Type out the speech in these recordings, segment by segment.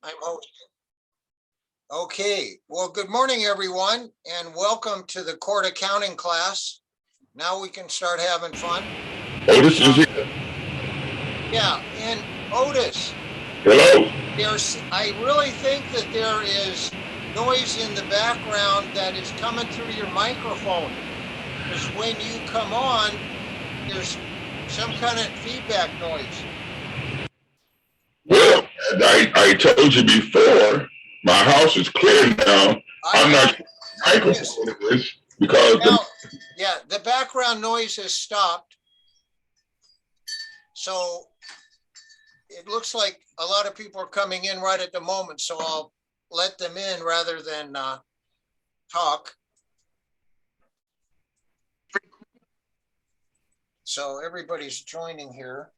I'm hosting. Okay, well, good morning, everyone, and welcome to the court accounting class. Now we can start having fun. Otis is here. Yeah, and Otis, Hello. I really think that there is noise in the background that is coming through your microphone. Because when you come on, there's some kind of feedback noise. Well, I told you before, my house is clear now. I'm not microphone it is because yeah, the background noise has stopped. So it looks like a lot of people are coming in right at the moment, so I'll let them in rather than talk. So everybody's joining here.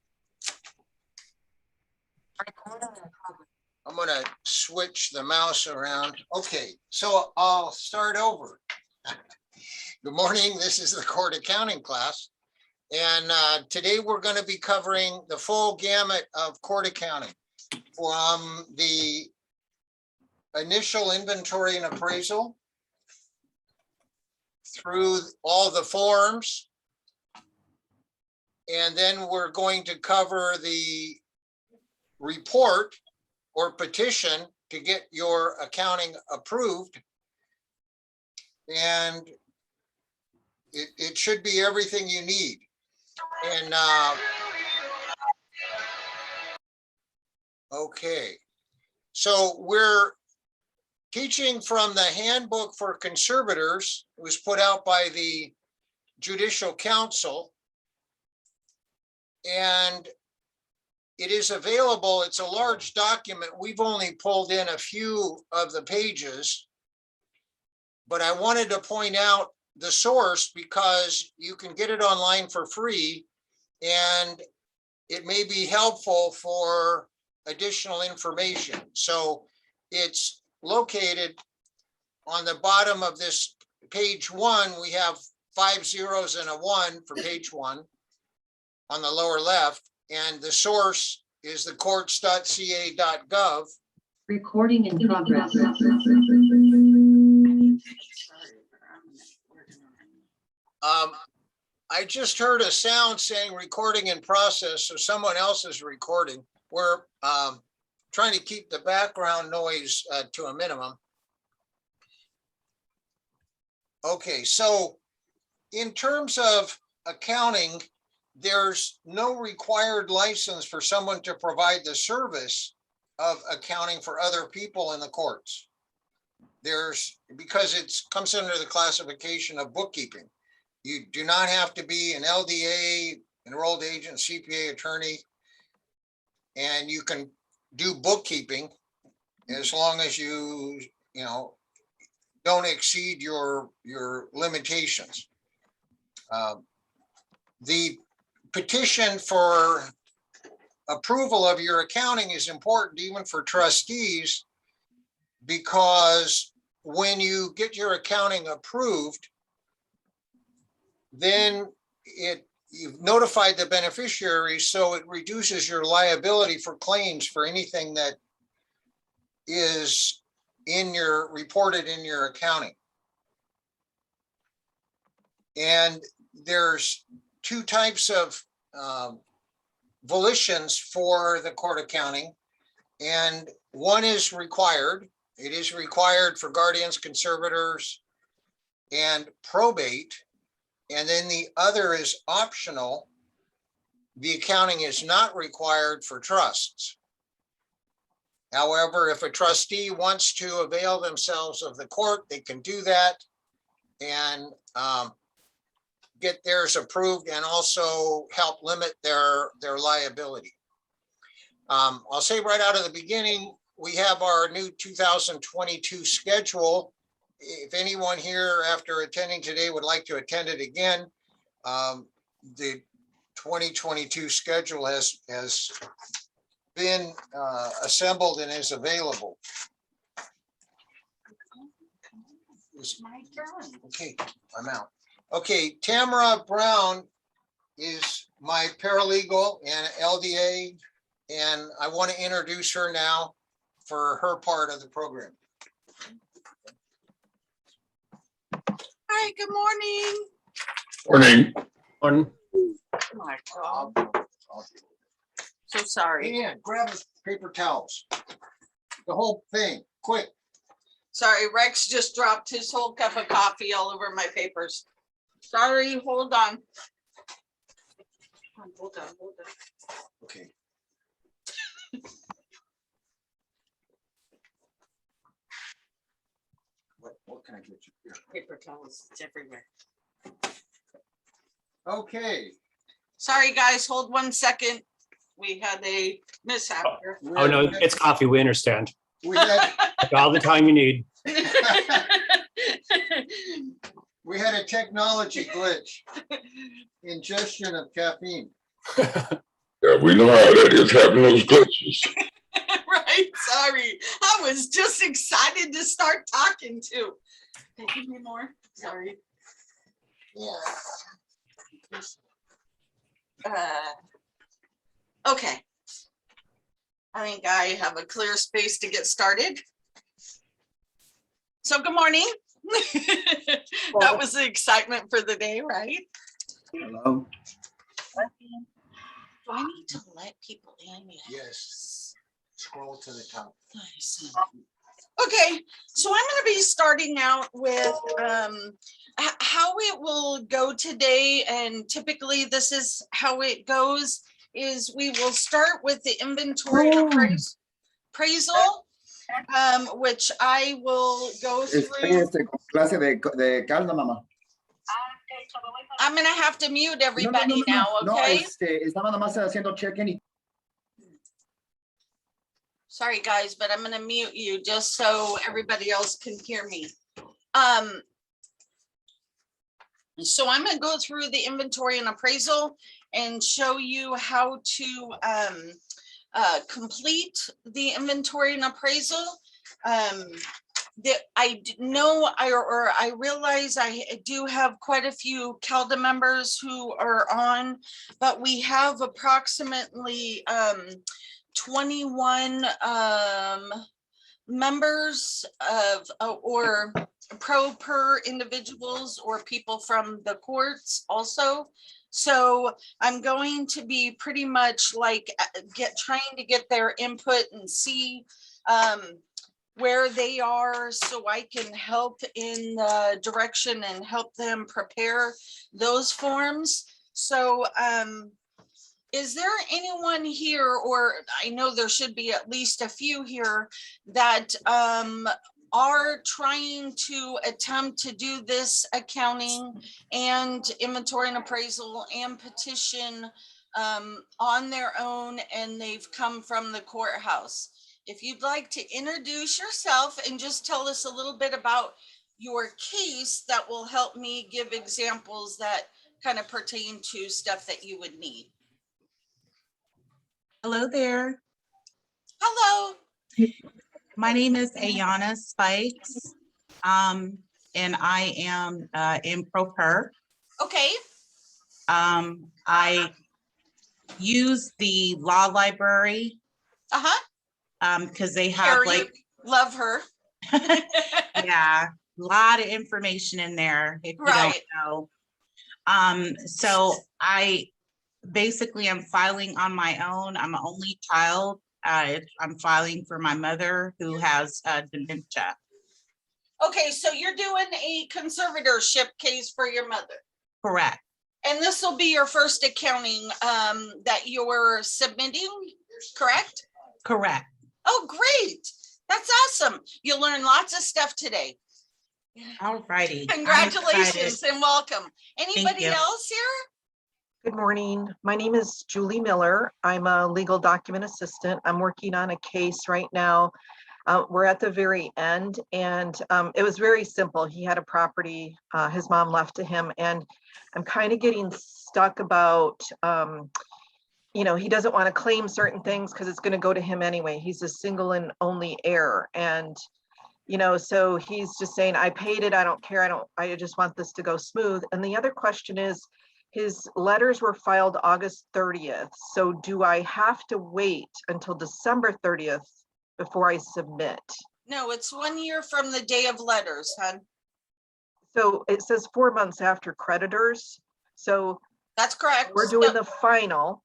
I'm going to switch the mouse around. Okay, so I'll start over. Good morning. This is the court accounting class. And today we're going to be covering the full gamut of court accounting, from the initial inventory and appraisal through all the forms. And then we're going to cover the report or petition to get your accounting approved. And it should be everything you need. And okay, so we're teaching from the handbook for conservators. It was put out by the Judicial Council, and it is available. It's a large document. We've only pulled in a few of the pages, but I wanted to point out the source because you can get it online for free, and it may be helpful for additional information. So it's located on the bottom of this page 1. We have 5 zeros and a 1 for page 1 on the lower left, and the source is the courts.ca.gov. Recording in progress. I just heard a sound saying recording in process, so someone else is recording. We're trying to keep the background noise to a minimum. Okay, so in terms of accounting, there's no required license for someone to provide the service of accounting for other people in the courts. Because it comes under the classification of bookkeeping. You do not have to be an LDA, enrolled agent, CPA, attorney, and you can do bookkeeping as long as you don't exceed your limitations. The petition for approval of your accounting is important even for trustees, because when you get your accounting approved, then you've notified the beneficiaries, so it reduces your liability for claims for anything that is reported in your accounting. And there's 2 types of volitions for the court accounting, and one is required. It is required for guardians, conservators, and probate. And then the other is optional. The accounting is not required for trusts. However, if a trustee wants to avail themselves of the court, they can do that and get theirs approved and also help limit their liability. I'll say right out of the beginning, we have our new 2022 schedule. If anyone here after attending today would like to attend it again, the 2022 schedule has been assembled and is available. Okay, I'm out. Okay, Tamara Brown is my paralegal and LDA, and I want to introduce her now. for her part of the program. Hi, good morning. Morning. Morning. Oh my God. So sorry. And grab us paper towels. The whole thing, quick. Sorry, Rex just dropped his whole cup of coffee all over my papers. Sorry, hold on. Hold on. Okay. What can I get you here? Paper towels, it's everywhere. Okay. Sorry, guys, hold 1 second. We had a mishap here. Oh, no, it's coffee. We understand. We had, All the time you need. we had a technology glitch. Ingestion of caffeine. Yeah, we know how that is, having those glitches. Right, sorry. I was just excited to start talking too. Hey, give me more. Sorry. Yeah. Okay. I think I have a clear space to get started. So good morning. That was the excitement for the day, right? Hello. Do I need to let people in? Yes. Scroll to the top. Nice. Okay, so I'm going to be starting out with how it will go today, and typically this is how it goes, is we will start with the inventory and appraisal, which I will go through. Clase de calma, mamá. I'm going to have to mute everybody now, okay? Estaba nomás haciendo check-in. Sorry, guys, but I'm going to mute you just so everybody else can hear me. So I'm going to go through the inventory and appraisal and show you how to complete the inventory and appraisal. That I know I realize I do have quite a few CALDA members who are on, but we have approximately 21 members of or per individuals or people from the courts also. So I'm going to be pretty much like trying to get their input and see where they are so I can help in the direction and help them prepare those forms. So is there anyone here, or I know there should be at least a few here that are trying to attempt to do this accounting and inventory and appraisal and petition on their own, and they've come from the courthouse? If you'd like to introduce yourself and just tell us a little bit about your case, that will help me give examples that kind of pertain to stuff that you would need. Hello there. Hello. My name is Ayana Spikes, and I am in ProPer. Okay. I use the law library because they have Carrie, love her. yeah, a lot of information in there if you Right. don't know. So I basically am filing on my own. I'm an only child. I'm filing for my mother who has dementia. Okay, so you're doing a conservatorship case for your mother. Correct. And this will be your first accounting that you're submitting, correct? Correct. Oh, great. That's awesome. You'll learn lots of stuff today. All righty. Congratulations and welcome. Anybody you. else here? Good morning. My name is Julie Miller. I'm a legal document assistant. I'm working on a case right now. We're at the very end, and it was very simple. He had a property his mom left to him, and I'm kind of getting stuck about, he doesn't want to claim certain things because it's going to go to him anyway. He's a single and only heir, and so he's just saying, I paid it. I don't care. I just want this to go smooth. And the other question is, his letters were filed August 30th. So do I have to wait until December 30th before I submit. No, it's 1 year from the day of letters, hon. So it says 4 months after creditors. So That's correct. we're doing the final.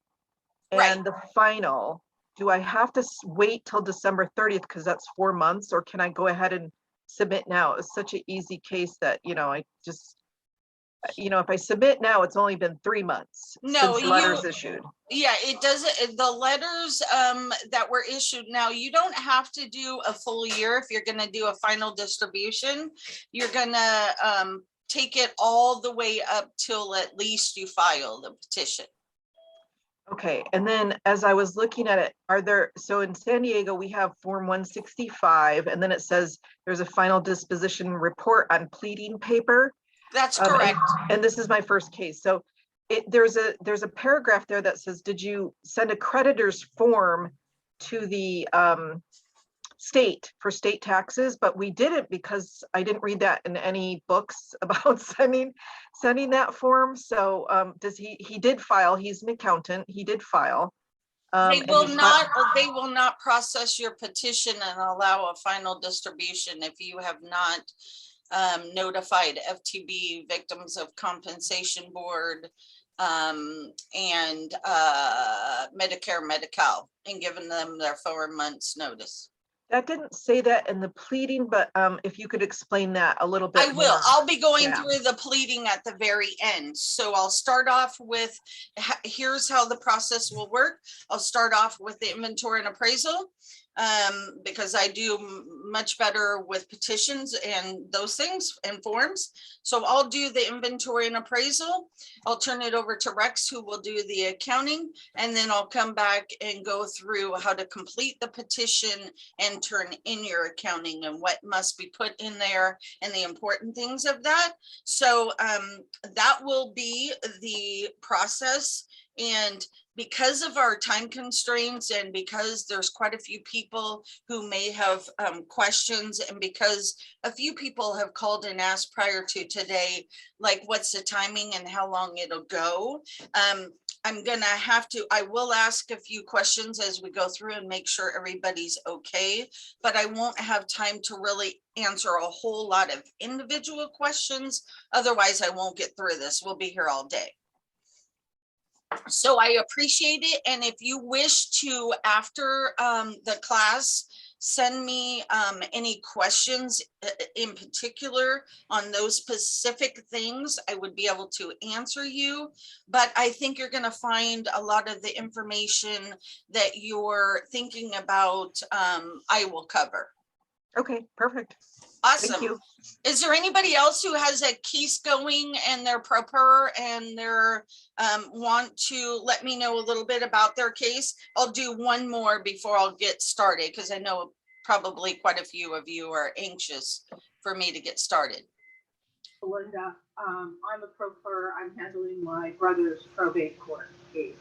Right. And the final, do I have to wait till December 30th because that's 4 months, or can I go ahead and submit now? It's such an easy case that, I just, if I submit now, it's only been 3 months No, since the letters issued. Yeah, it doesn't, the letters that were issued now, you don't have to do a full year if you're gonna do a final distribution. You're gonna take it all the way up till at least you file the petition. Okay, and then as I was looking at it, so in San Diego, we have Form 165, and then it says there's a final disposition report on pleading paper. That's correct. And this is my first case. So there's a paragraph there that says, did you send a creditor's form to the state for state taxes? But we didn't, because I didn't read that in any books about sending that form. So he did file, he's an accountant, he did file. They will not process your petition and allow a final distribution if you have not notified FTB, Victims of Compensation Board, and Medicare, Medi-Cal, and given them their 4 months notice. That didn't say that in the pleading, but if you could explain that a little bit. I will. more. I'll be going Yeah. through the pleading at the very end. So I'll start off with, here's how the process will work. I'll start off with the inventory and appraisal, because I do much better with petitions and those things and forms. So I'll do the inventory and appraisal. I'll turn it over to Rex, who will do the accounting, and then I'll come back and go through how to complete the petition and turn in your accounting and what must be put in there and the important things of that. So that will be the process. And because of our time constraints, and because there's quite a few people who may have questions, and because a few people have called and asked prior to today, like what's the timing and how long it'll go, I will ask a few questions as we go through and make sure everybody's okay, but I won't have time to really answer a whole lot of individual questions. Otherwise, I won't get through this. We'll be here all day. So I appreciate it. And if you wish to, after the class, send me any questions in particular on those specific things, I would be able to answer you. But I think you're going to find a lot of the information that you're thinking about, I will cover. Okay, perfect. Awesome. Thank you. Is there anybody else who has a case going and they're proper and they're want to let me know a little bit about their case? I'll do one more before I'll get started, because I know probably quite a few of you are anxious for me to get started. Linda, I'm a proper. I'm handling my brother's probate court case.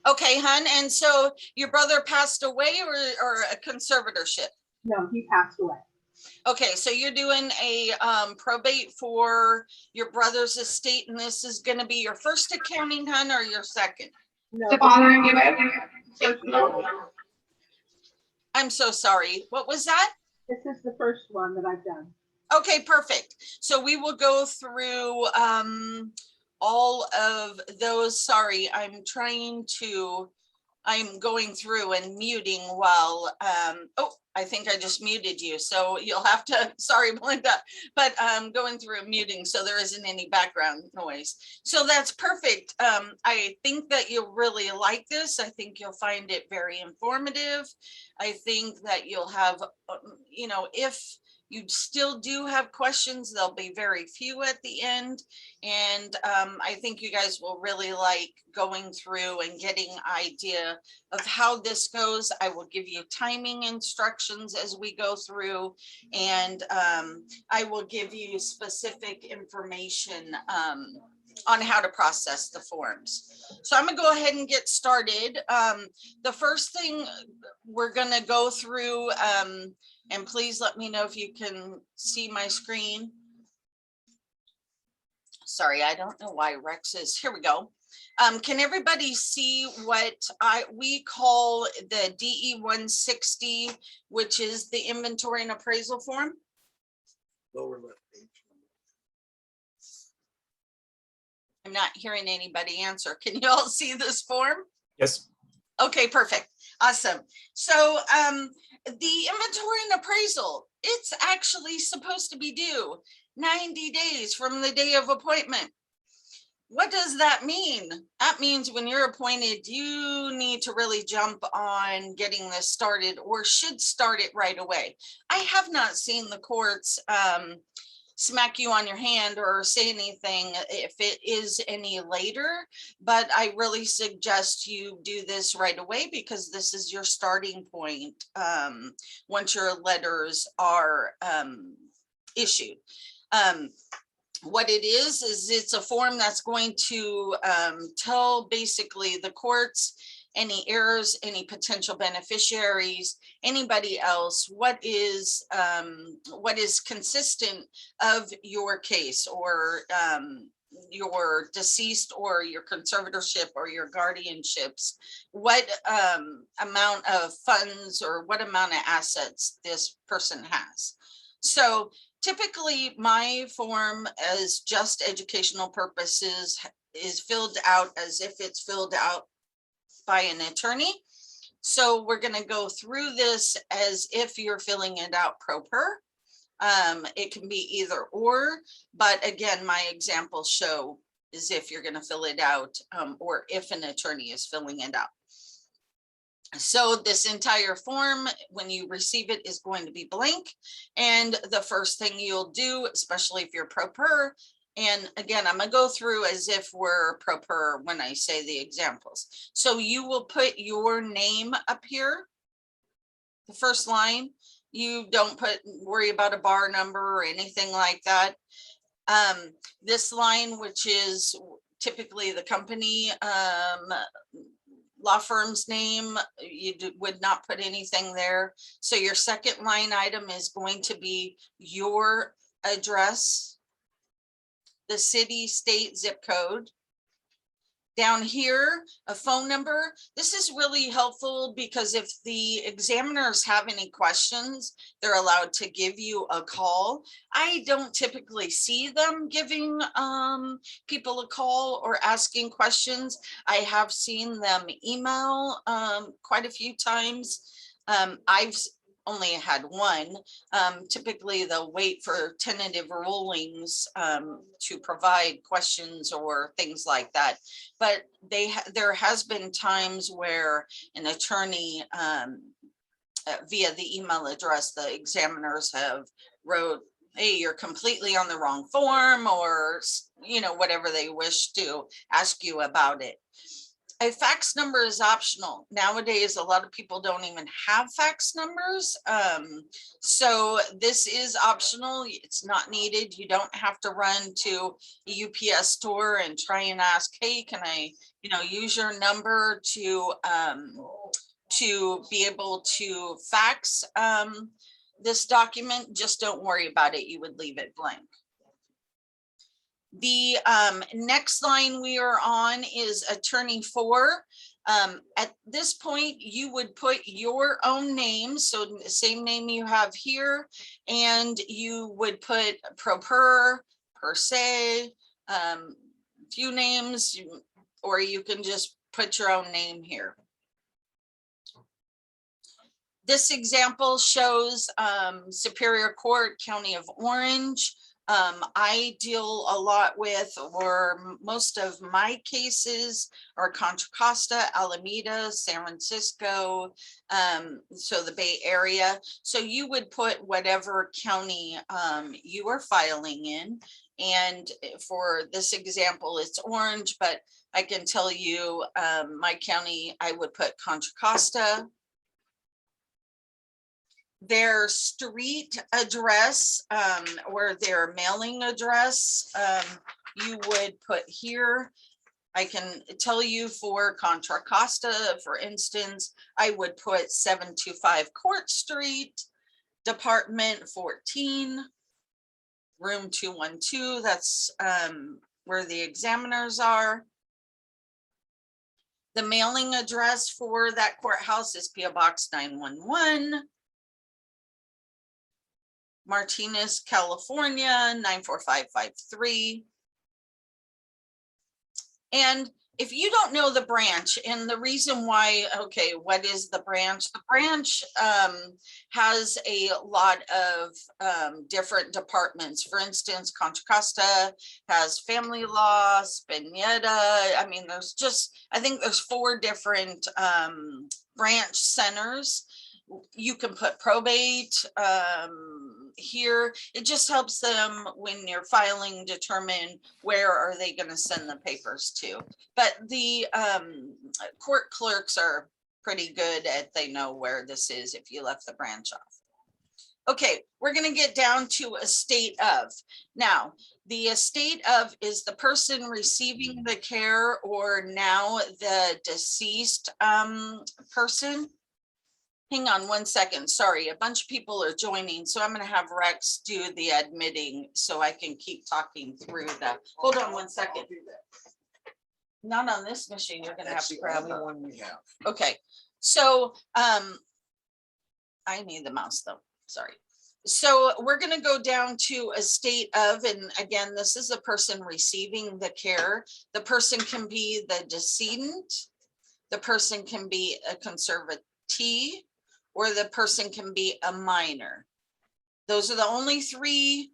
Okay, hon. And so your brother passed away, or a conservatorship? No, he passed away. Okay, so you're doing a probate for your brother's estate, and this is going to be your first accounting, hon, or your second? No, I'm so sorry. What was that? this is the first one that I've done. Okay, perfect. So we will go through all of those. Sorry, I'm going through and muting while, oh, I think I just muted you. So you'll have to, sorry, Melinda, but I'm going through and muting so there isn't any background noise. So that's perfect. I think that you'll really like this. I think you'll find it very informative. I think that you'll have, if you still do have questions, there'll be very few at the end. And I think you guys will really like going through and getting an idea of how this goes. I will give you timing instructions as we go through, and I will give you specific information on how to process the forms. So I'm gonna go ahead and get started. The first thing we're gonna go through, and please let me know if you can see my screen. Sorry, I don't know why Rex is, here we go. Can everybody see what we call the DE 160, which is the inventory and appraisal form? Lower left page. I'm not hearing anybody answer. Can you all see this form? Yes. Okay, perfect. Awesome. So the inventory and appraisal, it's actually supposed to be due 90 days from the day of appointment. What does that mean? That means when you're appointed, you need to really jump on getting this started, or should start it right away. I have not seen the courts smack you on your hand or say anything if it is any later, but I really suggest you do this right away, because this is your starting point once your letters are issued. What it is it's a form that's going to tell basically the courts any errors, any potential beneficiaries, anybody else, what is consistent of your case, or your deceased, or your conservatorship, or your guardianships, what amount of funds or what amount of assets this person has. So typically my form, as just educational purposes, is filled out as if it's filled out by an attorney. So we're going to go through this as if you're filling it out pro per. It can be either or, but again, my examples show is if you're going to fill it out, or if an attorney is filling it out. So this entire form, when you receive it, is going to be blank. And the first thing you'll do, especially if you're pro per, and again, I'm gonna go through as if we're pro per when I say the examples. So you will put your name up here. The first line, you don't worry about a bar number or anything like that. This line, which is typically the company, law firm's name, you would not put anything there. So your second line item is going to be your address, the city, state, zip code. Down here, a phone number. This is really helpful because if the examiners have any questions, they're allowed to give you a call. I don't typically see them giving people a call or asking questions. I have seen them email quite a few times. I've only had one. Typically they'll wait for tentative rulings to provide questions or things like that. But there has been times where an attorney via the email address, the examiners have wrote, hey, you're completely on the wrong form, or whatever they wish to ask you about it. A fax number is optional. Nowadays, a lot of people don't even have fax numbers. So this is optional. It's not needed. You don't have to run to a UPS store and try and ask, hey, can I, use your number to be able to fax this document. Just don't worry about it. You would leave it blank. The next line we are on is attorney for. At this point, you would put your own name, so the same name you have here, and you would put pro per se, few names, or you can just put your own name here. This example shows Superior Court, County of Orange. I deal a lot with, or most of my cases are Contra Costa, Alameda, San Francisco, so the Bay Area. So you would put whatever county you are filing in. And for this example, it's Orange, but I can tell you my county, I would put Contra Costa. Their street address or their mailing address, you would put here. I can tell you for Contra Costa, for instance, I would put 725 Court Street, Department 14, room 212. That's where the examiners are. The mailing address for that courthouse is P.O. Box 911. Martinez, California, 94553. And if you don't know the branch, and the reason why, okay, what is the branch? The branch has a lot of different departments. For instance, Contra Costa has family law, Spinetta. I mean, there's just, I think there's 4 different branch centers. You can put probate here. It just helps them when you're filing determine where are they going to send the papers to. But the court clerks are pretty good at, they know where this is if you left the branch off. Okay, we're going to get down to estate of. Now, the estate of is the person receiving the care or now the deceased person. Hang on one second. Sorry, a bunch of people are joining, so I'm going to have Rex do the admitting so I can keep talking through that. Hold on one second. Not on this machine. You're going to have to grab the one we have. Okay, so I need the mouse though. Sorry. So we're going to go down to estate of, and again, this is the person receiving the care. The person can be the decedent. The person can be a conservatee. Or the person can be a minor. Those are the only three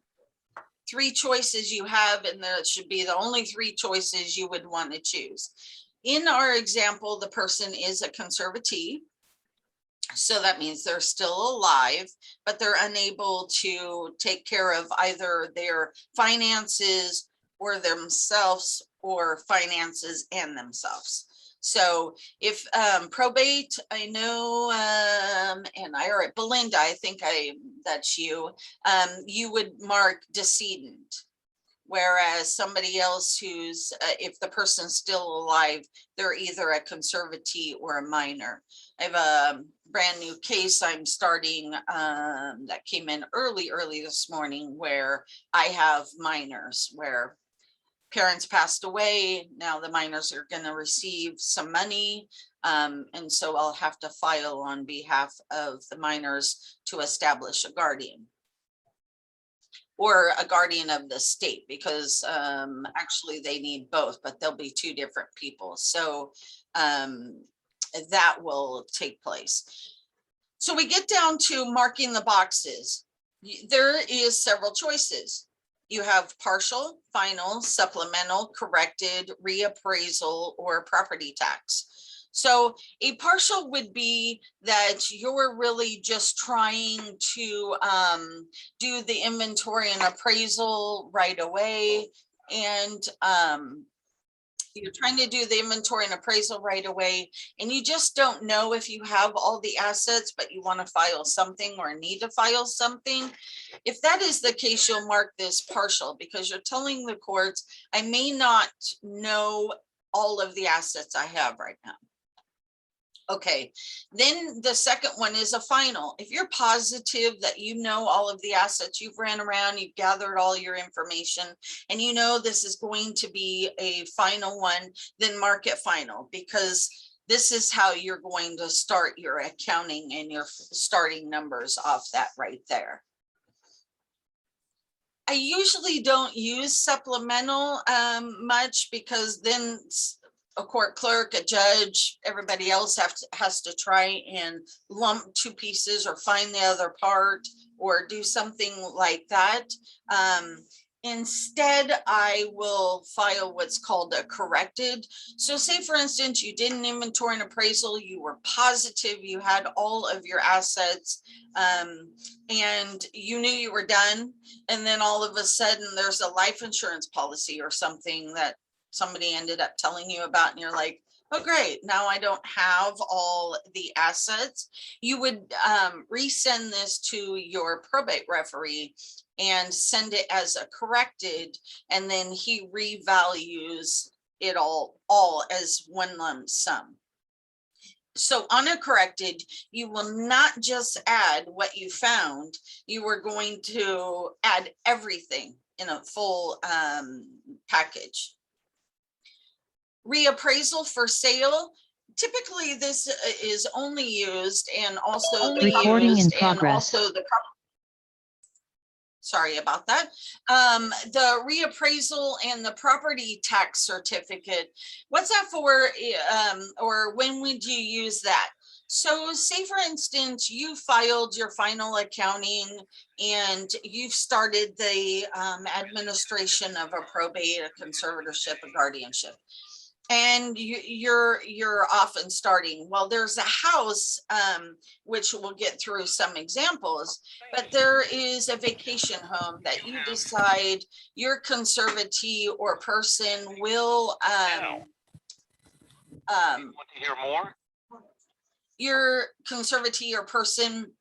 choices you have, and there should be the only 3 choices you would want to choose. In our example, the person is a conservatee. So that means they're still alive, but they're unable to take care of either their finances or themselves, or finances and themselves. So if probate, I know, and I already, Belinda, I think that's you, you would mark decedent. Whereas somebody else who's, if the person's still alive, they're either a conservatee or a minor. I have a brand new case I'm starting that came in early this morning where I have minors where parents passed away. Now the minors are going to receive some money. And so I'll have to file on behalf of the minors to establish a guardian. Or a guardian of the state, because actually they need both, but they'll be 2 different people. So that will take place. So we get down to marking the boxes. There is several choices. You have partial, final, supplemental, corrected, reappraisal, or property tax. So a partial would be that you're really just trying to do the inventory and appraisal right away. And you're trying to do the inventory and appraisal right away, and you just don't know if you have all the assets, but you want to file something or need to file something. If that is the case, you'll mark this partial, because you're telling the courts, I may not know all of the assets I have right now. Okay, then the second one is a final. If you're positive that you know all of the assets, you've ran around, you've gathered all your information, and you know this is going to be a final one, then mark it final, because this is how you're going to start your accounting and your starting numbers off that right there. I usually don't use supplemental much, because then a court clerk, a judge, everybody else has to try and lump 2 pieces or find the other part or do something like that. Instead, I will file what's called a corrected. So say, for instance, you did an inventory and appraisal, you were positive you had all of your assets, and you knew you were done. And then all of a sudden there's a life insurance policy or something that somebody ended up telling you about, and you're like, oh great, now I don't have all the assets. You would resend this to your probate referee and send it as a corrected, and then he revalues it all as one lump sum. So on a corrected, you will not just add what you found, you are going to add everything in a full package. Reappraisal for sale, typically this is only used and also Recording in used and progress. also the sorry about that. The reappraisal and the property tax certificate, what's that for? Or when would you use that? So say for instance, you filed your final accounting and you've started the administration of a probate, a conservatorship, a guardianship. And you're often starting, well, there's a house, which we'll get through some examples, but there is a vacation home that you decide your conservatee or person will, Want to hear more? your conservatee or person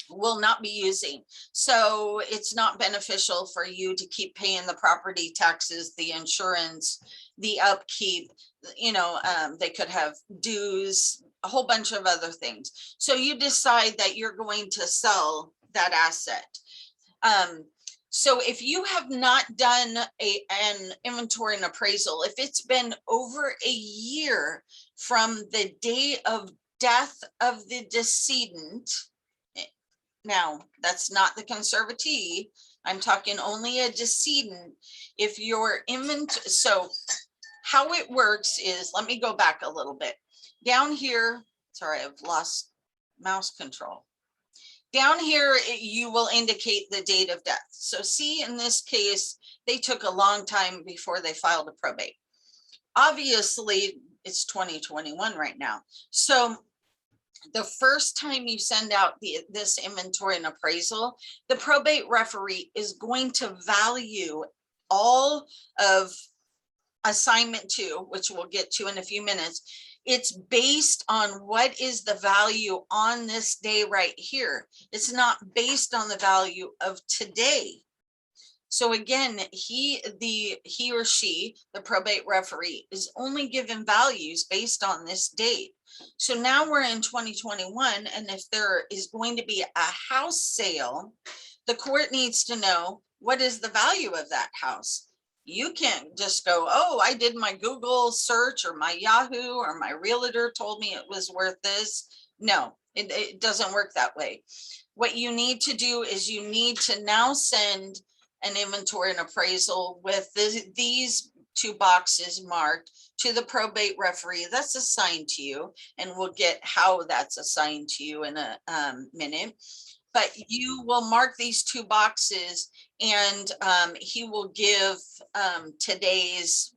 will not be using. So it's not beneficial for you to keep paying the property taxes, the insurance, the upkeep, they could have dues, a whole bunch of other things. So you decide that you're going to sell that asset. So if you have not done an inventory and appraisal, if it's been over a year from the day of death of the decedent, now that's not the conservatee, I'm talking only a decedent. If your inventory, so how it works is, let me go back a little bit. Down here, sorry, I've lost mouse control. Down here, you will indicate the date of death. So see, in this case, they took a long time before they filed a probate. Obviously, it's 2021 right now. So the first time you send out this inventory and appraisal, the probate referee is going to value all of assignment 2, which we'll get to in a few minutes. It's based on what is the value on this day right here. It's not based on the value of today. So again, he or she, the probate referee, is only given values based on this date. So now we're in 2021, and if there is going to be a house sale, the court needs to know what is the value of that house. You can't just go, oh, I did my Google search or my Yahoo or my realtor told me it was worth this. No, it doesn't work that way. What you need to do is you need to now send an inventory and appraisal with these 2 boxes marked to the probate referee that's assigned to you, and we'll get how that's assigned to you in a minute. But you will mark these 2 boxes, and he will give today's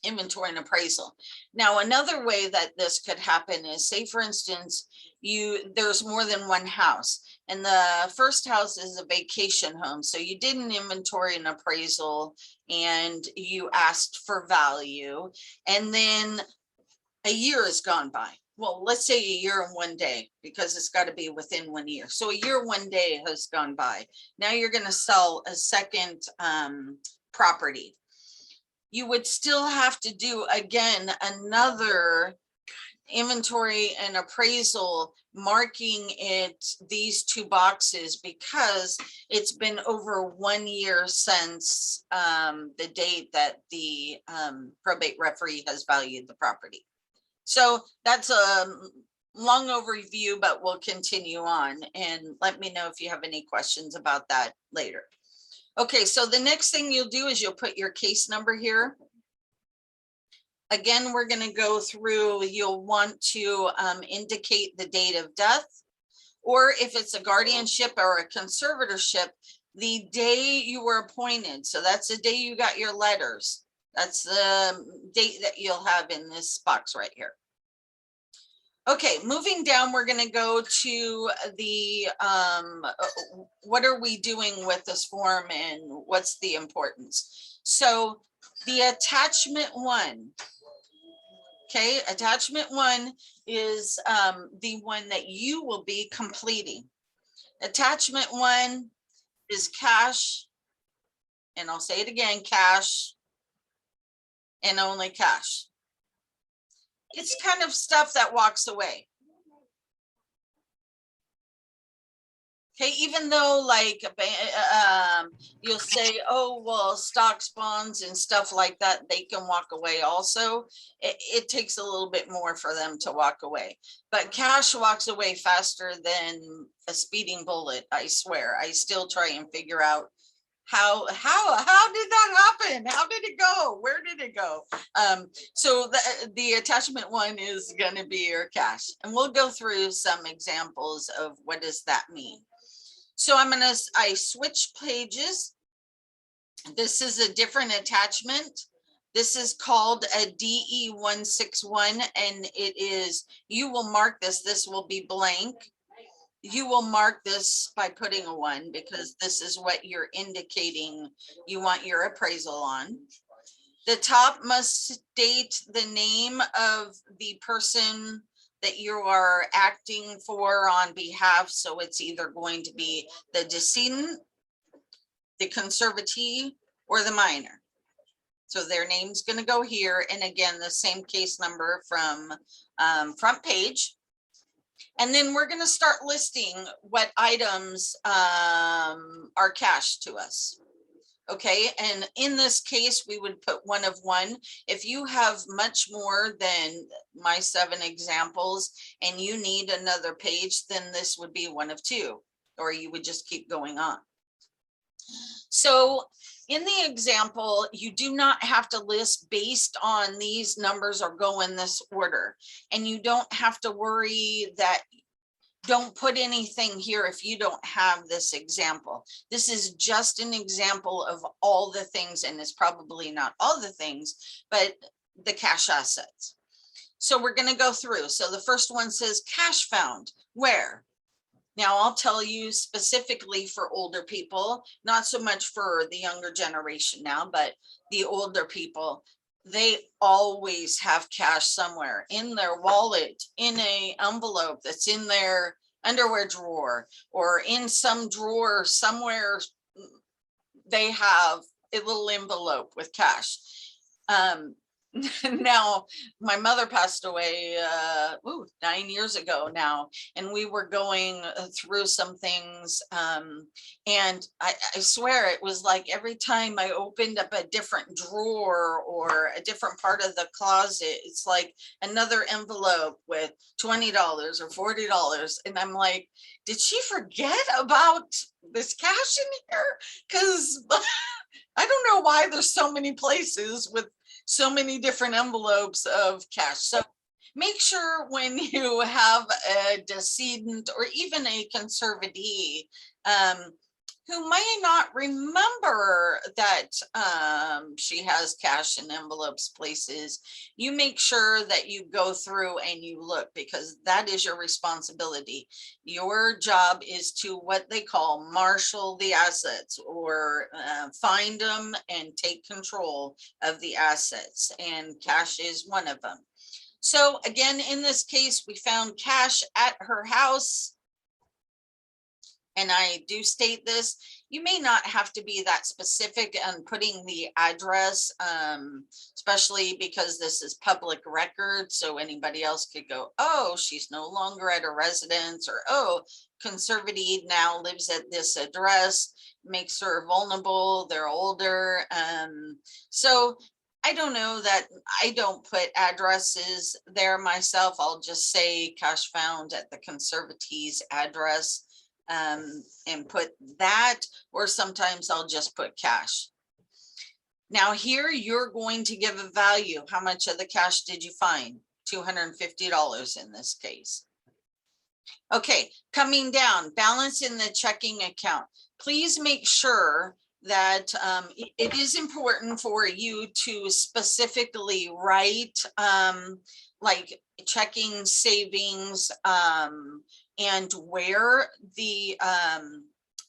inventory and appraisal. Now, another way that this could happen is, say for instance, there's more than one house, and the first house is a vacation home. So you did an inventory and appraisal and you asked for value, and then a year has gone by. Well, let's say a year and 1 day, because it's got to be within 1 year. So a year, 1 day has gone by. Now you're going to sell a second property. You would still have to do, again, another inventory and appraisal, marking it these 2 boxes, because it's been over 1 year since the date that the probate referee has valued the property. So that's a long overview, but we'll continue on, and let me know if you have any questions about that later. Okay, so the next thing you'll do is you'll put your case number here. Again, we're going to go through, you'll want to indicate the date of death, or if it's a guardianship or a conservatorship, the day you were appointed. So that's the day you got your letters. That's the date that you'll have in this box right here. Okay, moving down, we're going to go to the what are we doing with this form and what's the importance. So the attachment 1. Okay, attachment 1 is the one that you will be completing. Attachment 1 is cash, and I'll say it again, cash and only cash. It's kind of stuff that walks away. Okay, even though like, you'll say, oh, well, stocks, bonds and stuff like that, they can walk away also. It takes a little bit more for them to walk away. But cash walks away faster than a speeding bullet, I swear. I still try and figure out how did that happen? How did it go? Where did it go? So the attachment 1 is gonna be your cash. And we'll go through some examples of what does that mean. So I switch pages. This is a different attachment. This is called a DE 161, and it is, you will mark this will be blank. You will mark this by putting a 1 because this is what you're indicating you want your appraisal on. The top must state the name of the person that you are acting for on behalf. So it's either going to be the decedent, the conservatee, or the minor. So their name's going to go here. And again, the same case number from front page. And then we're going to start listing what items are cash to us. Okay, and in this case, we would put 1 of 1. If you have much more than my 7 examples and you need another page, then this would be 1 of 2, or you would just keep going on. So in the example, you do not have to list based on these numbers or go in this order. And you don't have to worry that don't put anything here if you don't have this example. This is just an example of all the things, and it's probably not all the things, but the cash assets. So we're going to go through. So the first one says cash found. Where? Now I'll tell you specifically for older people, not so much for the younger generation now, but the older people, they always have cash somewhere in their wallet, in an envelope that's in their underwear drawer, or in some drawer somewhere. They have a little envelope with cash. Now, my mother passed away 9 years ago now, and we were going through some things, and I swear it was like every time I opened up a different drawer or a different part of the closet, it's like another envelope with $20 or $40, and I'm like, did she forget about this cash in here? Because I don't know why there's so many places with so many different envelopes of cash. So make sure when you have a decedent or even a conservatee who may not remember that she has cash in envelopes places, you make sure that you go through and you look, because that is your responsibility. Your job is to what they call marshal the assets, or find them and take control of the assets, and cash is one of them. So again, in this case, we found cash at her house. And I do state this, you may not have to be that specific on putting the address, especially because this is public record. So anybody else could go, oh, she's no longer at a residence, or, oh, conservatee now lives at this address, makes her vulnerable, they're older. So I don't know that I don't put addresses there myself. I'll just say cash found at the conservatee's address. And put that, or sometimes I'll just put cash. Now here you're going to give a value. How much of the cash did you find? $250 in this case. Okay, coming down, balance in the checking account. Please make sure that it is important for you to specifically write like checking, savings, and where the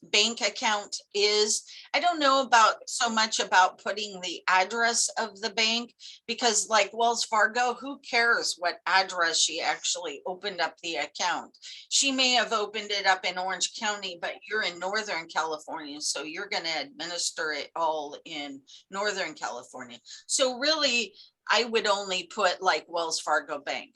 bank account is. I don't know about so much about putting the address of the bank, because like Wells Fargo, who cares what address she actually opened up the account? She may have opened it up in Orange County, but you're in Northern California, so you're going to administer it all in Northern California. So really, I would only put like Wells Fargo Bank.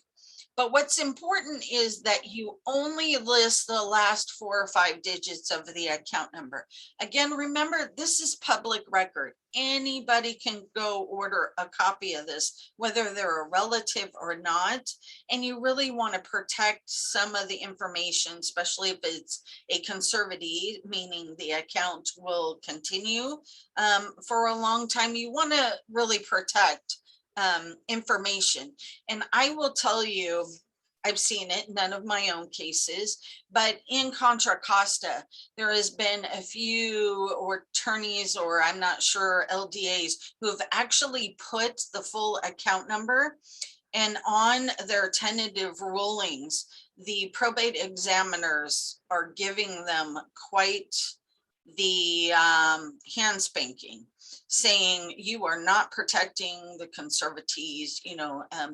But what's important is that you only list the last 4 or 5 digits of the account number. Again, remember, this is public record. Anybody can go order a copy of this, whether they're a relative or not. And you really want to protect some of the information, especially if it's a conservatee, meaning the account will continue for a long time. You want to really protect information. And I will tell you, I've seen it, none of my own cases, but in Contra Costa, there has been a few attorneys, or I'm not sure, LDAs, who have actually put the full account number, and on their tentative rulings, the probate examiners are giving them quite the hand spanking, saying you are not protecting the conservatees,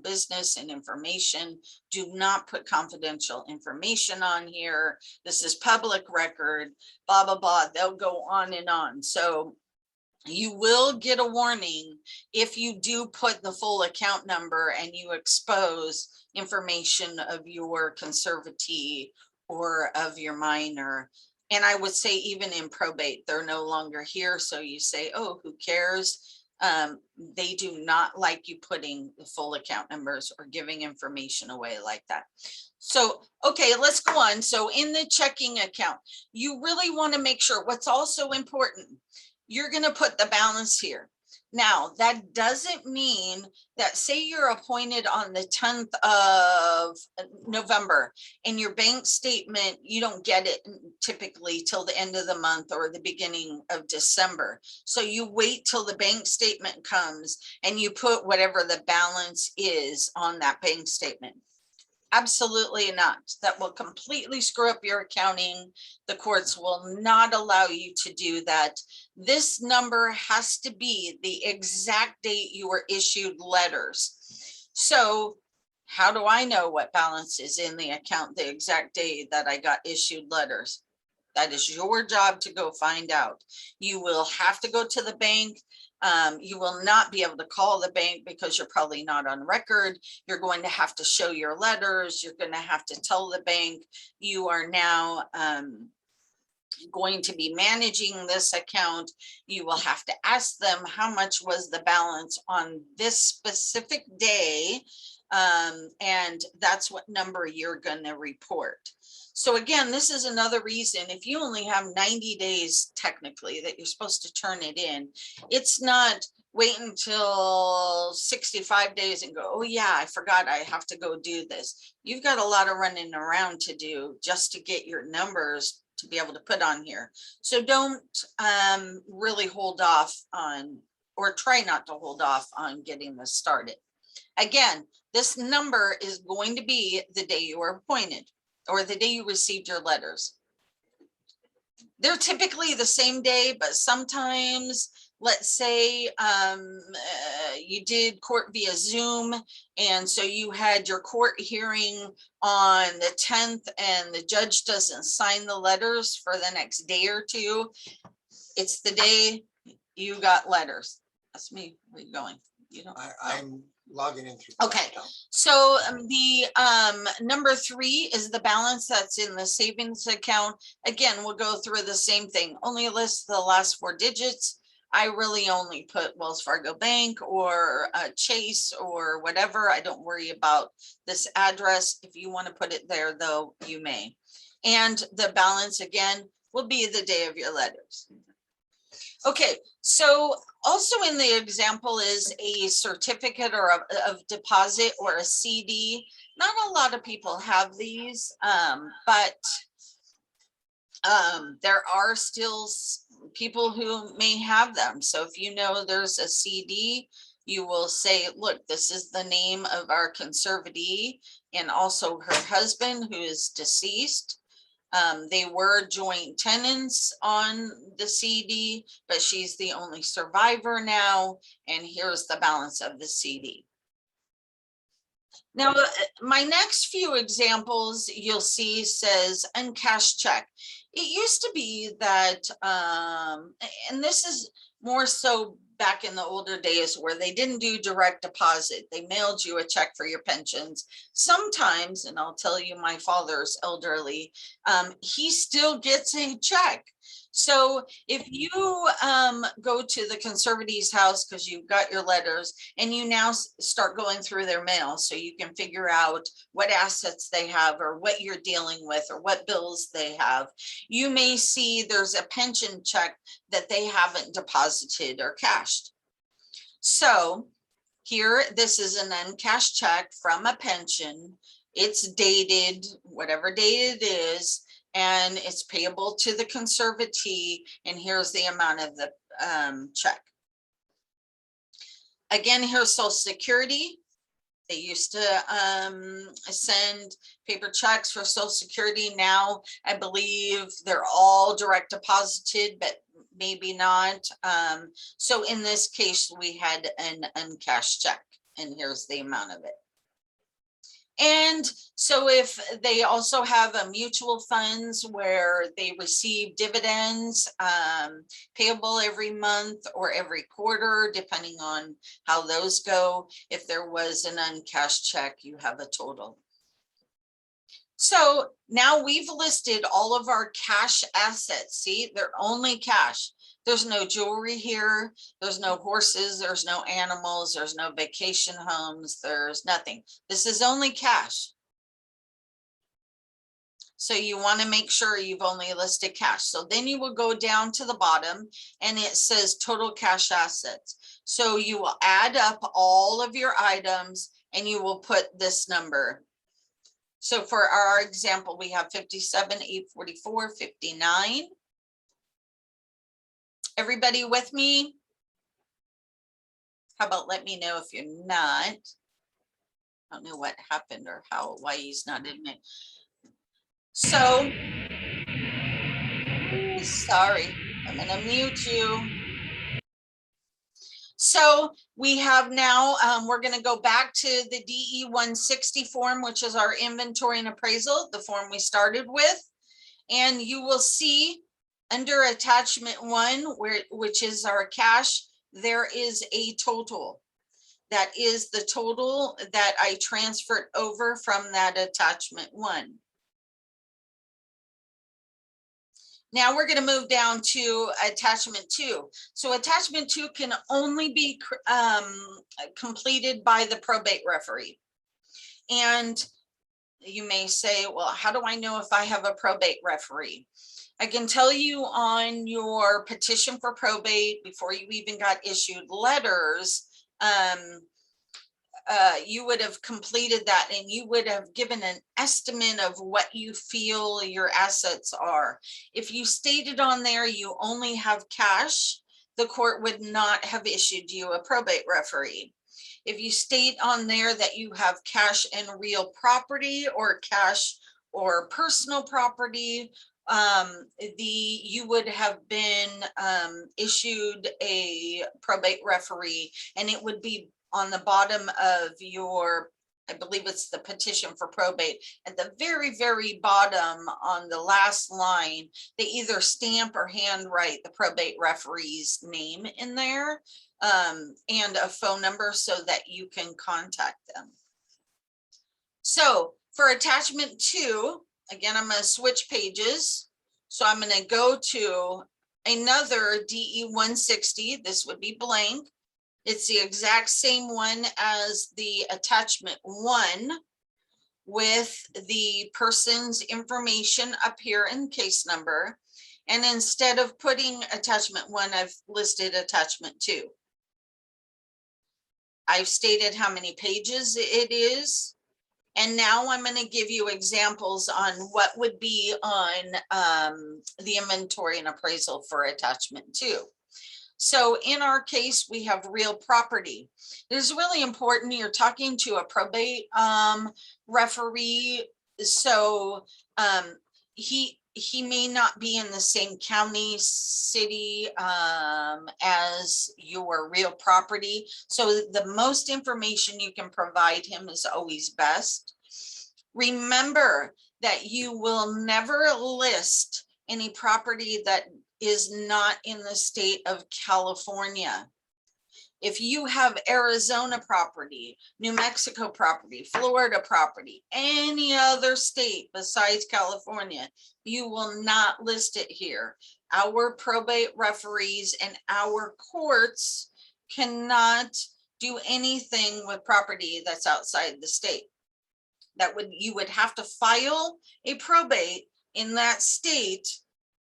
business and information. Do not put confidential information on here. This is public record, blah, blah, blah. They'll go on and on. So you will get a warning if you do put the full account number and you expose information of your conservatee or of your minor. And I would say even in probate, they're no longer here. So you say, oh, who cares? They do not like you putting the full account numbers or giving information away like that. So, okay, let's go on. So in the checking account, you really want to make sure what's also important. You're going to put the balance here. Now, that doesn't mean that, say you're appointed on the 10th of November and your bank statement, you don't get it typically till the end of the month or the beginning of December. So you wait till the bank statement comes and you put whatever the balance is on that bank statement. Absolutely not. That will completely screw up your accounting. The courts will not allow you to do that. This number has to be the exact date you were issued letters. So how do I know what balance is in the account the exact day that I got issued letters? That is your job to go find out. You will have to go to the bank. You will not be able to call the bank because you're probably not on record. You're going to have to show your letters. You're going to have to tell the bank you are now going to be managing this account. You will have to ask them how much was the balance on this specific day. And that's what number you're going to report. So again, this is another reason, if you only have 90 days technically that you're supposed to turn it in, it's not wait until 65 days and go, oh yeah, I forgot I have to go do this. You've got a lot of running around to do just to get your numbers to be able to put on here. So don't really hold off on, or try not to hold off on getting this started. Again, this number is going to be the day you were appointed or the day you received your letters. They're typically the same day, but sometimes, let's say you did court via Zoom, and so you had your court hearing on the 10th and the judge doesn't sign the letters for the next day or two. It's the day you got letters. That's me. Where are you going? You know, I'm logging in through. Okay, so the number 3 is the balance that's in the savings account. Again, we'll go through the same thing. Only list the last 4 digits. I really only put Wells Fargo Bank or Chase or whatever. I don't worry about this address. If you want to put it there, though, you may. And the balance again will be the day of your letters. Okay, so also in the example is a certificate or of deposit or a CD. Not a lot of people have these, but there are still people who may have them. So if you know there's a CD, you will say, look, this is the name of our conservatee and also her husband who is deceased. They were joint tenants on the CD, but she's the only survivor now. And here's the balance of the CD. Now, my next few examples you'll see says uncashed check. It used to be that, and this is more so back in the older days where they didn't do direct deposit. They mailed you a check for your pensions. Sometimes, and I'll tell you, my father's elderly, he still gets a check. So if you go to the Conservators' house because you've got your letters and you now start going through their mail so you can figure out what assets they have or what you're dealing with or what bills they have, you may see there's a pension check that they haven't deposited or cashed. So here, this is an uncashed check from a pension. It's dated, whatever date it is, and it's payable to the conservatee, and here's the amount of the check. Again, here's Social Security. They used to send paper checks for Social Security. Now, I believe they're all direct deposited, but maybe not. So in this case, we had an uncashed check, and here's the amount of it. And so if they also have a mutual funds where they receive dividends payable every month or every quarter, depending on how those go, if there was an uncashed check, you have a total. So now we've listed all of our cash assets. See, they're only cash. There's no jewelry here. There's no horses. There's no animals. There's no vacation homes. There's nothing. This is only cash. So you want to make sure you've only listed cash. So then you will go down to the bottom and it says total cash assets. So you will add up all of your items and you will put this number. So for our example, we have 57,844, 59. Everybody with me? How about let me know if you're not? I don't know what happened or why he's not in it. So, sorry, I'm gonna mute you. So we have now, we're gonna go back to the DE 160 form, which is our inventory and appraisal, the form we started with. And you will see under attachment 1, which is our cash, there is a total. That is the total that I transferred over from that attachment 1. Now we're going to move down to attachment 2. So attachment 2 can only be completed by the probate referee. And you may say, well, how do I know if I have a probate referee? I can tell you on your petition for probate, before you even got issued letters, you would have completed that and you would have given an estimate of what you feel your assets are. If you stated on there you only have cash, the court would not have issued you a probate referee. If you state on there that you have cash and real property or cash or personal property, you would have been issued a probate referee, and it would be on the bottom of your, I believe it's the petition for probate, at the very, very bottom on the last line, they either stamp or handwrite the probate referee's name in there and a phone number so that you can contact them. So for attachment 2, again, I'm going to switch pages. So I'm going to go to another DE 160. This would be blank. It's the exact same one as the attachment 1 with the person's information up here in case number. And instead of putting attachment 1, I've listed attachment 2. I've stated how many pages it is. And now I'm going to give you examples on what would be on the inventory and appraisal for attachment 2. So in our case, we have real property. It is really important. You're talking to a probate referee. So he may not be in the same county, city as your real property. So the most information you can provide him is always best. Remember that you will never list any property that is not in the state of California. If you have Arizona property, New Mexico property, Florida property, any other state besides California, you will not list it here. Our probate referees and our courts cannot do anything with property that's outside the state. You would have to file a probate in that state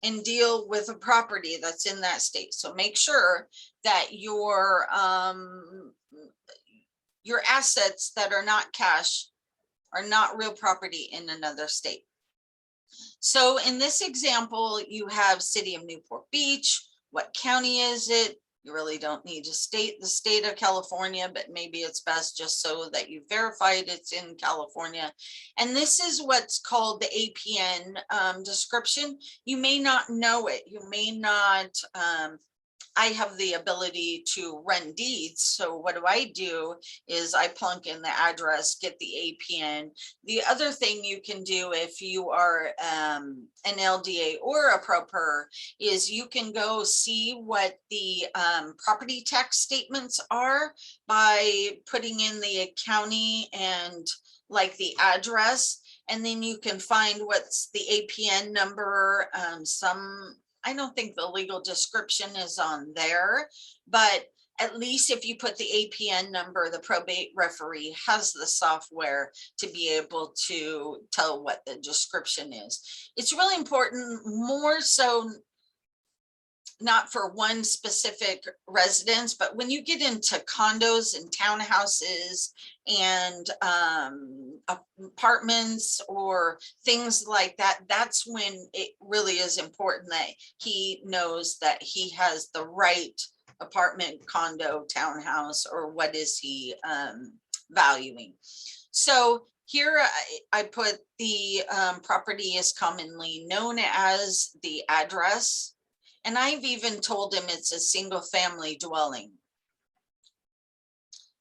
and deal with a property that's in that state. So make sure that your assets that are not cash are not real property in another state. So in this example, you have City of Newport Beach. What county is it? You really don't need to state the state of California, but maybe it's best just so that you verified it's in California. And this is what's called the APN description. You may not know it. You may not, I have the ability to run deeds. So what do? Is I plunk in the address, get the APN. The other thing you can do if you are an LDA or a pro-per is you can go see what the property tax statements are by putting in the county and like the address. And then you can find what's the APN number. I don't think the legal description is on there, but at least if you put the APN number, the probate referee has the software to be able to tell what the description is. It's really important, more so not for one specific residence, but when you get into condos and townhouses and apartments or things like that, that's when it really is important that he knows that he has the right apartment, condo, townhouse, or what is he valuing. So here I put the property is commonly known as the address. And I've even told him it's a single family dwelling.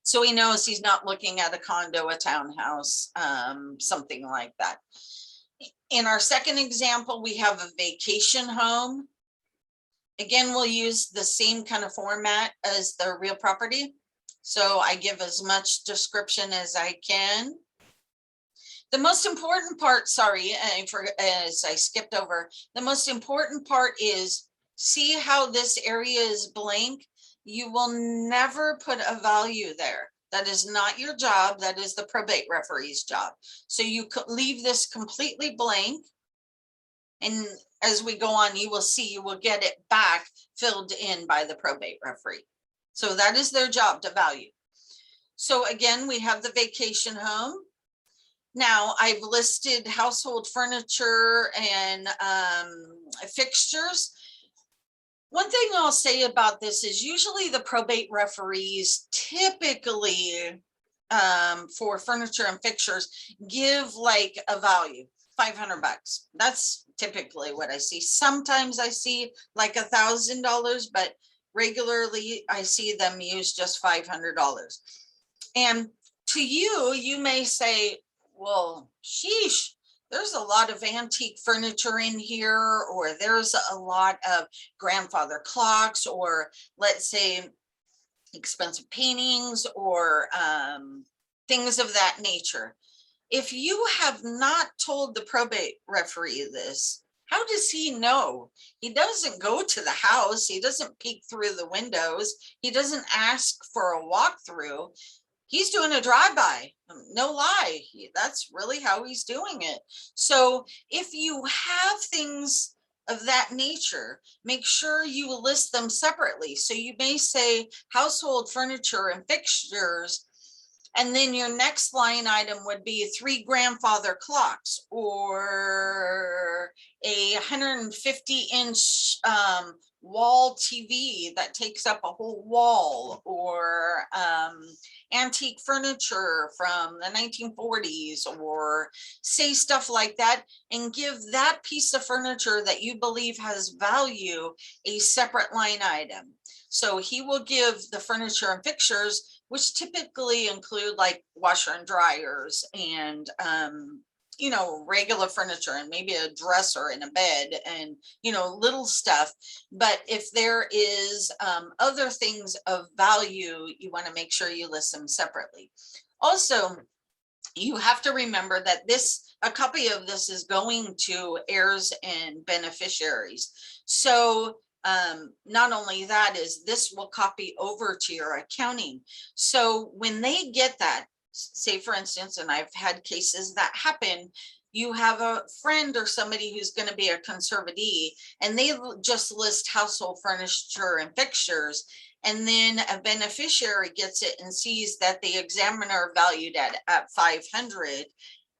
So he knows he's not looking at a condo, a townhouse, something like that. In our second example, we have a vacation home. Again, we'll use the same kind of format as the real property. So I give as much description as I can. The most important part, sorry, as I skipped over, the most important part is see how this area is blank. You will never put a value there. That is not your job. That is the probate referee's job. So you could leave this completely blank. And as we go on, you will see, you will get it back filled in by the probate referee. So that is their job to value. So again, we have the vacation home. Now I've listed household furniture and fixtures. One thing I'll say about this is usually the probate referees typically for furniture and fixtures give like a value, $500. That's typically what I see. Sometimes I see like $1,000, but regularly I see them use just $500. And to you, you may say, well, sheesh, there's a lot of antique furniture in here, or there's a lot of grandfather clocks, or let's say expensive paintings, or things of that nature. If you have not told the probate referee this, how does he know? He doesn't go to the house. He doesn't peek through the windows. He doesn't ask for a walkthrough. He's doing a drive-by, no lie. That's really how he's doing it. So if you have things of that nature, make sure you list them separately. So you may say household furniture and fixtures, and then your next line item would be 3 grandfather clocks, or a 150-inch wall TV that takes up a whole wall, or antique furniture from the 1940s, or say stuff like that, and give that piece of furniture that you believe has value a separate line item. So he will give the furniture and fixtures, which typically include like washer and dryers and you know, regular furniture and maybe a dresser and a bed and, you know, little stuff. But if there is other things of value, you want to make sure you list them separately. Also, you have to remember that a copy of this is going to heirs and beneficiaries. So not only that is this will copy over to your accounting. So when they get that, say for instance, and I've had cases that happen, you have a friend or somebody who's going to be a conservatee and they just list household furniture and fixtures. And then a beneficiary gets it and sees that the examiner valued at 500.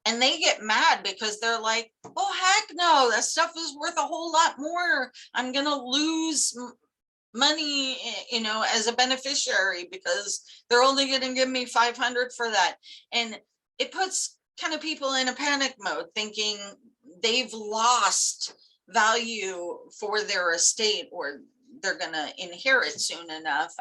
And they get mad because they're like, oh, heck no, that stuff is worth a whole lot more. I'm going to lose money, you know, as a beneficiary because they're only going to give me 500 for that. And it puts kind of people in a panic mode thinking they've lost value for their estate or they're going to inherit soon enough.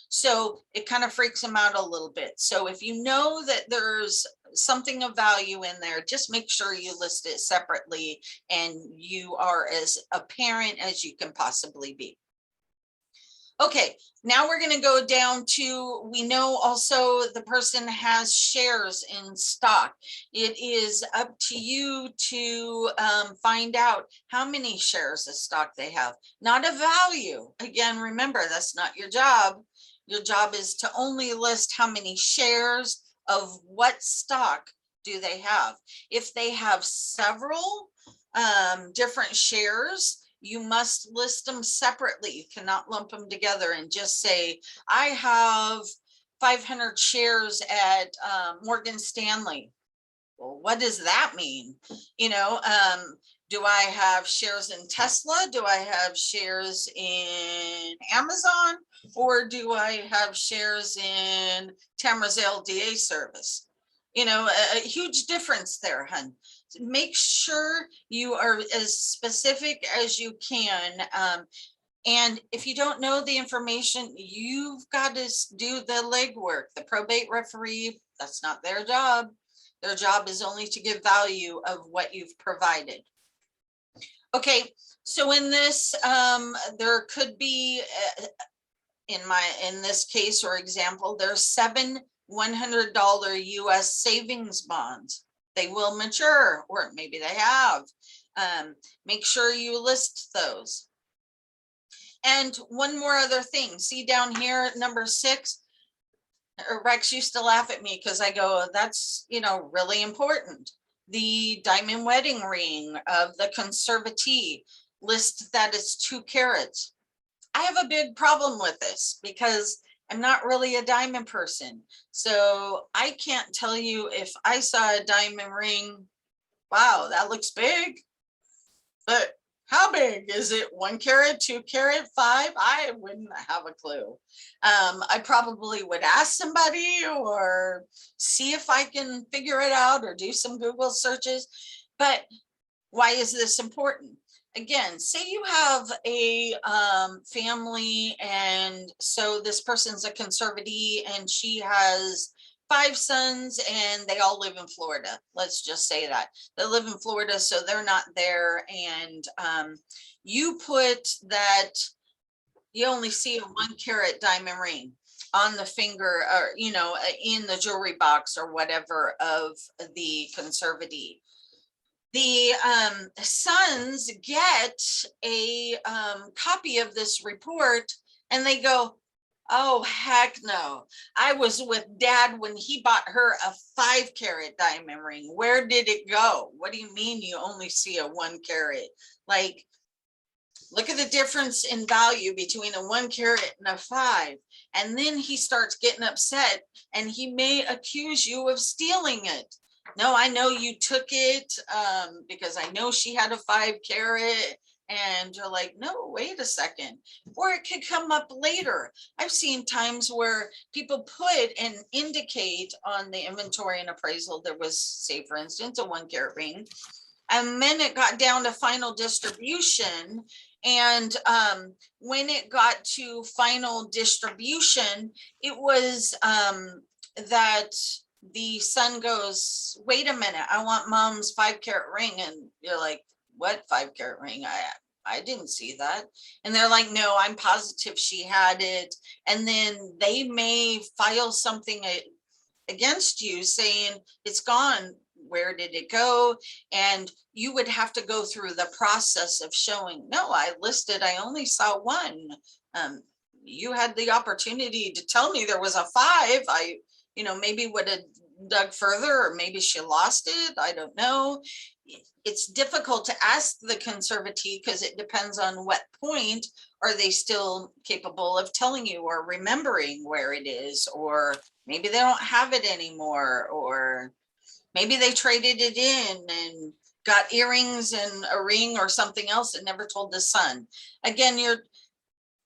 So it kind of freaks them out a little bit. So if you know that there's something of value in there, just make sure you list it separately and you are as apparent as you can possibly be. Okay, now we're going to go down to, we know also the person has shares in stock. It is up to you to find out how many shares of stock they have, not a value. Again, remember, that's not your job. Your job is to only list how many shares of what stock do they have. If they have several different shares, you must list them separately. You cannot lump them together and just say, I have 500 shares at Morgan Stanley. Well, what does that mean? You know, do I have shares in Tesla? Do I have shares in Amazon? Or do I have shares in Tamara's LDA service? You know, a huge difference there, hun. Make sure you are as specific as you can. And if you don't know the information, you've got to do the legwork. The probate referee, that's not their job. Their job is only to give value of what you've provided. Okay, so in this, there could be, in this case or example, there's 7 $100 US savings bonds. They will mature, or maybe they have. Make sure you list those. And one more other thing, see down here, number 6, Rex used to laugh at me because I go, that's, you know, really important. The diamond wedding ring of the conservatee, list that it's 2 carats. I have a big problem with this because I'm not really a diamond person. So I can't tell you if I saw a diamond ring, wow, that looks big. But how big? Is it 1 carat, 2 carat, 5? I wouldn't have a clue. I probably would ask somebody or see if I can figure it out or do some Google searches. But why is this important? Again, say you have a family and so this person's a conservatee and she has 5 sons and they all live in Florida. Let's just say that. They live in Florida, so they're not there. And you put that you only see a 1 carat diamond ring on the finger or, you know, in the jewelry box or whatever of the conservatee. The sons get a copy of this report and they go, oh, heck no. I was with Dad when he bought her a 5 carat diamond ring. Where did it go? What do you mean you only see a 1 carat? Like, look at the difference in value between a 1 carat and a 5. And then he starts getting upset and he may accuse you of stealing it. No, I know you took it because I know she had a 5 carat. And you're like, no, wait a second. Or it could come up later. I've seen times where people put and indicate on the inventory and appraisal, there was, say, for instance, a 1 carat ring. And then it got down to final distribution. And when it got to final distribution, it was that the son goes, wait a minute, I want mom's 5-carat ring. And you're like, what 5-carat ring? I didn't see that. And they're like, no, I'm positive she had it. And then they may file something against you saying it's gone. Where did it go? And you would have to go through the process of showing, no, I listed, I only saw one. You had the opportunity to tell me there was a 5. I, maybe would have dug further, or maybe she lost it. I don't know. It's difficult to ask the conservatee because it depends on what point are they still capable of telling you or remembering where it is, or maybe they don't have it anymore, or maybe they traded it in and got earrings and a ring or something else and never told the son. Again, you're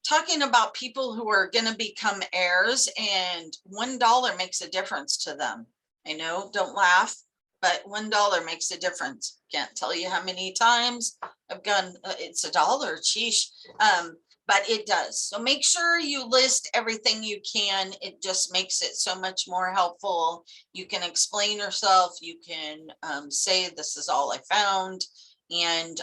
talking about people who are going to become heirs, and $1 makes a difference to them. I know, don't laugh, but $1 makes a difference. Can't tell you how many times I've gone, it's $1, sheesh. But it does. So make sure you list everything you can. It just makes it so much more helpful. You can explain yourself. You can say, this is all I found. And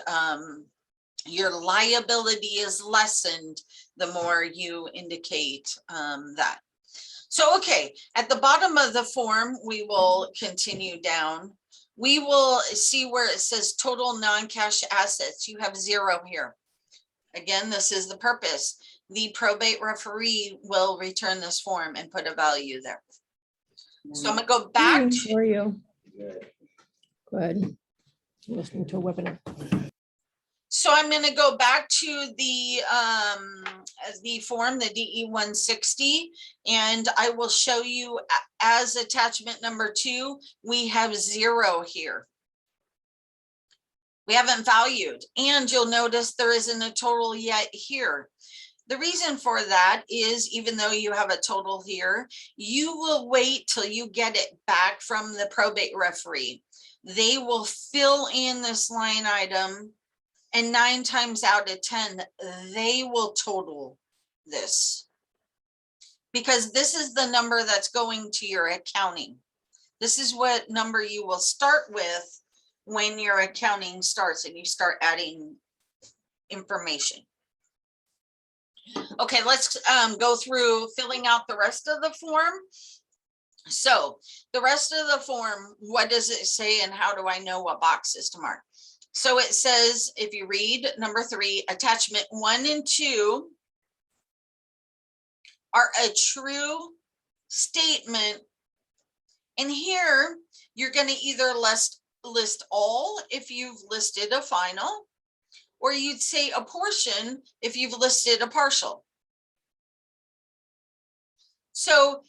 your liability is lessened the more you indicate that. So, okay, at the bottom of the form, we will continue down. We will see where it says total non-cash assets. You have 0 here. Again, this is the purpose. The probate referee will return this form and put a value there. So I'm gonna go back. How are you? Good. Listening to a webinar. So I'm gonna go back to the form, the DE 160, and I will show you as attachment number 2, we have 0 here. We haven't valued, and you'll notice there isn't a total yet here. The reason for that is, even though you have a total here, you will wait till you get it back from the probate referee. They will fill in this line item, and 9 times out of 10, they will total this. Because this is the number that's going to your accounting. This is what number you will start with when your accounting starts and you start adding information. Okay, let's go through filling out the rest of the form. So the rest of the form, what does it say and how do I know what boxes to mark? So it says, if you read number 3, attachment 1 and 2 are a true statement. And here you're going to either list all if you've listed a final, or you'd say a portion if you've listed a partial. So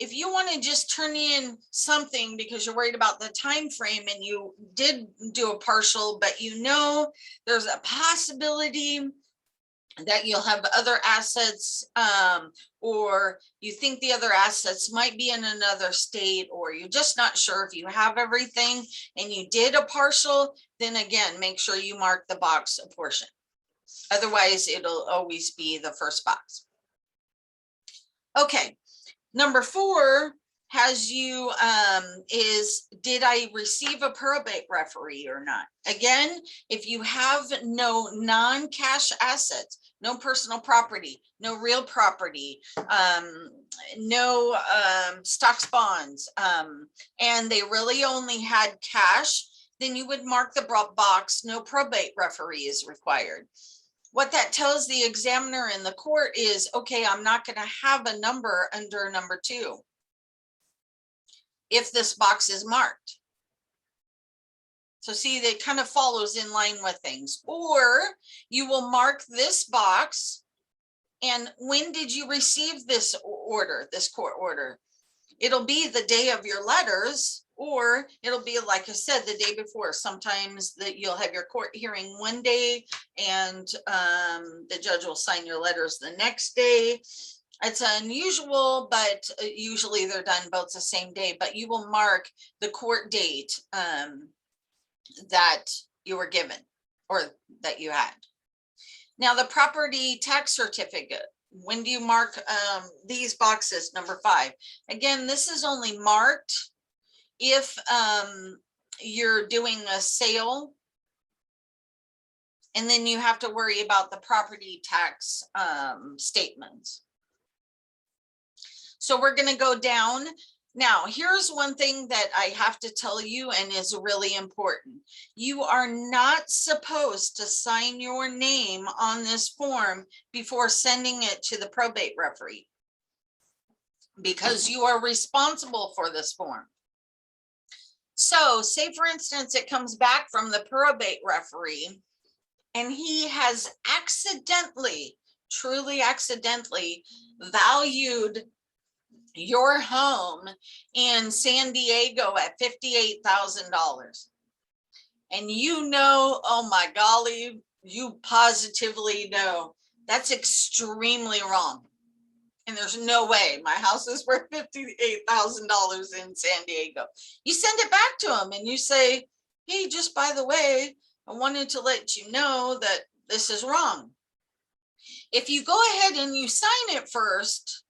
if you want to just turn in something because you're worried about the time frame and you did do a partial, but you know there's a possibility that you'll have other assets, or you think the other assets might be in another state, or you're just not sure if you have everything and you did a partial, then again, make sure you mark the box a portion. Otherwise, it'll always be the first box. Okay, number 4 has you is, did I receive a probate referee or not? Again, if you have no non-cash assets, no personal property, no real property, no stocks, bonds, and they really only had cash, then you would mark the box, no probate referee is required. What that tells the examiner in the court is, okay, I'm not going to have a number under number 2 if this box is marked. So see, that kind of follows in line with things. Or you will mark this box, and when did you receive this order, this court order? It'll be the day of your letters, or it'll be, like I said, the day before. Sometimes that you'll have your court hearing one day and the judge will sign your letters the next day. It's unusual, but usually they're done both the same day, but you will mark the court date that you were given or that you had. Now, the property tax certificate, when do you mark these boxes? Number 5. Again, this is only marked if you're doing a sale, and then you have to worry about the property tax statements. So we're going to go down. Now, here's one thing that I have to tell you and is really important. You are not supposed to sign your name on this form before sending it to the probate referee, because you are responsible for this form. So say, for instance, it comes back from the probate referee and he has accidentally, truly accidentally valued your home in San Diego at $58,000. And you know, oh my golly, you positively know that's extremely wrong. And there's no way my house is worth $58,000 in San Diego. You send it back to him and you say, hey, just by the way, I wanted to let you know that this is wrong. If you go ahead and you sign it first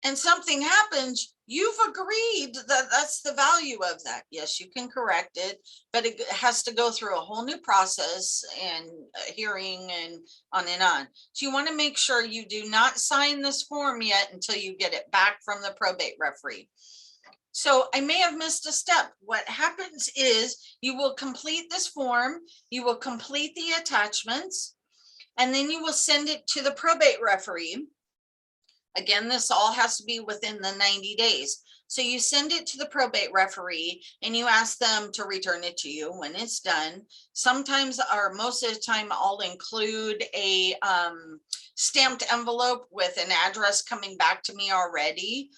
and something happens, you've agreed that that's the value of that. Yes, you can correct it, but it has to go through a whole new process and a hearing and on and on. So you want to make sure you do not sign this form yet until you get it back from the probate referee. So I may have missed a step. What happens is you will complete this form, you will complete the attachments, and then you will send it to the probate referee. Again, this all has to be within the 90 days. So you send it to the probate referee and you ask them to return it to you when it's done. Sometimes, or most of the time, I'll include a stamped envelope with an address coming back to me already.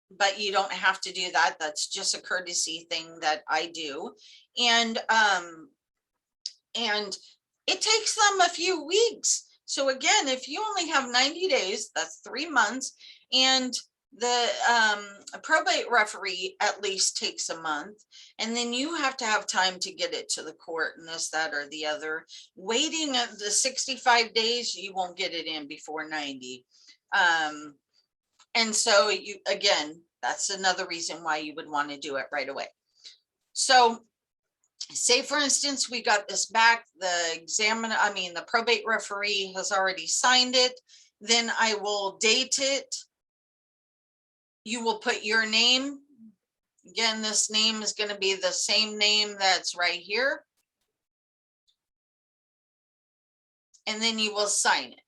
But you don't have to do that. That's just a courtesy thing that I do. And it takes them a few weeks. So again, if you only have 90 days, that's 3 months, and the probate referee at least takes a month, and then you have to have time to get it to the court and this, that, or the other. Waiting at the 65 days, you won't get it in before 90. And so you, again, that's another reason why you would want to do it right away. So say, for instance, we got this back, the probate referee has already signed it. Then I will date it. You will put your name. Again, this name is going to be the same name that's right here. And then you will sign it.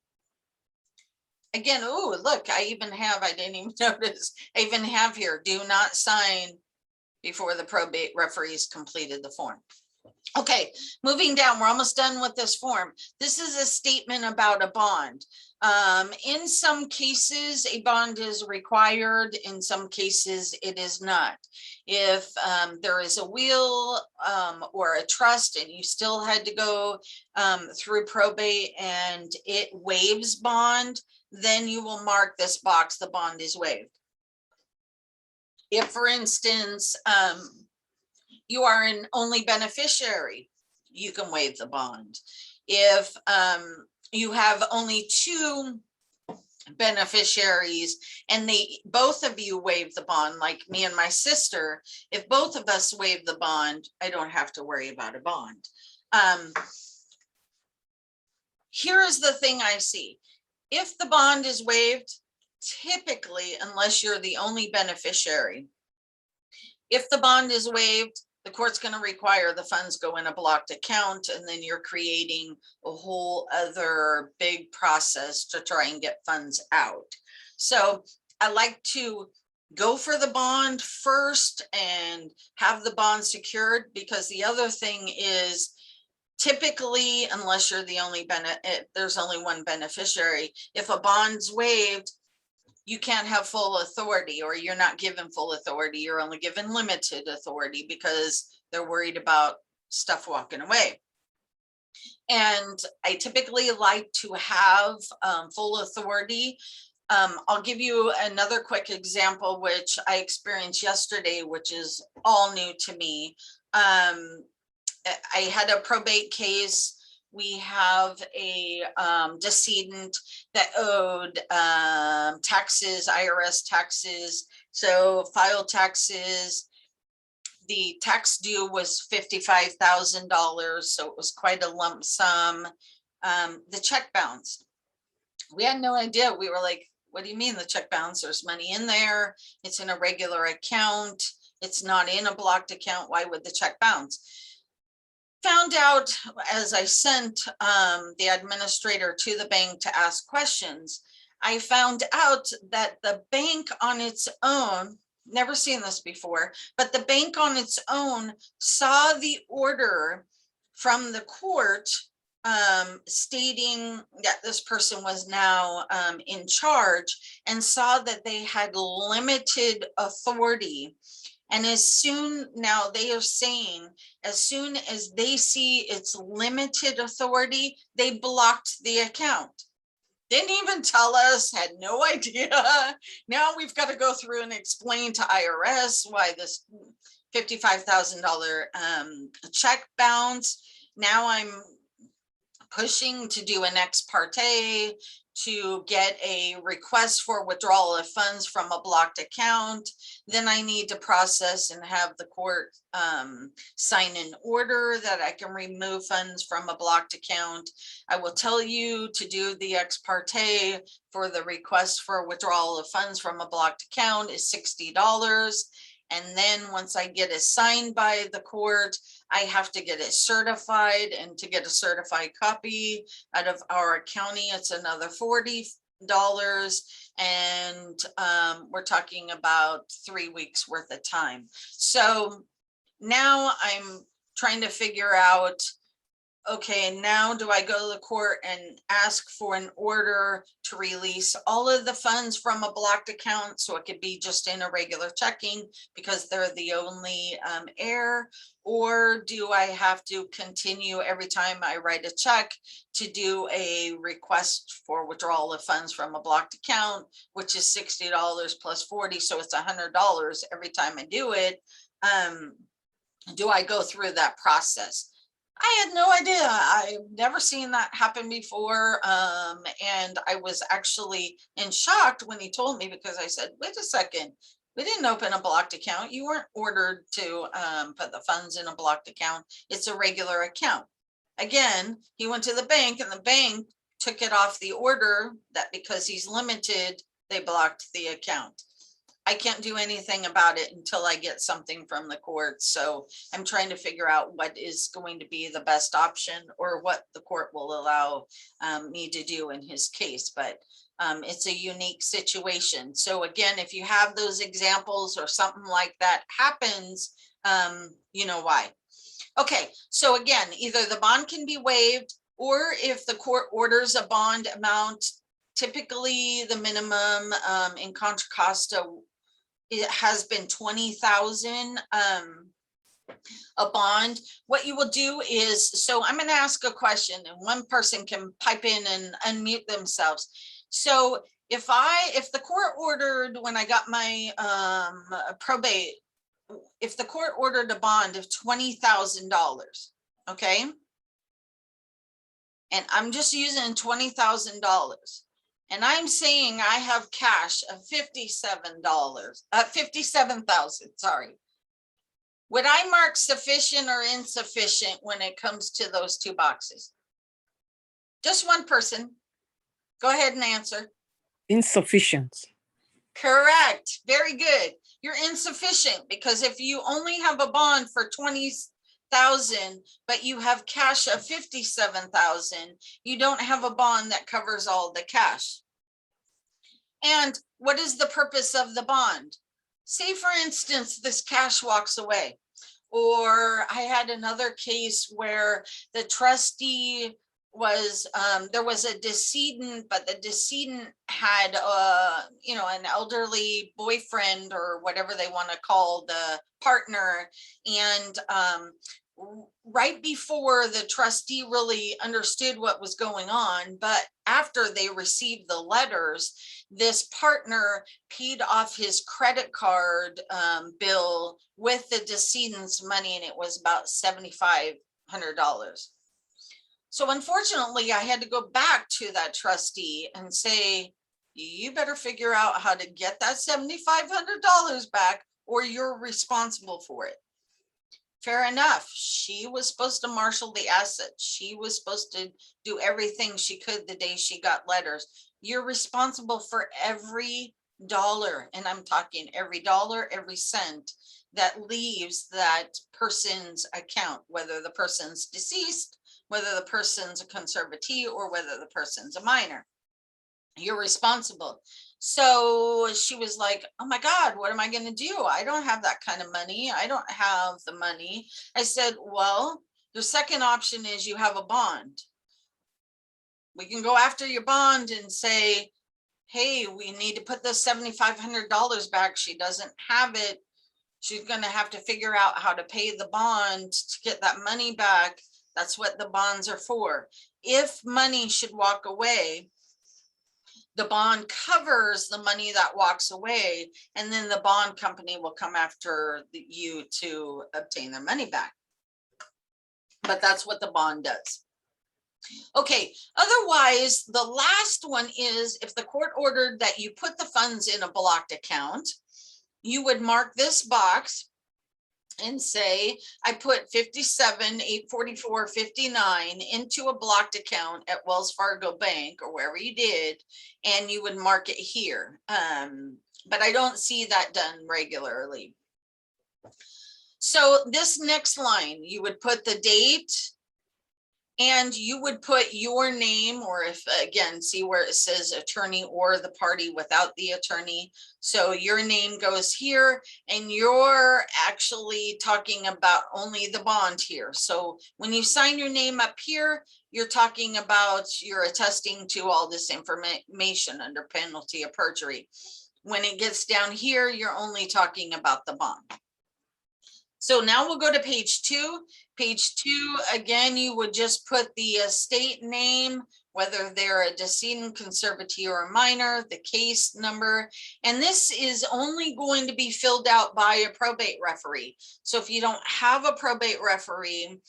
Again, oh, look, I didn't even notice, I even have here, do not sign before the probate referees completed the form. Okay, moving down, we're almost done with this form. This is a statement about a bond. In some cases, a bond is required. In some cases, it is not. If there is a will or a trust and you still had to go through probate and it waives bond, then you will mark this box, the bond is waived. If, for instance, you are an only beneficiary, you can waive the bond. If you have only 2 beneficiaries and both of you waive the bond, like me and my sister, if both of us waive the bond, I don't have to worry about a bond. Here is the thing I see. If the bond is waived, typically, unless you're the only beneficiary, if the bond is waived, the court's going to require the funds go in a blocked account, and then you're creating a whole other big process to try and get funds out. So I like to go for the bond first and have the bond secured, because the other thing is, typically, unless you're the only there's only one beneficiary, if a bond's waived, you can't have full authority, or you're not given full authority. You're only given limited authority because they're worried about stuff walking away. And I typically like to have full authority. I'll give you another quick example, which I experienced yesterday, which is all new to me. I had a probate case we have a decedent that owed taxes, IRS taxes, so file taxes. The tax due was $55,000, so it was quite a lump sum. The check bounced. We had no idea. We were like, what do you mean the check bounce? There's money in there. It's in a regular account. It's not in a blocked account. Why would the check bounce? Found out as I sent the administrator to the bank to ask questions, I found out that the bank on its own, never seen this before, but the bank on its own saw the order from the court stating that this person was now in charge, and saw that they had limited authority. And as soon, now they are saying, as soon as they see its limited authority, they blocked the account. Didn't even tell us, had no idea. Now we've got to go through and explain to IRS why this $55,000 check bounce. Now I'm pushing to do an ex parte to get a request for withdrawal of funds from a blocked account. Then I need to process and have the court sign an order that I can remove funds from a blocked account. I will tell you to do the ex parte for the request for withdrawal of funds from a blocked account is $60. And then once I get it signed by the court, I have to get it certified, and to get a certified copy out of our county, it's another $40. And we're talking about 3 weeks worth of time. So now I'm trying to figure out, okay, now do I go to the court and ask for an order to release all of the funds from a blocked account so it could be just in a regular checking because they're the only heir? Or do I have to continue every time I write a check to do a request for withdrawal of funds from a blocked account, which is $60 plus 40, so it's $100 every time I do it? Do I go through that process? I had no idea. I've never seen that happen before. And I was actually in shock when he told me, because I said, wait a second, we didn't open a blocked account. You weren't ordered to put the funds in a blocked account. It's a regular account. Again, he went to the bank and the bank took it off the order that because he's limited, they blocked the account. I can't do anything about it until I get something from the court. So I'm trying to figure out what is going to be the best option or what the court will allow me to do in his case. But it's a unique situation. So again, if you have those examples or something like that happens, you know why. Okay, so again, either the bond can be waived, or if the court orders a bond amount, typically the minimum in Contra Costa, it has been 20,000 a bond. What you will do is, so I'm going to ask a question and one person can pipe in and unmute themselves. So if the court ordered, when I got my probate, if the court ordered a bond of $20,000, okay, and I'm just using $20,000, and I'm saying I have cash of $57,000, sorry. Would I mark sufficient or insufficient when it comes to those two boxes? Just one person. Go ahead and answer. Insufficient. Correct. Very good. You're insufficient because if you only have a bond for 20,000, but you have cash of 57,000, you don't have a bond that covers all the cash. And what is the purpose of the bond? Say, for instance, this cash walks away. Or I had another case where the trustee was, there was a decedent, but the decedent had, you know, an elderly boyfriend or whatever they want to call the partner. And right before the trustee really understood what was going on, but after they received the letters, this partner paid off his credit card bill with the decedent's money, and it was about $7,500. So unfortunately, I had to go back to that trustee and say, you better figure out how to get that $7,500 back or you're responsible for it. Fair enough. She was supposed to marshal the assets. She was supposed to do everything she could the day she got letters. You're responsible for every dollar, and I'm talking every dollar, every cent that leaves that person's account, whether the person's deceased, whether the person's a conservatee, or whether the person's a minor. You're responsible. So she was like, oh my God, what am I going to do? I don't have that kind of money. I don't have the money. I said, well, the second option is you have a bond. We can go after your bond and say, hey, we need to put this $7,500 back. She doesn't have it. She's going to have to figure out how to pay the bond to get that money back. That's what the bonds are for. If money should walk away, the bond covers the money that walks away, and then the bond company will come after you to obtain their money back. But that's what the bond does. Okay, otherwise, the last one is if the court ordered that you put the funds in a blocked account, you would mark this box and say, I put 57,844.59 into a blocked account at Wells Fargo Bank or wherever you did, and you would mark it here. But I don't see that done regularly. So this next line, you would put the date, and you would put your name, or if, again, see where it says attorney or the party without the attorney. So your name goes here, and you're actually talking about only the bond here. So when you sign your name up here, you're talking about, you're attesting to all this information under penalty of perjury. When it gets down here, you're only talking about the bond. So now we'll go to page 2. Page 2, again, you would just put the estate name, whether they're a decedent, conservatee, or a minor, the case number. And this is only going to be filled out by a probate referee. So if you don't have a probate referee,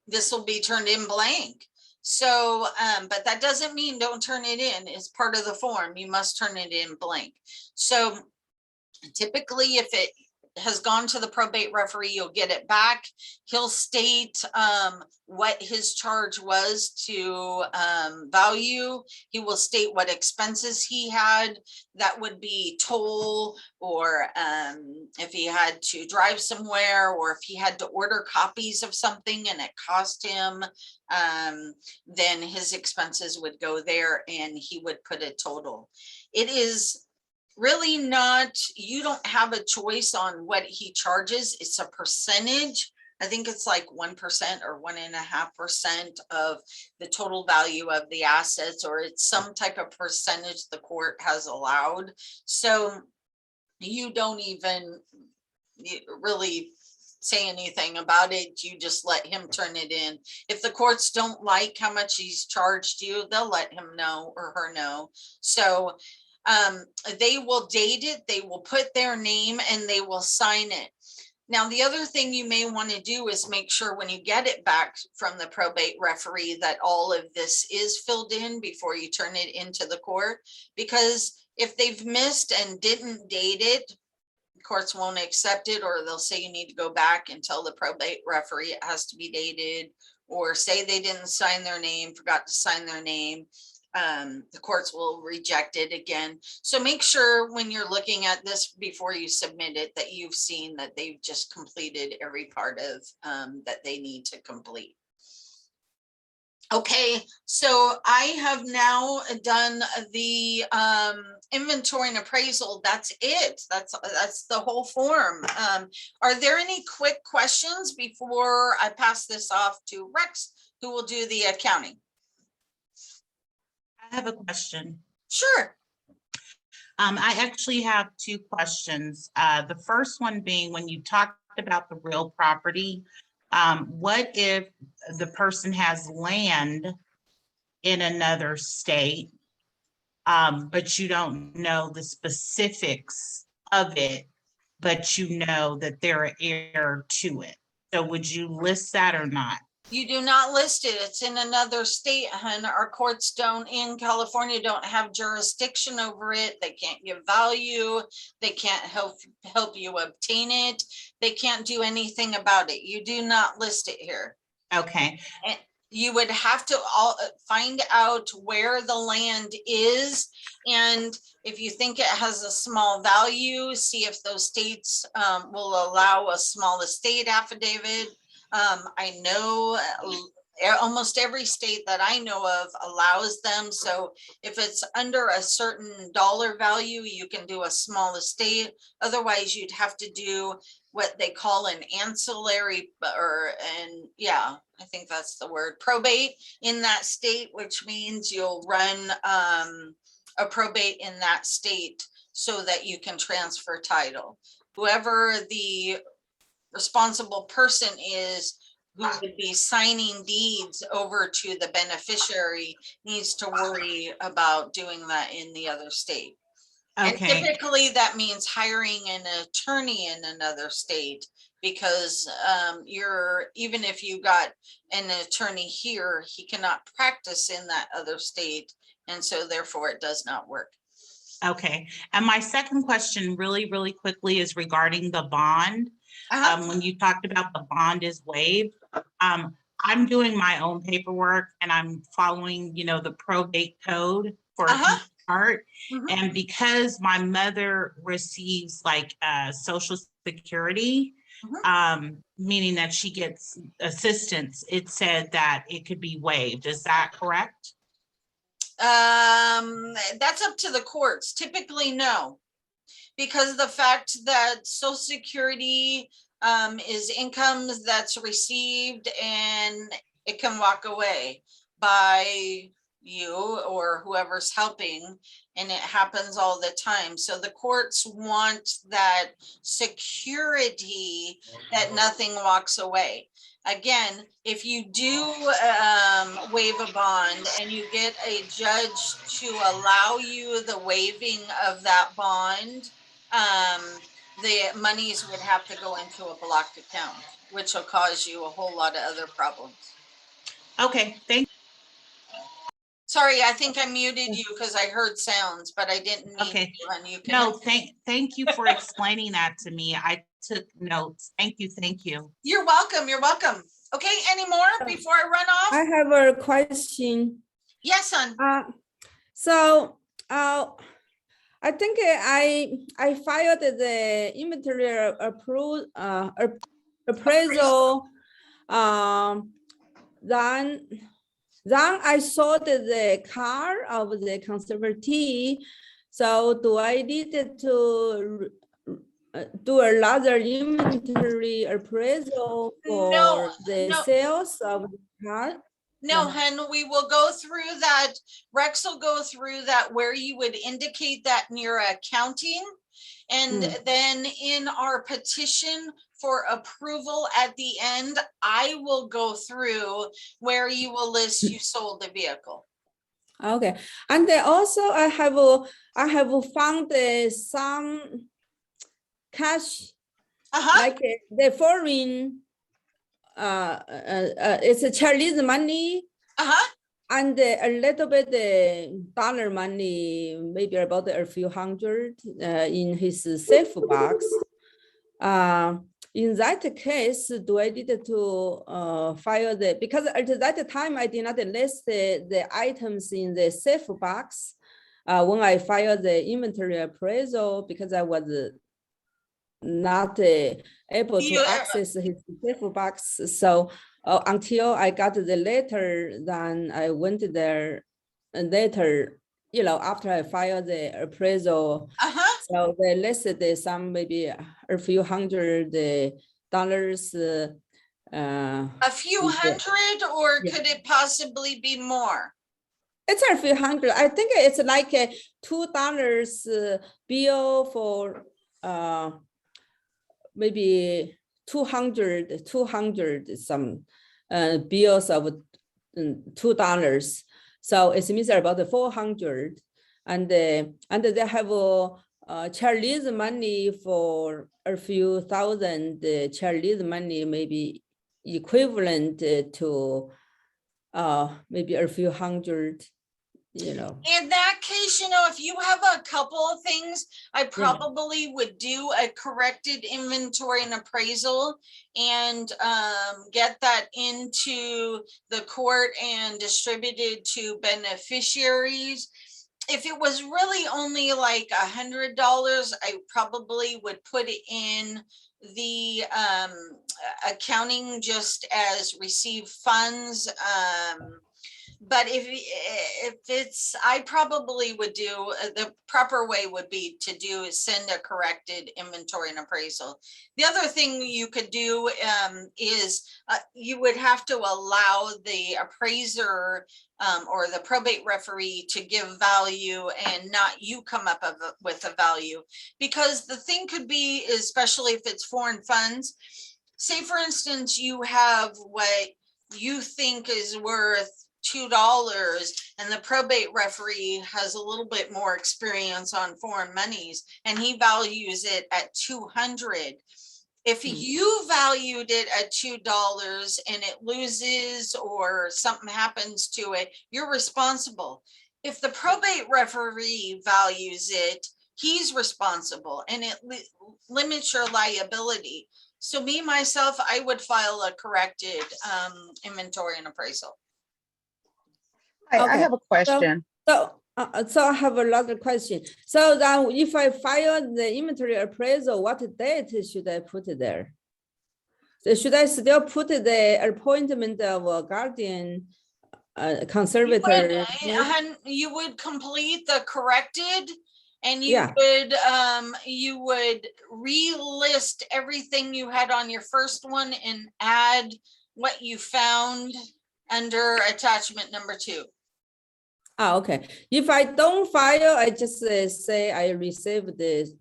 this will be turned in blank. So, but that doesn't mean don't turn it in. It's part of the form. You must turn it in blank. So typically, if it has gone to the probate referee, you'll get it back. He'll state what his charge was to value. He will state what expenses he had. That would be toll, or if he had to drive somewhere, or if he had to order copies of something and it cost him, then his expenses would go there and he would put a total. It is really not, you don't have a choice on what he charges. It's a percentage. I think it's like 1% or 1.5% of the total value of the assets, or it's some type of percentage the court has allowed. So you don't even really say anything about it. You just let him turn it in. If the courts don't like how much he's charged you, they'll let him know or her know. So they will date it, they will put their name, and they will sign it. Now, the other thing you may want to do is make sure when you get it back from the probate referee that all of this is filled in before you turn it into the court, because if they've missed and didn't date it, courts won't accept it, or they'll say you need to go back and tell the probate referee it has to be dated, or say they didn't sign their name, forgot to sign their name. The courts will reject it again. So make sure when you're looking at this before you submit it that you've seen that they've just completed every part of that they need to complete. Okay, so I have now done the inventory and appraisal. That's it. That's the whole form. Are there any quick questions before I pass this off to Rex, who will do the accounting? I have a question. Sure. I actually have two questions. The first one being, when you talked about the real property, what if the person has land in another state, but you don't know the specifics of it, but you know that they're an heir to it? So would you list that or not? You do not list it. It's in another state, hun. Our courts in California don't have jurisdiction over it. They can't give value. They can't help you obtain it. They can't do anything about it. You do not list it here. Okay, You would have to find out where the land is. And if you think it has a small value, see if those states will allow a small estate affidavit. I know almost every state that I know of allows them. So if it's under a certain dollar value, you can do a small estate. Otherwise, you'd have to do what they call an ancillary I think that's the word, probate in that state, which means you'll run a probate in that state so that you can transfer title. Whoever the responsible person is who would be signing deeds over to the beneficiary needs to worry about doing that in the other state. And okay, typically that means hiring an attorney in another state, because even if you got an attorney here, he cannot practice in that other state. And so therefore it does not work. okay. And my second question really, really quickly is regarding the bond. When you talked about the bond is waived, I'm doing my own paperwork and I'm following, the probate code for each part. And because my mother receives like Social Security, meaning that she gets assistance, it said that it could be waived. Is that correct? That's up to the courts. Typically, no. Because the fact that Social Security is income that's received and it can walk away by you or whoever's helping, and it happens all the time. So the courts want that security that nothing walks away. Again, if you do waive a bond and you get a judge to allow you the waiving of that bond, the monies would have to go into a blocked account, which will cause you a whole lot of other problems. Okay, thank Sorry, I think I muted you because I heard sounds, but I didn't mean Okay. to, and you can. No, thank you for explaining that to me. I took notes. Thank you. You're welcome. You're welcome. Okay, any more before I run off? I have a question. Yes, son. I think I filed the inventory appraisal. Then I sold the car of the conservatee. So do I need to do another inventory appraisal for the sales of the car? No, hun, we will go through that. Rex will go through that where you would indicate that in your accounting. And then in our petition for approval at the end, I will go through where you will list you sold the vehicle. Okay, and then also I have found some cash, like the foreign. It's a Chinese money. And a little bit dollar money, maybe about a few hundred in his safe box. In that case, do I need to file because at that time I did not list the items in the safe box when I filed the inventory appraisal, because I was not able to access his safe box. So until I got the letter, then I went there and later, after I filed the appraisal. So they listed some maybe a few $100. A few hundred, or could it possibly be more? It's a few hundred. I think it's like a $2 bill for maybe 200 some bills of $2. So it means about 400, and they have Chinese money for a few thousand. The Chinese money maybe equivalent to maybe a few hundred, you know. In that case, you know, if you have a couple of things, I probably would do a corrected inventory and appraisal and get that into the court and distributed to beneficiaries. If it was really only like $100, I probably would put it in the accounting just as receive funds. But if it's, I probably would do, the proper way would be to do is send a corrected inventory and appraisal. The other thing you could do is you would have to allow the appraiser or the probate referee to give value and not you come up with a value. Because the thing could be, especially if it's foreign funds, say for instance, you have what you think is worth $2 and the probate referee has a little bit more experience on foreign monies and he values it at 200. If you valued it at $2 and it loses or something happens to it, you're responsible. If the probate referee values it, he's responsible and it limits your liability. So me, myself, I would file a corrected inventory and appraisal. I Okay. have a question. So I have another question. So then if I file the inventory appraisal, what date should I put there? So should I still put the appointment of a guardian, conservator? You would complete the corrected and Yeah. you would relist everything you had on your first one and add what you found under attachment number 2. Ah, okay. If I don't file, I just say I received this.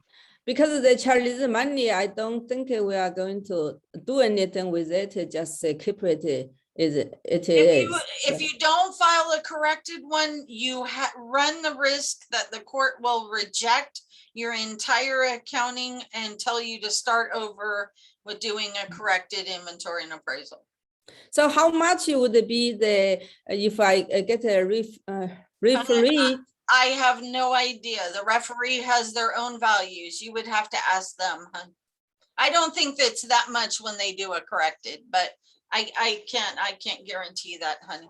Because the Chinese money, I don't think we are going to do anything with it, just keep it as it is. If you don't file a corrected one, you run the risk that the court will reject your entire accounting and tell you to start over with doing a corrected inventory and appraisal. So how much would be the, if I get a referee? I have no idea. The referee has their own values. You would have to ask them. I don't think it's that much when they do a corrected, but I can't guarantee that, honey.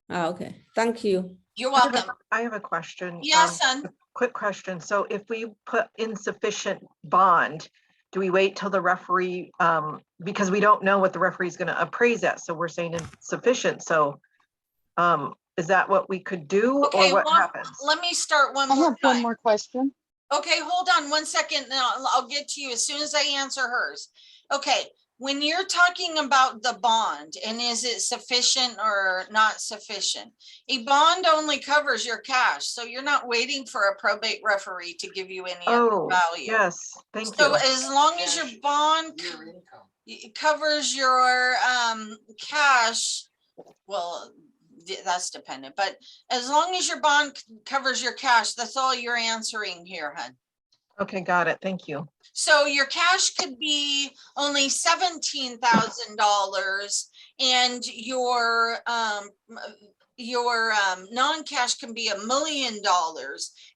Ah, okay, thank you. You're welcome. I have a question. Yes, son. Quick question. So if we put insufficient bond, do we wait till the referee, because we don't know what the referee is going to appraise at, so we're saying insufficient. So is that what we could do, Okay, or what happens? let me start one I more have one time. more question. Okay, hold on 1 second. Now I'll get to you as soon as I answer hers. Okay, when you're talking about the bond and is it sufficient or not sufficient? A bond only covers your cash, so you're not waiting for a probate referee to give you any other Oh, value. yes, thank So you. as long as your bond Your income. covers your cash, well, that's dependent, but as long as your bond covers your cash, that's all you're answering here, hun. Okay, got it. Thank you. So your cash could be only $17,000 and your non-cash can be $1 million.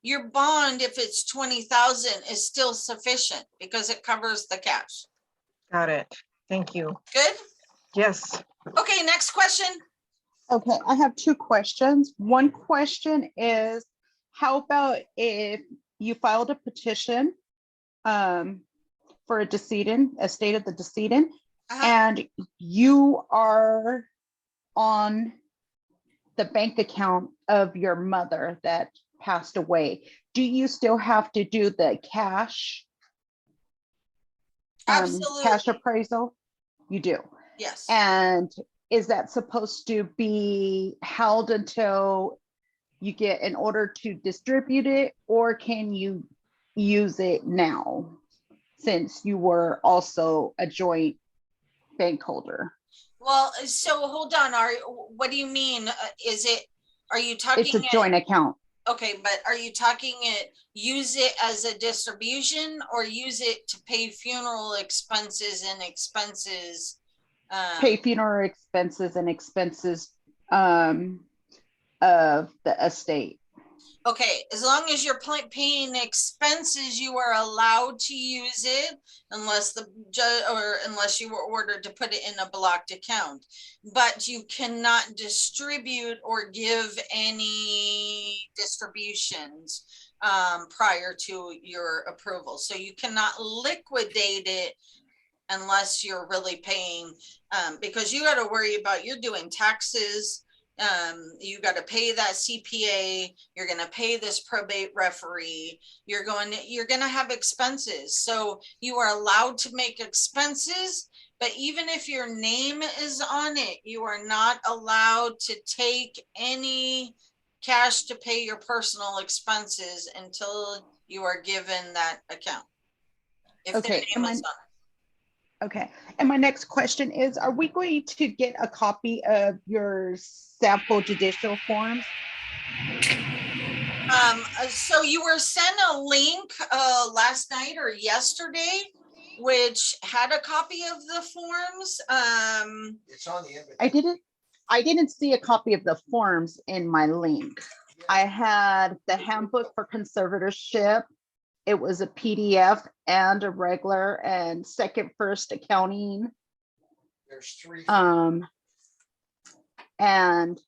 Your bond, if it's 20,000, is still sufficient because it covers the cash. Got it. Thank you. Good? Yes. Okay, next question. Okay, I have 2 questions. One question is, how about if you filed a petition for a decedent, estate of the decedent, and you are on the bank account of your mother that passed away? Do you still have to do the cash? Absolutely. Cash appraisal? You do. Yes. And is that supposed to be held until you get an order to distribute it, or can you use it now since you were also a joint bank holder? Well, so hold on. What do you mean? Are you talking? It's a joint account. Okay, but are you talking use it as a distribution or use it to pay funeral expenses and expenses Pay funeral expenses and expenses of the estate. Okay, as long as you're paying expenses, you are allowed to use it unless the judge or unless you were ordered to put it in a blocked account. But you cannot distribute or give any distributions prior to your approval. So you cannot liquidate it unless you're really paying, because you got to worry about, you're doing taxes. You got to pay that CPA, you're going to pay this probate referee, you're going to have expenses. So you are allowed to make expenses, but even if your name is on it, you are not allowed to take any cash to pay your personal expenses until you are given that account. If the Okay, name is on it. Okay, and my next question is, are we going to get a copy of your sample judicial forms? So you were sent a link last night or yesterday, which had a copy of the forms. It's on the invitation. I didn't see a copy of the forms in my link. I had the handbook for conservatorship. It was a PDF and a regular and second first accounting. There's 3. And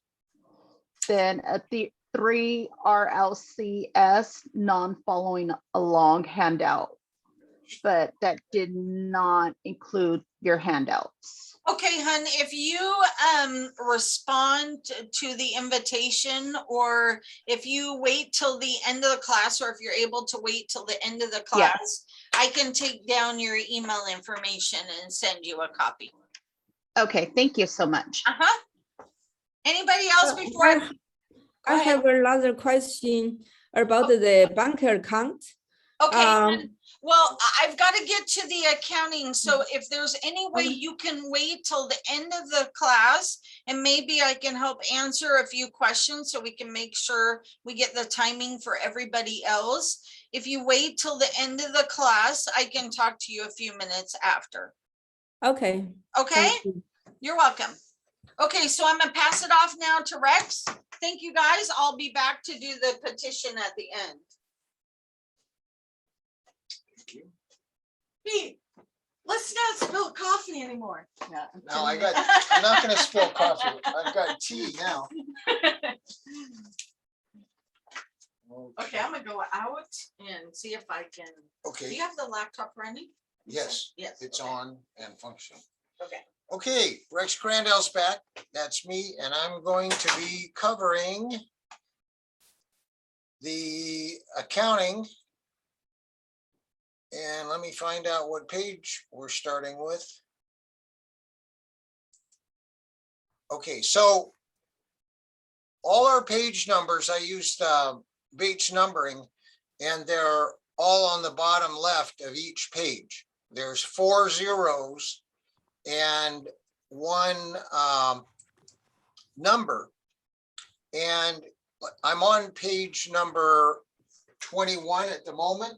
then the 3 RLCS non-following along handout, but that did not include your handouts. Okay, hun, if you respond to the invitation, or if you wait till the end of the class, or if you're able to wait till the end of the class, I can take down your email information and send you a copy. Okay, thank you so much. Anybody else before? I have another question about the bank account. Okay, well, I've got to get to the accounting. So if there's any way you can wait till the end of the class, and maybe I can help answer a few questions so we can make sure we get the timing for everybody else. If you wait till the end of the class, I can talk to you a few minutes after. Okay. Okay, you're welcome. Okay, so I'm gonna pass it off now to Rex. Thank you, guys. I'll be back to do the petition at the end. Pete, let's not spill coffee anymore. No, I'm not gonna spill coffee. I've got tea now. Okay, I'm gonna go out and see if I can. Do Okay, you have the laptop running? yes, Yes. it's okay. on and functioning. Okay. Okay, Rex Crandell's back. That's me, and I'm going to be covering the accounting. And let me find out what page we're starting with. Okay, so all our page numbers, I used Bates numbering, and they're all on the bottom left of each page. There's 4 zeros and 1 number. And I'm on page number 21 at the moment.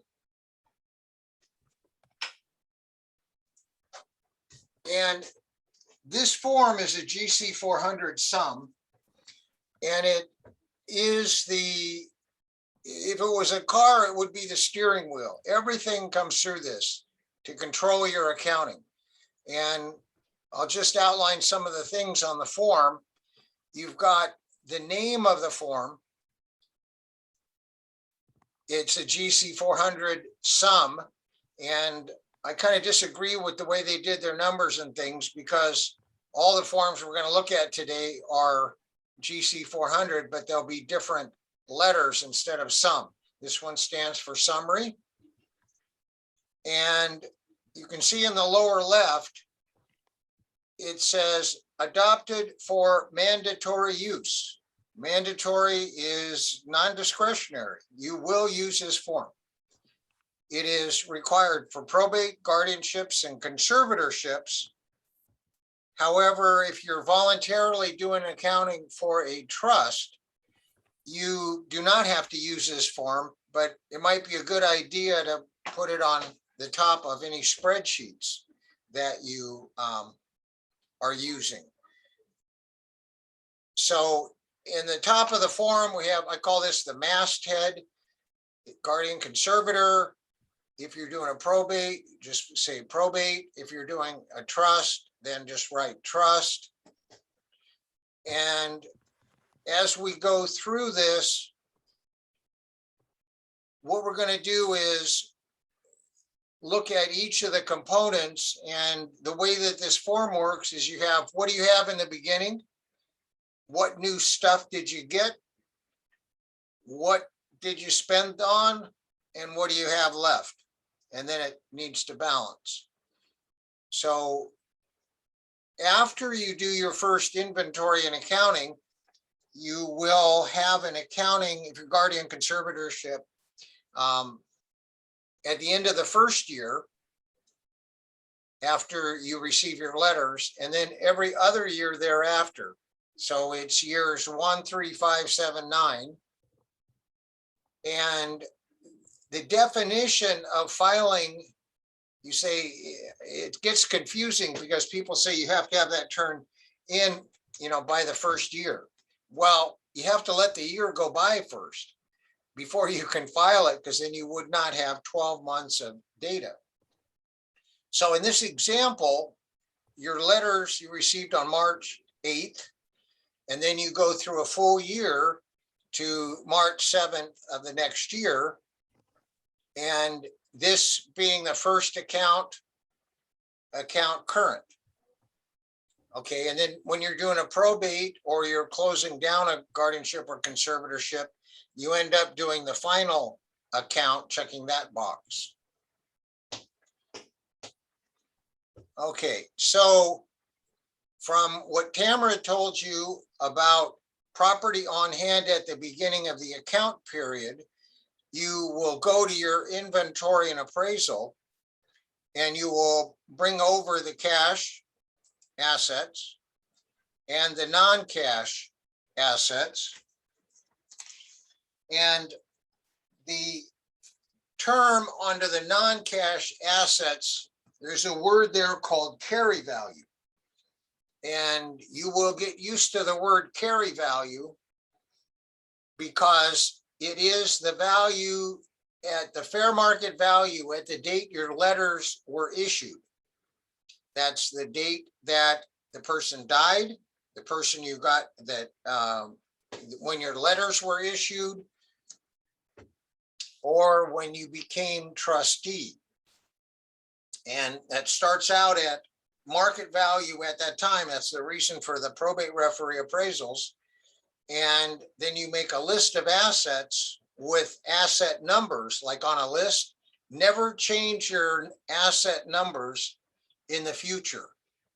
And this form is a GC 400 sum. And it is if it was a car, it would be the steering wheel. Everything comes through this to control your accounting. And I'll just outline some of the things on the form. You've got the name of the form. It's a GC 400 sum. And I kind of disagree with the way they did their numbers and things, because all the forms we're going to look at today are GC 400, but there'll be different letters instead of sum. This one stands for summary. And you can see in the lower left, it says adopted for mandatory use. Mandatory is non-discretionary. You will use this form. It is required for probate, guardianships, and conservatorships. However, if you're voluntarily doing accounting for a trust, you do not have to use this form, but it might be a good idea to put it on the top of any spreadsheets that you are using. So in the top of the form, we have, I call this the masthead, guardian conservator. If you're doing a probate, just say probate. If you're doing a trust, then just write trust. And as we go through this, what we're going to do is look at each of the components. And the way that this form works is you have, what do you have in the beginning? What new stuff did you get? What did you spend on? And what do you have left? And then it needs to balance. So after you do your first inventory and accounting, you will have an accounting, if you're guardian conservatorship, at the end of the first year, after you receive your letters, and then every other year thereafter. So it's years 1, 3, 5, 7, 9. And the definition of filing, you say, it gets confusing because people say you have to have that turned in, by the first year. Well, you have to let the year go by first before you can file it, because then you would not have 12 months of data. So in this example, your letters you received on March 8th, and then you go through a full year to March 7th of the next year. And this being the first account current. Okay, and then when you're doing a probate or you're closing down a guardianship or conservatorship, you end up doing the final account, checking that box. Okay, so from what Tamara told you about property on hand at the beginning of the account period, you will go to your inventory and appraisal, and you will bring over the cash assets and the non-cash assets. And the term under the non-cash assets, there's a word there called carry value. And you will get used to the word carry value because it is the value at the fair market value at the date your letters were issued. That's the date that the person died, the person you got that when your letters were issued, or when you became trustee. And that starts out at market value at that time. That's the reason for the probate referee appraisals. And then you make a list of assets with asset numbers, like on a list. Never change your asset numbers in the future.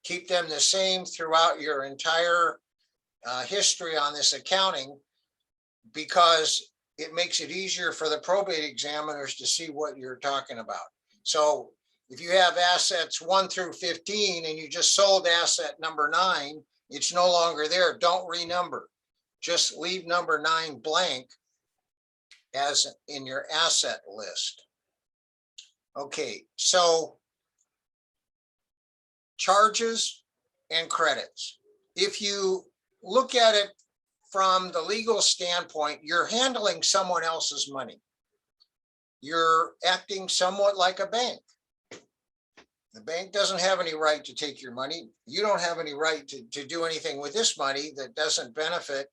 Keep them the same throughout your entire history on this accounting, because it makes it easier for the probate examiners to see what you're talking about. So if you have assets 1 through 15 and you just sold asset number 9, it's no longer there. Don't renumber. Just leave number 9 blank as in your asset list. Okay, so charges and credits. If you look at it from the legal standpoint, you're handling someone else's money. You're acting somewhat like a bank. The bank doesn't have any right to take your money. You don't have any right to do anything with this money that doesn't benefit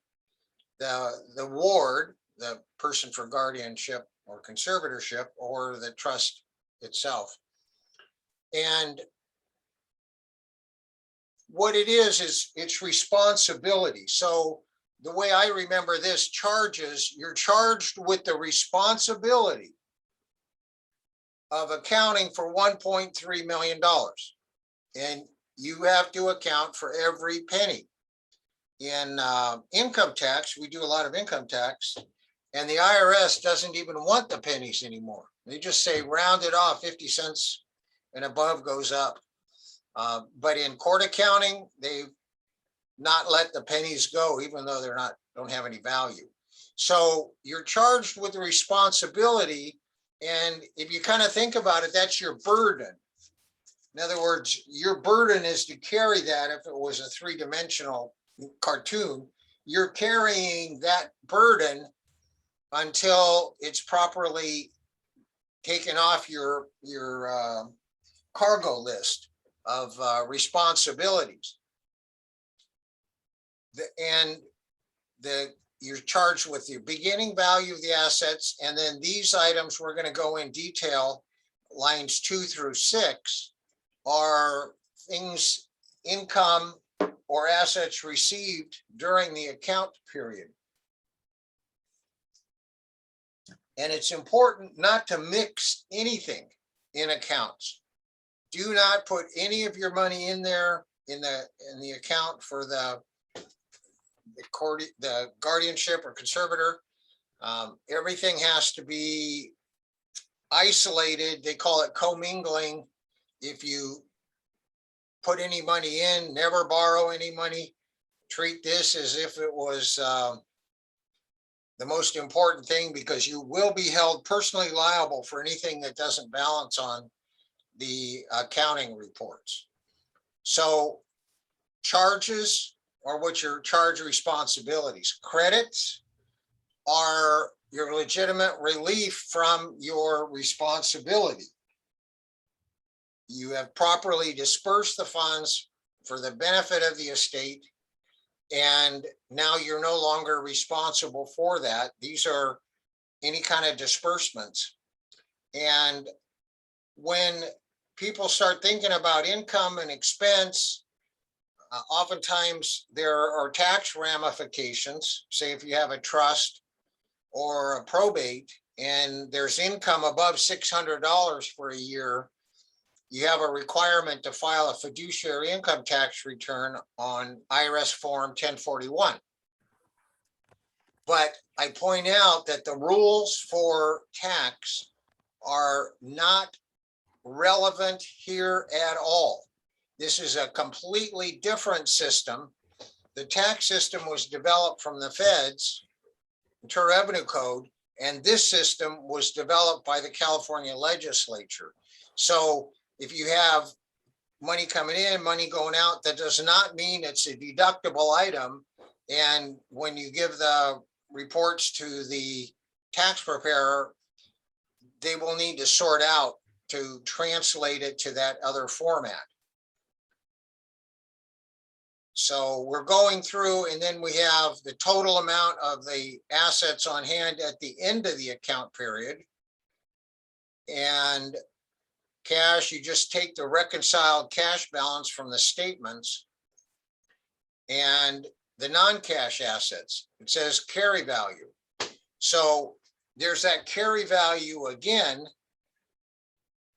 the ward, the person for guardianship or conservatorship, or the trust itself. And what it is it's responsibility. So the way I remember this, charges, you're charged with the responsibility of accounting for $1.3 million. And you have to account for every penny. In income tax, we do a lot of income tax, and the IRS doesn't even want the pennies anymore. They just say round it off, 50 cents and above goes up. But in court accounting, they've not let the pennies go, even though they're don't have any value. So you're charged with the responsibility. And if you kind of think about it, that's your burden. In other words, your burden is to carry that. If it was a three-dimensional cartoon, you're carrying that burden until it's properly taken off your cargo list of responsibilities. You're charged with the beginning value of the assets, and then these items we're going to go in detail, lines 2 through 6, are things, income or assets received during the account period. And it's important not to mix anything in accounts. Do not put any of your money in there in the account for the guardianship or conservator. Everything has to be isolated. They call it commingling. If you put any money in, never borrow any money. Treat this as if it was the most important thing, because you will be held personally liable for anything that doesn't balance on the accounting reports. So charges are what your charge responsibilities. Credits are your legitimate relief from your responsibility. You have properly dispersed the funds for the benefit of the estate, and now you're no longer responsible for that. These are any kind of disbursements. And when people start thinking about income and expense, oftentimes there are tax ramifications. Say if you have a trust or a probate and there's income above $600 for a year, you have a requirement to file a fiduciary income tax return on IRS Form 1041. But I point out that the rules for tax are not relevant here at all. This is a completely different system. The tax system was developed from the feds, Internal Revenue Code, and this system was developed by the California legislature. So if you have money coming in, money going out, that does not mean it's a deductible item. And when you give the reports to the tax preparer, they will need to sort out to translate it to that other format. So we're going through, and then we have the total amount of the assets on hand at the end of the account period. And cash, you just take the reconciled cash balance from the statements, and the non-cash assets, it says carry value. So there's that carry value again.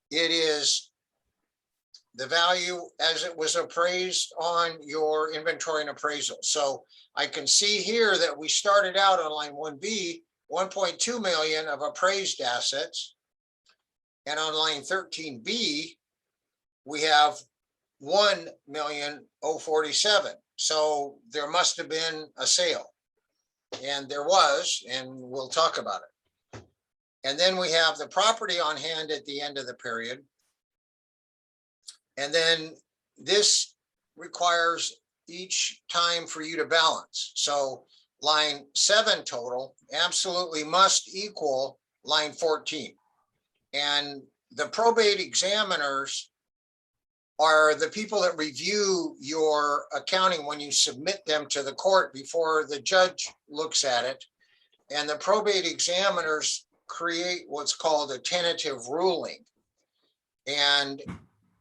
It is the value as it was appraised on your inventory and appraisal. So I can see here that we started out on line 1B, 1.2 million of appraised assets. And on line 13B, we have 1,047,000. So there must have been a sale. And there was, and we'll talk about it. And then we have the property on hand at the end of the period. And then this requires each time for you to balance. So line 7 total absolutely must equal line 14. And the probate examiners are the people that review your accounting when you submit them to the court before the judge looks at it. And the probate examiners create what's called a tentative ruling. And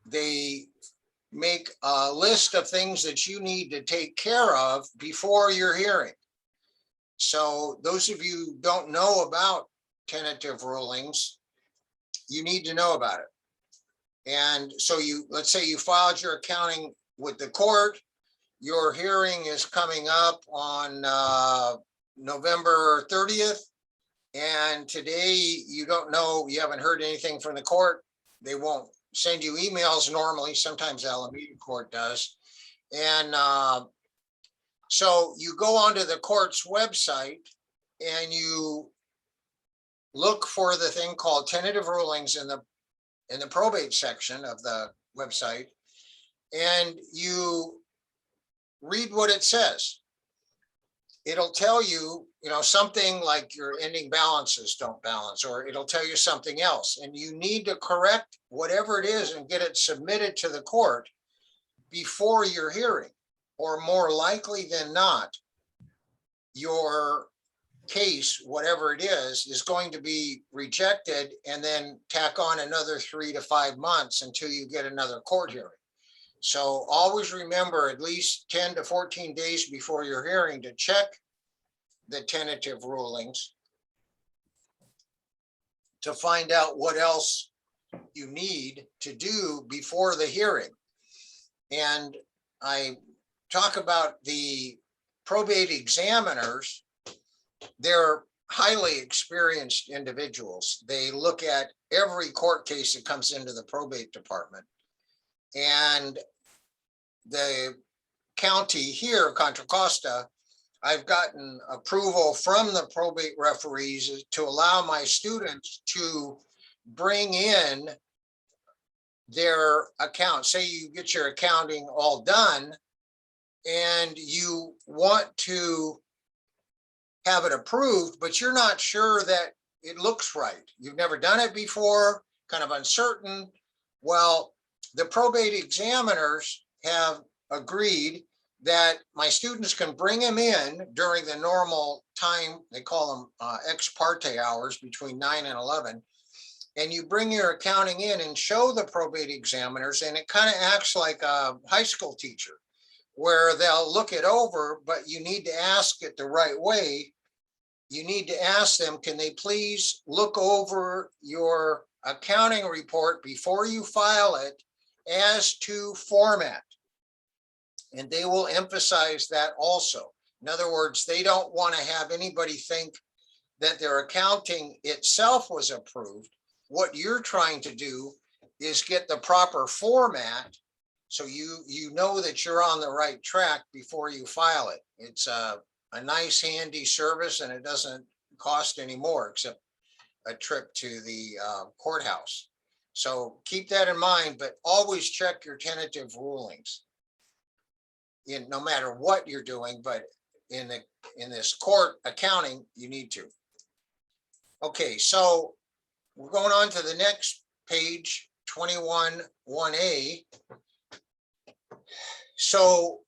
they make a list of things that you need to take care of before your hearing. So those of you who don't know about tentative rulings, you need to know about it. And so let's say you filed your accounting with the court, your hearing is coming up on November 30th. And today you don't know, you haven't heard anything from the court. They won't send you emails normally. Sometimes Alameda Court does. And so you go onto the court's website and you look for the thing called tentative rulings in the probate section of the website, and you read what it says. It'll tell you, something like your ending balances don't balance, or it'll tell you something else, and you need to correct whatever it is and get it submitted to the court before your hearing, or more likely than not, your case, whatever it is going to be rejected, and then tack on another 3 to 5 months until you get another court hearing. So always remember at least 10 to 14 days before your hearing to check the tentative rulings to find out what else you need to do before the hearing. And I talk about the probate examiners. They're highly experienced individuals. They look at every court case that comes into the probate department. And the county here, Contra Costa, I've gotten approval from the probate referees to allow my students to bring in their account. Say you get your accounting all done and you want to have it approved, but you're not sure that it looks right. You've never done it before, kind of uncertain. Well, the probate examiners have agreed that my students can bring them in during the normal time. They call them ex parte hours between 9 and 11. And you bring your accounting in and show the probate examiners, and it kind of acts like a high school teacher where they'll look it over, but you need to ask it the right way. You need to ask them, can they please look over your accounting report before you file it as to format? And they will emphasize that also. In other words, they don't want to have anybody think that their accounting itself was approved. What you're trying to do is get the proper format so you know that you're on the right track before you file it. It's a nice handy service, and it doesn't cost any more except a trip to the courthouse. So keep that in mind, but always check your tentative rulings. No matter what you're doing, but in this court accounting, you need to. Okay, so we're going on to the next page, 21-1A. So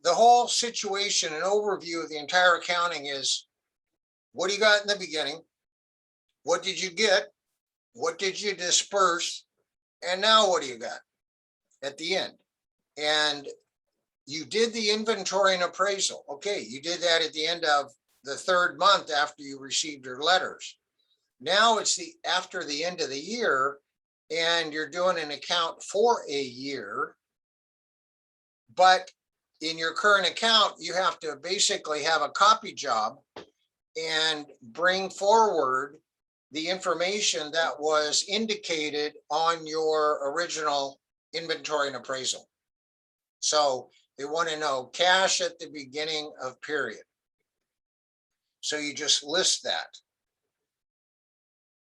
the whole situation and overview of the entire accounting is, what do you got in the beginning? What did you get? What did you disperse? And now what do you got at the end? And you did the inventory and appraisal. Okay, you did that at the end of the 3rd month after you received your letters. Now it's after the end of the year, and you're doing an account for a year. But in your current account, you have to basically have a copy job and bring forward the information that was indicated on your original inventory and appraisal. So they want to know cash at the beginning of period. So you just list that.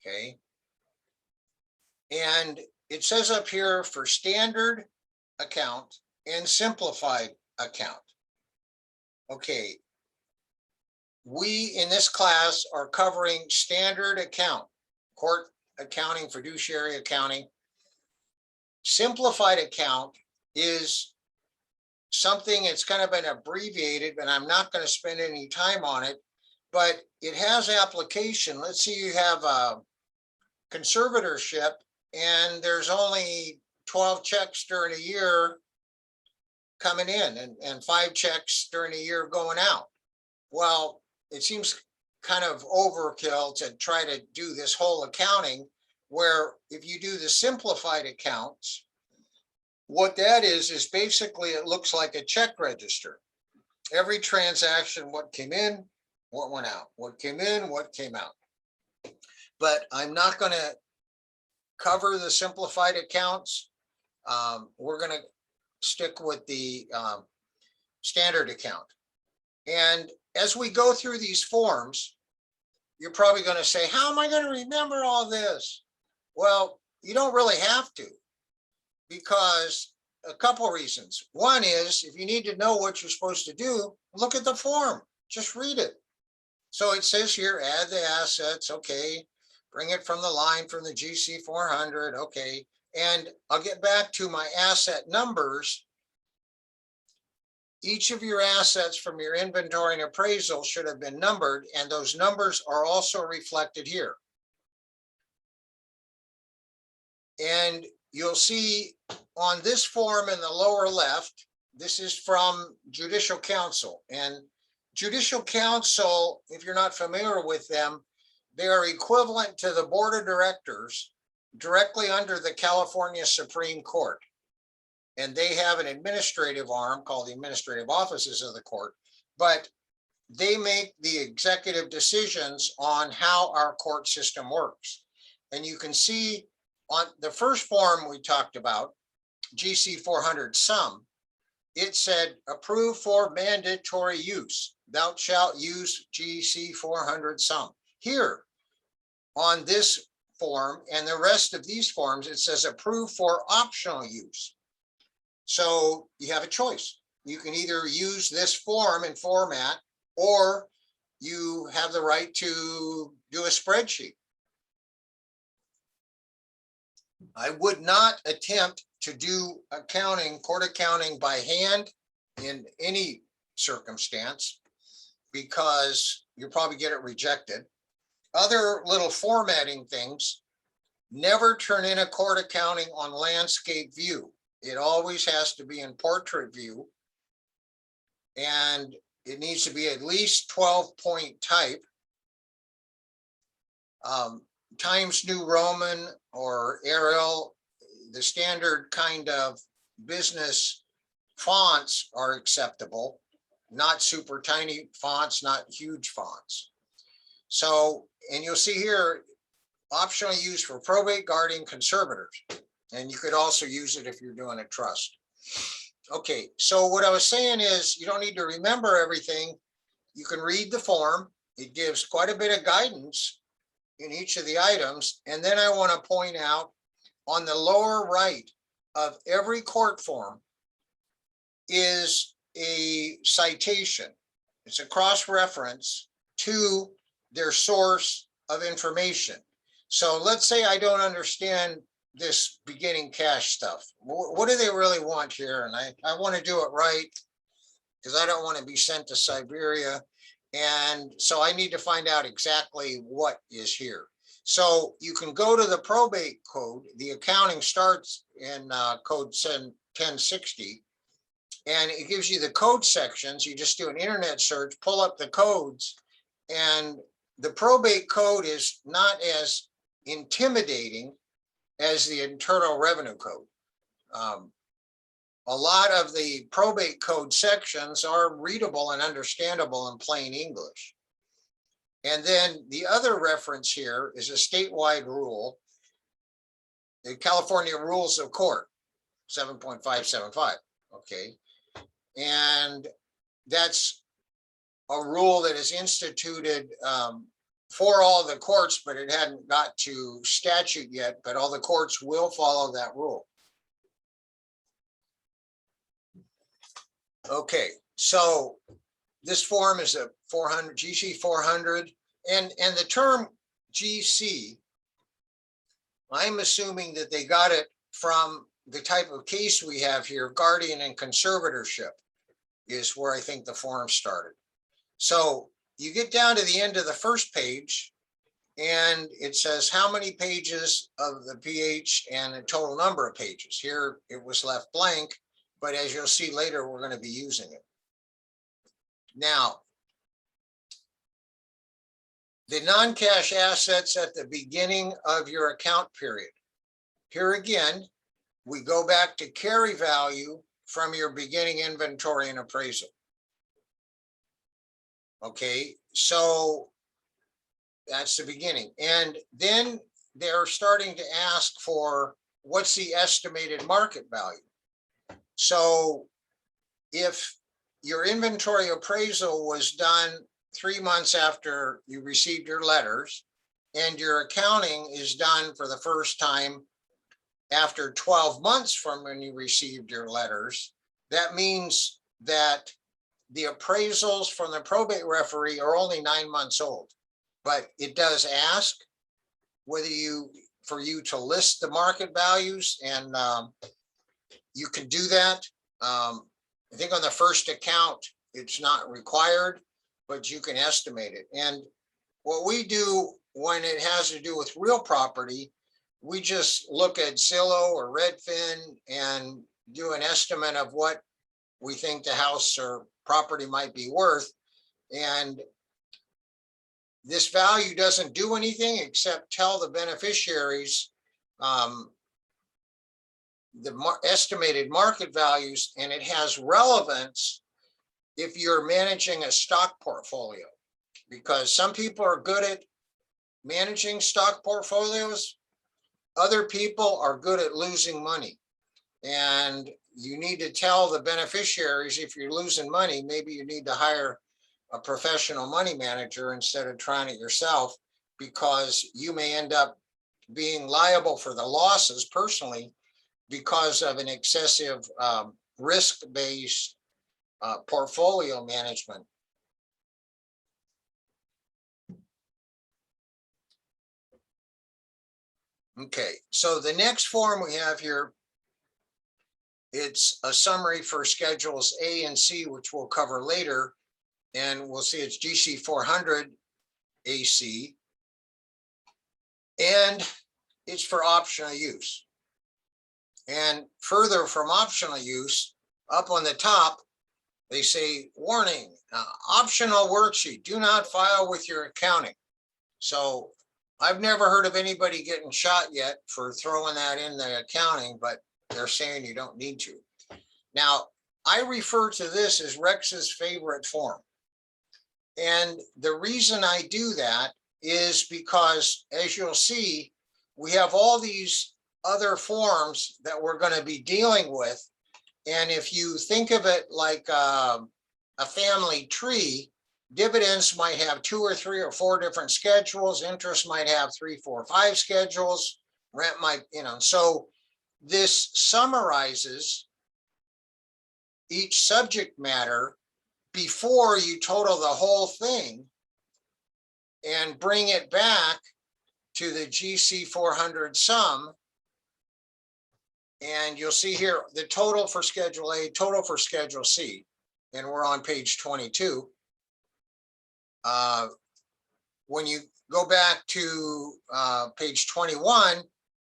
Okay. And it says up here for standard account and simplified account. Okay. We in this class are covering standard account, court accounting, fiduciary accounting. Simplified account is something, it's kind of been abbreviated, and I'm not going to spend any time on it, but it has application. Let's say you have a conservatorship and there's only 12 checks during a year coming in and 5 checks during a year going out. Well, it seems kind of overkill to try to do this whole accounting, where if you do the simplified accounts, what that is basically, it looks like a check register. Every transaction, what came in, what went out, what came in, what came out. But I'm not going to cover the simplified accounts. We're going to stick with the standard account. And as we go through these forms, you're probably going to say, how am I going to remember all this? Well, you don't really have to. because a couple reasons. One is, if you need to know what you're supposed to do, look at the form, just read it. So it says here, add the assets, okay, bring it from the line from the GC 400, okay. And I'll get back to my asset numbers. Each of your assets from your inventory and appraisal should have been numbered, and those numbers are also reflected here. And you'll see on this form in the lower left, this is from Judicial Council. And Judicial Council, if you're not familiar with them, they are equivalent to the Board of Directors directly under the California Supreme Court. And they have an administrative arm called the Administrative Offices of the Court, but they make the executive decisions on how our court system works. And you can see on the first form we talked about, GC 400 sum, it said approve for mandatory use. Thou shalt use GC 400 sum. Here on this form and the rest of these forms, it says approve for optional use. So you have a choice. You can either use this form and format, or you have the right to do a spreadsheet. I would not attempt to do accounting, court accounting by hand in any circumstance, because you'll probably get it rejected. Other little formatting things, never turn in a court accounting on landscape view. It always has to be in portrait view. And it needs to be at least 12-point type. Times New Roman or Arial, the standard kind of business fonts are acceptable, not super tiny fonts, not huge fonts. So, and you'll see here, optional use for probate, guardian, conservators. And you could also use it if you're doing a trust. Okay, so what I was saying is you don't need to remember everything. You can read the form. It gives quite a bit of guidance in each of the items. And then I want to point out on the lower right of every court form is a citation. It's a cross-reference to their source of information. So let's say I don't understand this beginning cash stuff. What do they really want here? And I want to do it right, because I don't want to be sent to Siberia. And so I need to find out exactly what is here. So you can go to the probate code. The accounting starts in code 1060, and it gives you the code sections. You just do an internet search, pull up the codes, and the probate code is not as intimidating as the Internal Revenue Code. A lot of the probate code sections are readable and understandable in plain English. And then the other reference here is a statewide rule, the California Rules of Court, 7.575, okay? And that's a rule that is instituted for all the courts, but it hadn't got to statute yet, but all the courts will follow that rule. Okay, so this form is a 400 GC 400, and the term GC, I'm assuming that they got it from the type of case we have here, guardian and conservatorship is where I think the form started. So you get down to the end of the first page, and it says how many pages of the PH and a total number of pages. Here it was left blank, but as you'll see later, we're going to be using it. Now, the non-cash assets at the beginning of your account period. Here again, we go back to carry value from your beginning inventory and appraisal. Okay, so that's the beginning. And then they're starting to ask for what's the estimated market value. So if your inventory appraisal was done 3 months after you received your letters, and your accounting is done for the first time after 12 months from when you received your letters, that means that the appraisals from the probate referee are only 9 months old. But it does ask whether for you to list the market values, and you can do that. I think on the first account, it's not required, but you can estimate it. And what we do when it has to do with real property, we just look at Zillow or Redfin and do an estimate of what we think the house or property might be worth. And this value doesn't do anything except tell the beneficiaries the estimated market values, and it has relevance if you're managing a stock portfolio, because some people are good at managing stock portfolios. Other people are good at losing money. And you need to tell the beneficiaries, if you're losing money, maybe you need to hire a professional money manager instead of trying it yourself, because you may end up being liable for the losses personally because of an excessive risk-based portfolio management. Okay, so the next form we have here, it's a summary for schedules A and C, which we'll cover later. And we'll see it's GC 400 AC. And it's for optional use. And further from optional use, up on the top, they say, warning, optional worksheet, do not file with your accounting. So I've never heard of anybody getting shot yet for throwing that in the accounting, but they're saying you don't need to. Now, I refer to this as Rex's favorite form. And the reason I do that is because, as you'll see, we have all these other forms that we're going to be dealing with. And if you think of it like a family tree, dividends might have 2 or 3 or 4 different schedules. Interest might have 3, 4, 5 schedules. Rent might, so this summarizes each subject matter before you total the whole thing and bring it back to the GC 400 sum. And you'll see here the total for Schedule A, total for Schedule C, and we're on page 22. When you go back to page 21,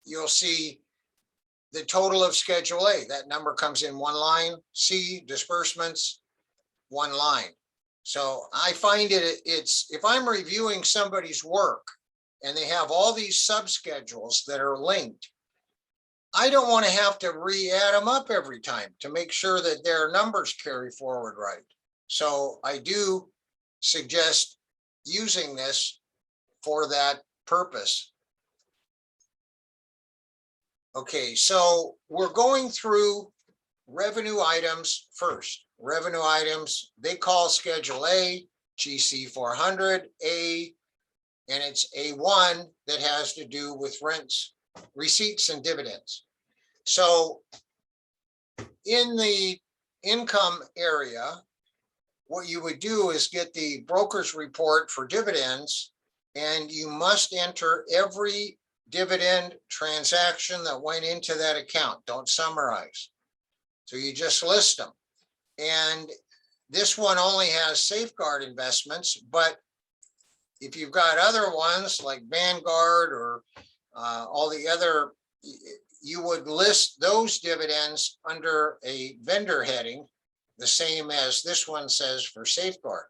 you'll see the total of Schedule A. That number comes in one line. C, disbursements, one line. So I find it's, if I'm reviewing somebody's work and they have all these subschedules that are linked, I don't want to have to re-add them up every time to make sure that their numbers carry forward right. So I do suggest using this for that purpose. Okay, so we're going through revenue items first. Revenue items, they call Schedule A, GC 400, A, and it's A1 that has to do with rents, receipts, and dividends. So in the income area, what you would do is get the broker's report for dividends, and you must enter every dividend transaction that went into that account. Don't summarize. So you just list them. And this one only has safeguard investments, but if you've got other ones like Vanguard or all the other, you would list those dividends under a vendor heading, the same as this one says for safeguard.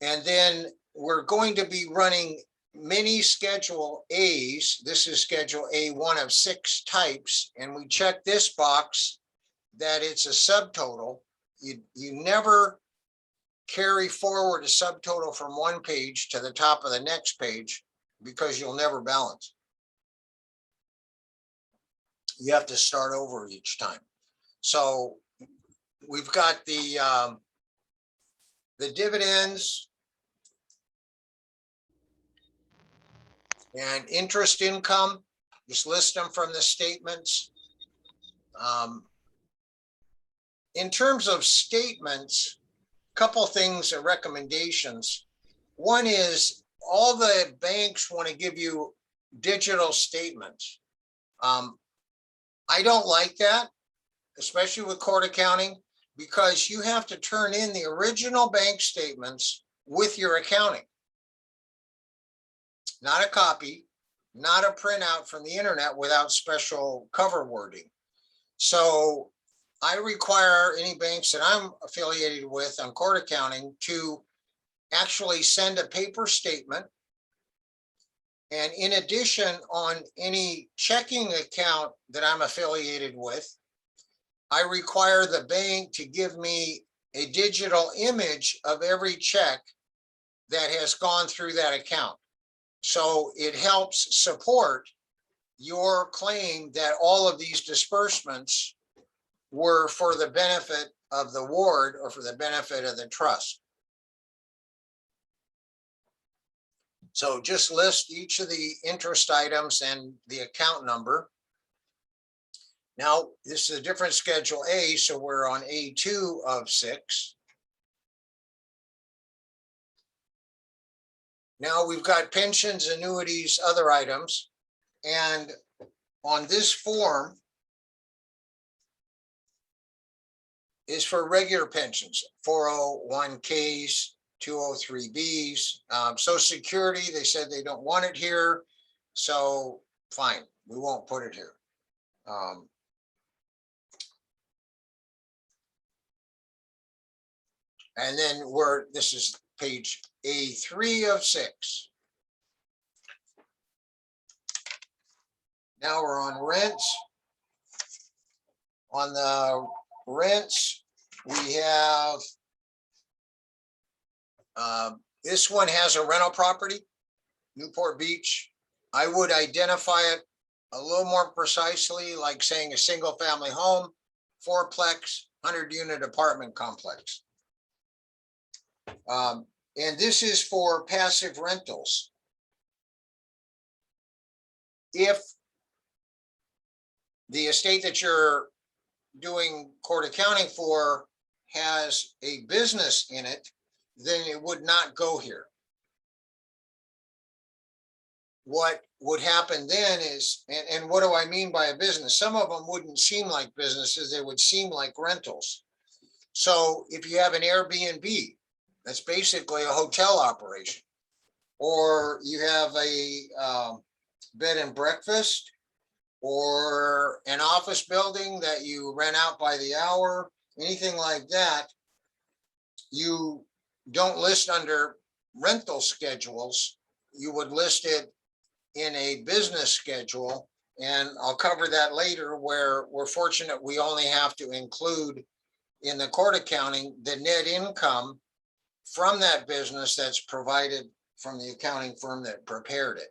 And then we're going to be running many Schedule A's. This is Schedule A, one of 6 types, and we check this box that it's a subtotal. You never carry forward a subtotal from one page to the top of the next page because you'll never balance. You have to start over each time. So we've got the dividends and interest income. Just list them from the statements. In terms of statements, couple things or recommendations. One is all the banks want to give you digital statements. I don't like that, especially with court accounting, because you have to turn in the original bank statements with your accounting. Not a copy, not a printout from the internet without special cover wording. So I require any banks that I'm affiliated with on court accounting to actually send a paper statement. And in addition, on any checking account that I'm affiliated with, I require the bank to give me a digital image of every check that has gone through that account. So it helps support your claim that all of these disbursements were for the benefit of the ward or for the benefit of the trust. So just list each of the interest items and the account number. Now, this is a different Schedule A, so we're on A2 of 6. Now we've got pensions, annuities, other items. And on this form is for regular pensions, 401ks, 203Bs, Social Security. They said they don't want it here. So fine, we won't put it here. And then this is page A3 of 6. Now we're on rents. On the rents, we have, this one has a rental property, Newport Beach. I would identify it a little more precisely, like saying a single family home, fourplex, 100-unit apartment complex. And this is for passive rentals. If the estate that you're doing court accounting for has a business in it, then it would not go here. What would happen then is, and what do I mean by a business? Some of them wouldn't seem like businesses, they would seem like rentals. So if you have an Airbnb, that's basically a hotel operation. Or you have a bed and breakfast, or an office building that you rent out by the hour, anything like that, you don't list under rental schedules. You would list it in a business schedule, and I'll cover that later, where we're fortunate we only have to include in the court accounting the net income from that business that's provided from the accounting firm that prepared it.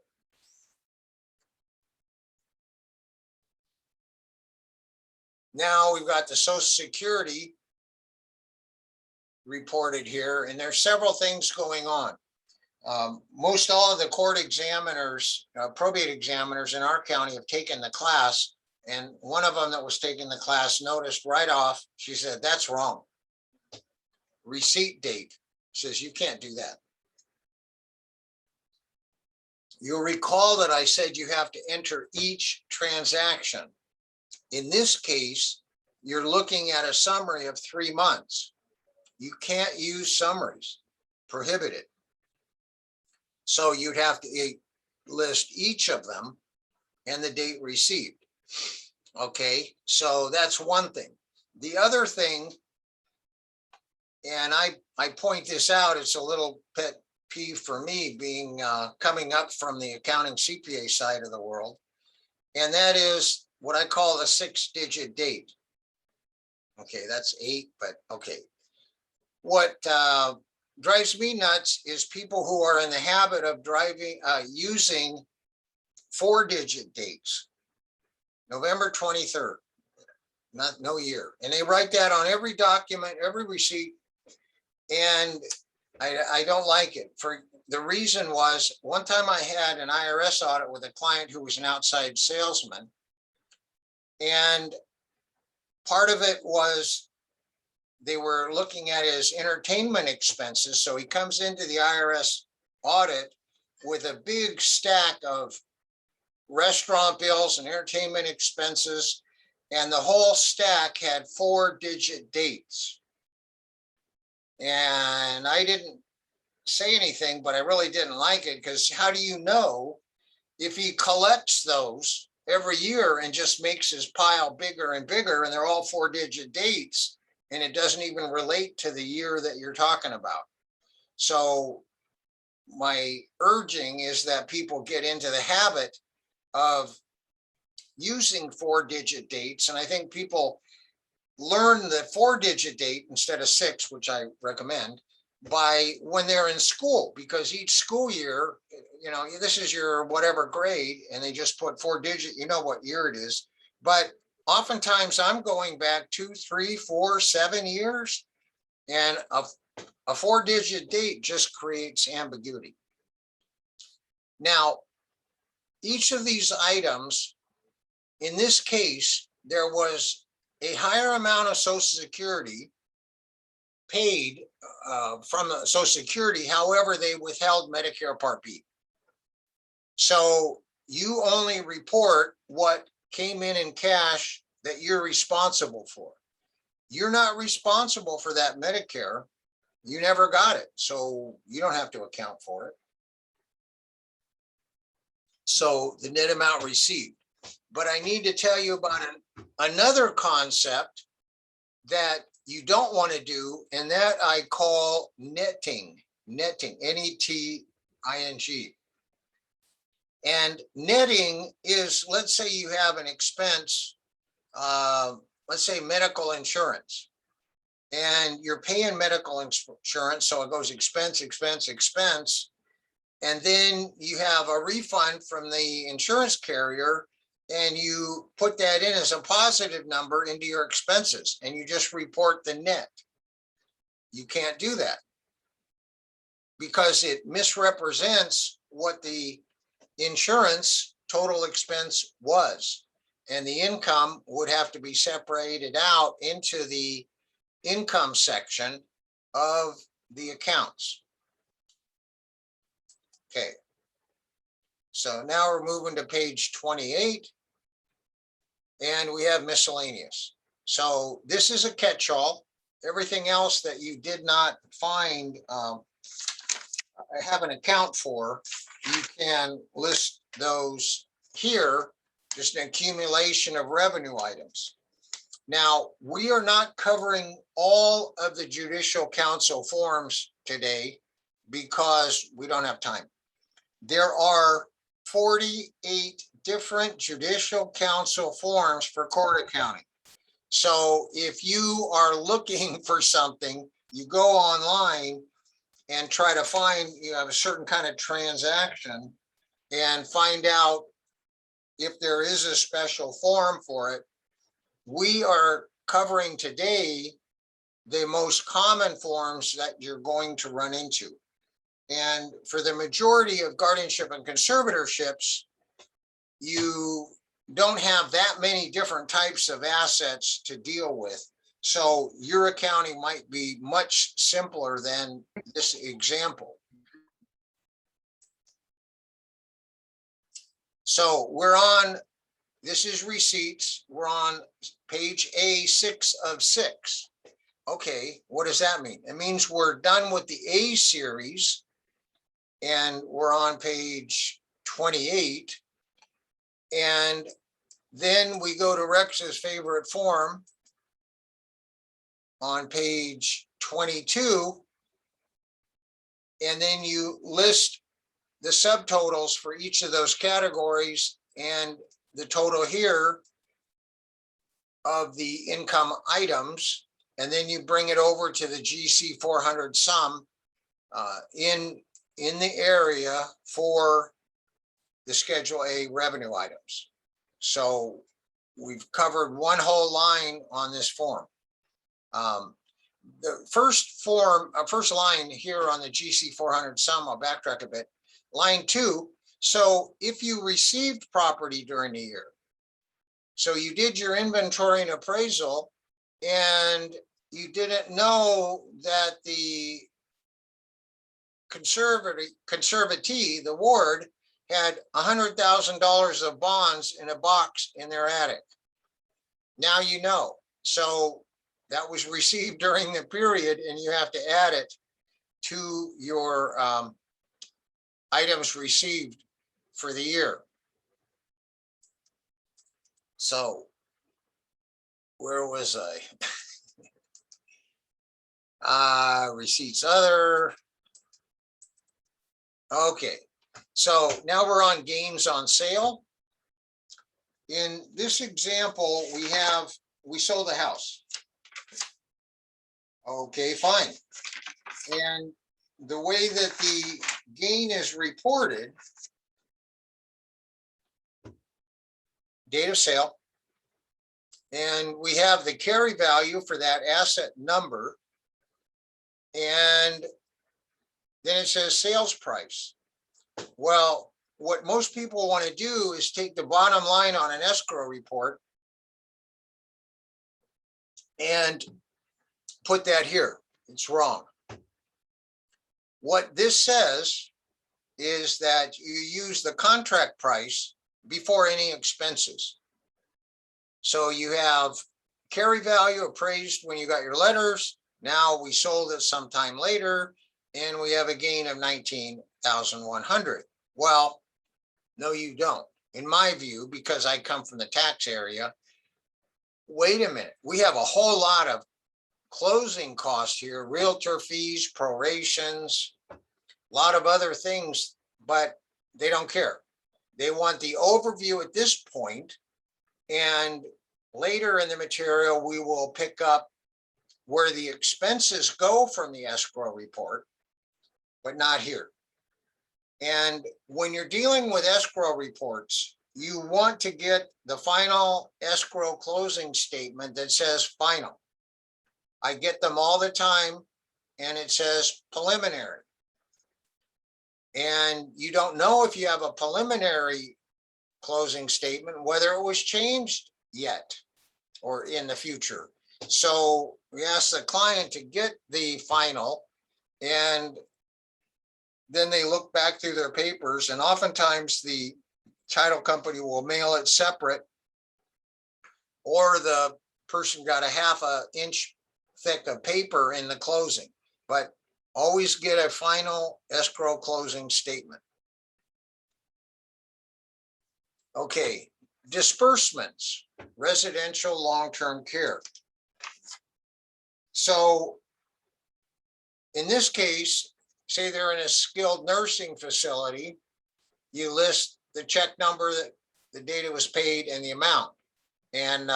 Now we've got the Social Security reported here, and there's several things going on. Most all of the court examiners, probate examiners in our county have taken the class, and one of them that was taking the class noticed right off, she said, that's wrong. Receipt date, says you can't do that. You'll recall that I said you have to enter each transaction. In this case, you're looking at a summary of 3 months. You can't use summaries, prohibited. So you'd have to list each of them and the date received. Okay, so that's one thing. The other thing, and I point this out, it's a little pet peeve for me, being coming up from the accounting CPA side of the world, and that is what I call the 6-digit date. Okay, that's 8, but okay. What drives me nuts is people who are in the habit of using 4-digit dates. November 23rd, no year. And they write that on every document, every receipt. And I don't like it. the reason was, one time I had an IRS audit with a client who was an outside salesman. And part of it was they were looking at his entertainment expenses. So he comes into the IRS audit with a big stack of restaurant bills and entertainment expenses. And the whole stack had 4-digit dates. And I didn't say anything, but I really didn't like it, because how do you know if he collects those every year and just makes his pile bigger and bigger, and they're all 4-digit dates, and it doesn't even relate to the year that you're talking about? So my urging is that people get into the habit of using 4-digit dates. And I think people learn the 4-digit date instead of 6, which I recommend, by when they're in school, because each school year, you know, this is your whatever grade, and they just put 4-digit, you know what year it is. But oftentimes I'm going back 2, 3, 4, 7 years, and a 4-digit date just creates ambiguity. Now, each of these items, in this case, there was a higher amount of Social Security paid from Social Security. However, they withheld Medicare Part B. So you only report what came in cash that you're responsible for. You're not responsible for that Medicare. You never got it, so you don't have to account for it. So the net amount received. But I need to tell you about another concept that you don't want to do, and that I call netting, N-E-T-I-N-G. And netting is, let's say you have an expense, let's say medical insurance, and you're paying medical insurance, so it goes expense, expense, expense, and then you have a refund from the insurance carrier, and you put that in as a positive number into your expenses, and you just report the net. You can't do that, because it misrepresents what the insurance total expense was, and the income would have to be separated out into the income section of the accounts. Okay, so now we're moving to page 28, and we have miscellaneous. So this is a catch-all. Everything else that you did not find, have an account for, you can list those here, just an accumulation of revenue items. Now, we are not covering all of the judicial counsel forms today because we don't have time. There are 48 different judicial counsel forms for court accounting. So if you are looking for something, you go online and try to find, you have a certain kind of transaction, and find out if there is a special form for it. We are covering today the most common forms that you're going to run into. And for the majority of guardianship and conservatorships, you don't have that many different types of assets to deal with. So your accounting might be much simpler than this example. So we're on, this is receipts. We're on page A6 of 6. Okay, what does that mean? It means we're done with the A series, and we're on page 28. And then we go to Rex's favorite form on page 22. And then you list the subtotals for each of those categories and the total here of the income items. And then you bring it over to the GC 400 sum in the area for the Schedule A revenue items. So we've covered one whole line on this form. the first form, first line here on the GC 400 sum, I'll backtrack a bit. Line 2, so if you received property during the year, so you did your inventory and appraisal, and you didn't know that the conservatee, the ward, had $100,000 of bonds in a box in their attic. Now you know. So that was received during the period, and you have to add it to your items received for the year. So where was I? Receipts other. Okay, so now we're on gains on sale. In this example, we sold the house. Okay, fine. And the way that the gain is reported, date of sale, and we have the carry value for that asset number, and then it says sales price. Well, what most people want to do is take the bottom line on an escrow report and put that here. It's wrong. What this says is that you use the contract price before any expenses. So you have carry value appraised when you got your letters. Now we sold it sometime later, and we have a gain of $19,100. Well, no, you don't. In my view, because I come from the tax area, wait a minute. We have a whole lot of closing costs here, realtor fees, prorations, a lot of other things, but they don't care. They want the overview at this point, and later in the material, we will pick up where the expenses go from the escrow report, but not here. And when you're dealing with escrow reports, you want to get the final escrow closing statement that says final. I get them all the time, and it says preliminary. And you don't know if you have a preliminary closing statement, whether it was changed yet or in the future. So we ask the client to get the final, and then they look back through their papers, and oftentimes the title company will mail it separate, or the person got a half an inch thick of paper in the closing. But always get a final escrow closing statement. Okay, disbursements, residential long-term care. So in this case, say they're in a skilled nursing facility, you list the check number, that the date it was paid, and the amount. And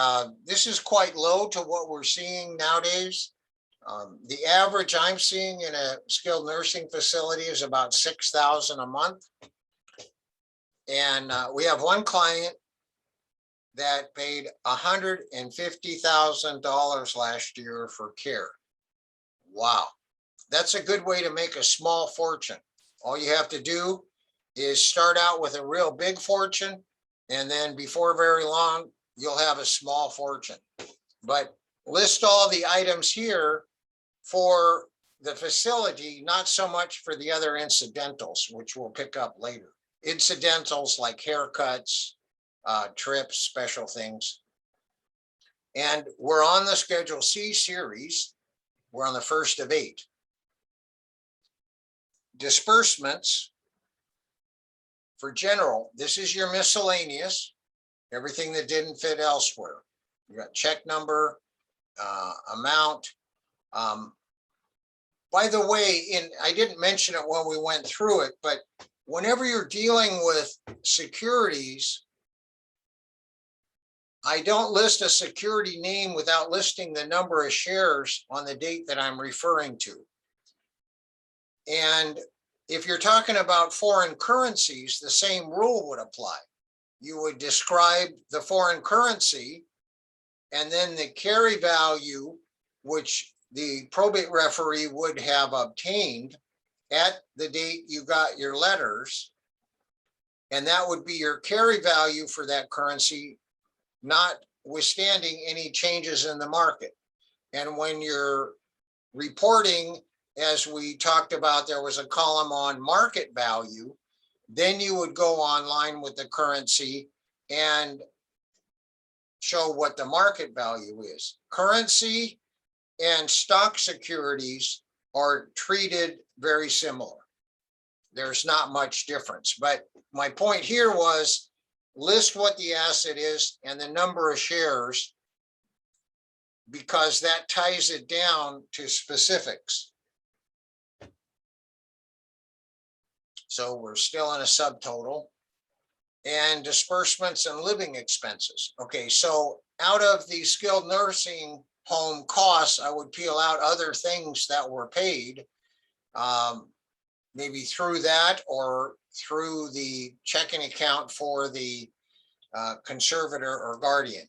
this is quite low to what we're seeing nowadays. The average I'm seeing in a skilled nursing facility is about $6,000 a month. And we have one client that paid $150,000 last year for care. Wow. That's a good way to make a small fortune. All you have to do is start out with a real big fortune, and then before very long, you'll have a small fortune. But list all the items here for the facility, not so much for the other incidentals, which we'll pick up later. Incidentals like haircuts, trips, special things. And we're on the Schedule C series. We're on the first of 8. Disbursements for general. This is your miscellaneous, everything that didn't fit elsewhere. You got check number, amount. By the way, I didn't mention it when we went through it, but whenever you're dealing with securities, I don't list a security name without listing the number of shares on the date that I'm referring to. And if you're talking about foreign currencies, the same rule would apply. You would describe the foreign currency and then the carry value, which the probate referee would have obtained at the date you got your letters. And that would be your carry value for that currency, notwithstanding any changes in the market. And when you're reporting, as we talked about, there was a column on market value, then you would go online with the currency and show what the market value is. Currency and stock securities are treated very similar. There's not much difference, but my point here was list what the asset is and the number of shares, because that ties it down to specifics. So we're still in a subtotal. And disbursements and living expenses. Okay, so out of the skilled nursing home costs, I would peel out other things that were paid, maybe through that or through the checking account for the conservator or guardian.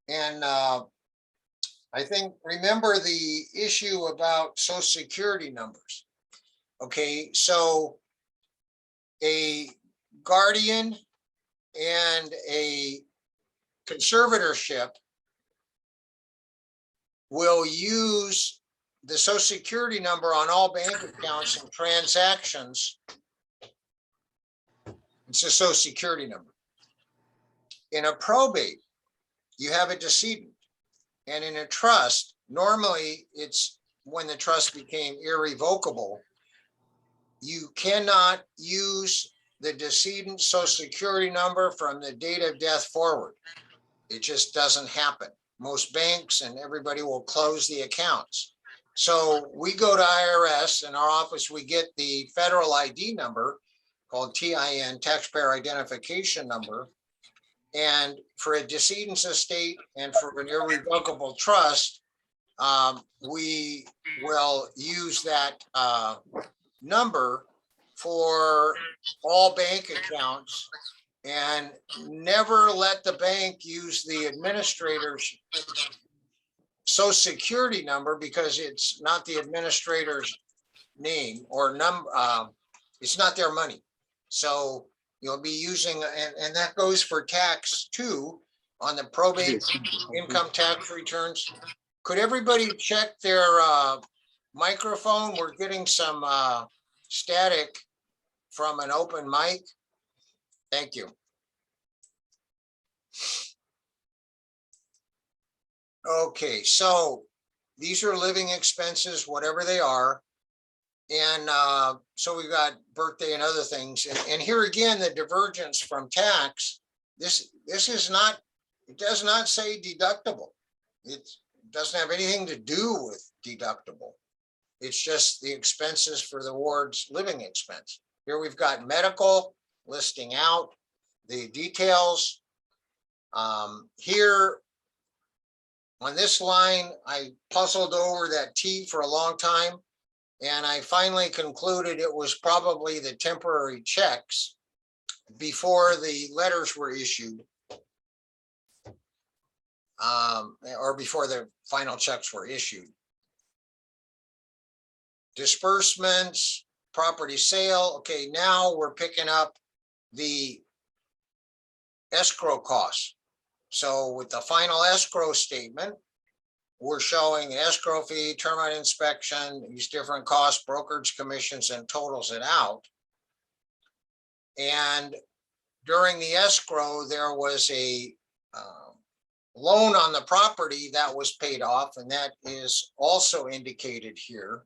And I think, remember the issue about Social Security numbers. Okay, so a guardian and a conservatorship will use the Social Security number on all bank accounts and transactions. It's a Social Security number. In a probate, you have a decedent. And in a trust, normally it's when the trust became irrevocable, you cannot use the decedent's Social Security number from the date of death forward. It just doesn't happen. Most banks and everybody will close the accounts. So we go to IRS, in our office, we get the federal ID number called TIN, Taxpayer Identification Number. And for a decedent's estate and for an irrevocable trust, we will use that number for all bank accounts, and never let the bank use the administrator's Social Security number, because it's not the administrator's name or number. It's not their money. So you'll be using, and that goes for tax too, on the probate income tax returns. Could everybody check their microphone? We're getting some static from an open mic. Thank you. Okay, so these are living expenses, whatever they are. And so we've got birthday and other things. And here again, the divergence from tax, this is not, it does not say deductible. It doesn't have anything to do with deductible. It's just the expenses for the ward's living expense. Here we've got medical listing out the details. Here on this line, I puzzled over that T for a long time, and I finally concluded it was probably the temporary checks before the letters were issued, or before the final checks were issued. Disbursements, property sale. Okay, now we're picking up the escrow costs. So with the final escrow statement, we're showing escrow fee, termite inspection, these different costs, brokerage commissions, and totals it out. And during the escrow, there was a loan on the property that was paid off, and that is also indicated here.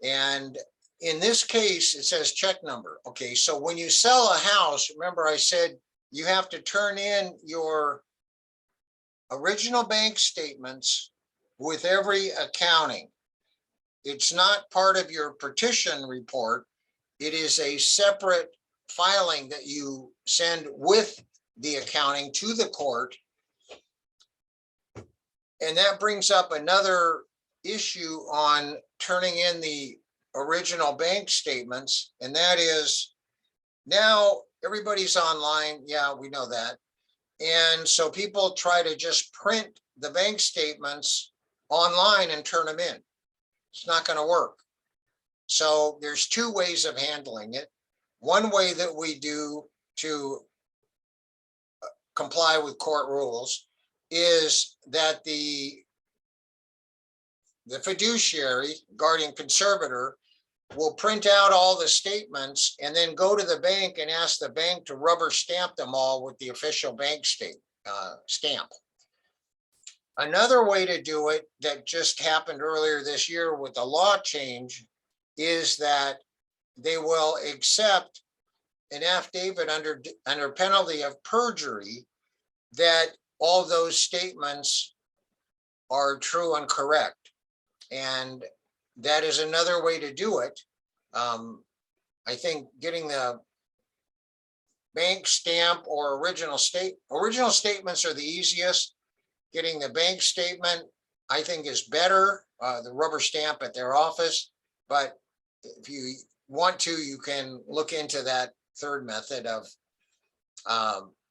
And in this case, it says check number. Okay, so when you sell a house, remember I said you have to turn in your original bank statements with every accounting. It's not part of your petition report. It is a separate filing that you send with the accounting to the court. And that brings up another issue on turning in the original bank statements, and that is now everybody's online. Yeah, we know that. And so people try to just print the bank statements online and turn them in. It's not going to work. So there's two ways of handling it. One way that we do to comply with court rules is that the fiduciary, guardian conservator, will print out all the statements and then go to the bank and ask the bank to rubber stamp them all with the official bank stamp. Another way to do it that just happened earlier this year with the law change is that they will accept an affidavit under penalty of perjury that all those statements are true and correct. And that is another way to do it. I think getting the bank stamp or original statements are the easiest. Getting the bank statement, I think, is better, the rubber stamp at their office. But if you want to, you can look into that third method of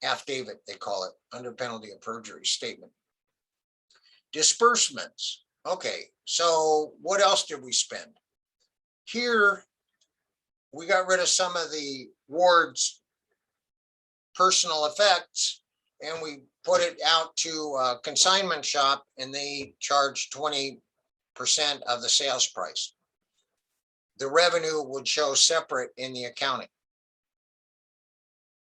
affidavit, they call it, under penalty of perjury statement. Disbursements. Okay, so what else did we spend? Here, we got rid of some of the ward's personal effects, and we put it out to a consignment shop, and they charge 20% of the sales price. The revenue would show separate in the accounting.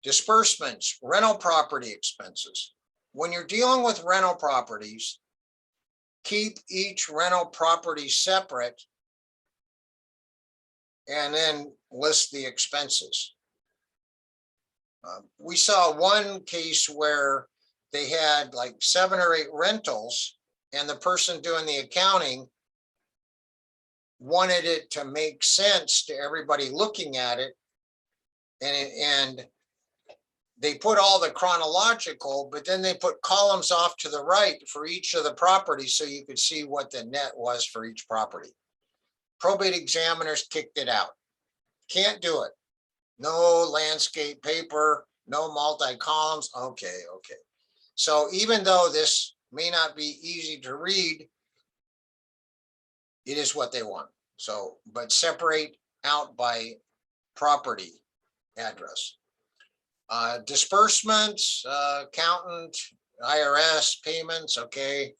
Disbursements, rental property expenses. When you're dealing with rental properties, keep each rental property separate and then list the expenses. We saw one case where they had like 7 or 8 rentals, and the person doing the accounting wanted it to make sense to everybody looking at it. And they put all the chronological, but then they put columns off to the right for each of the properties so you could see what the net was for each property. Probate examiners kicked it out. Can't do it. No landscape paper, no multi-columns. Okay. So even though this may not be easy to read, it is what they want. So, but separate out by property address. Disbursements, accountant, IRS payments, okay.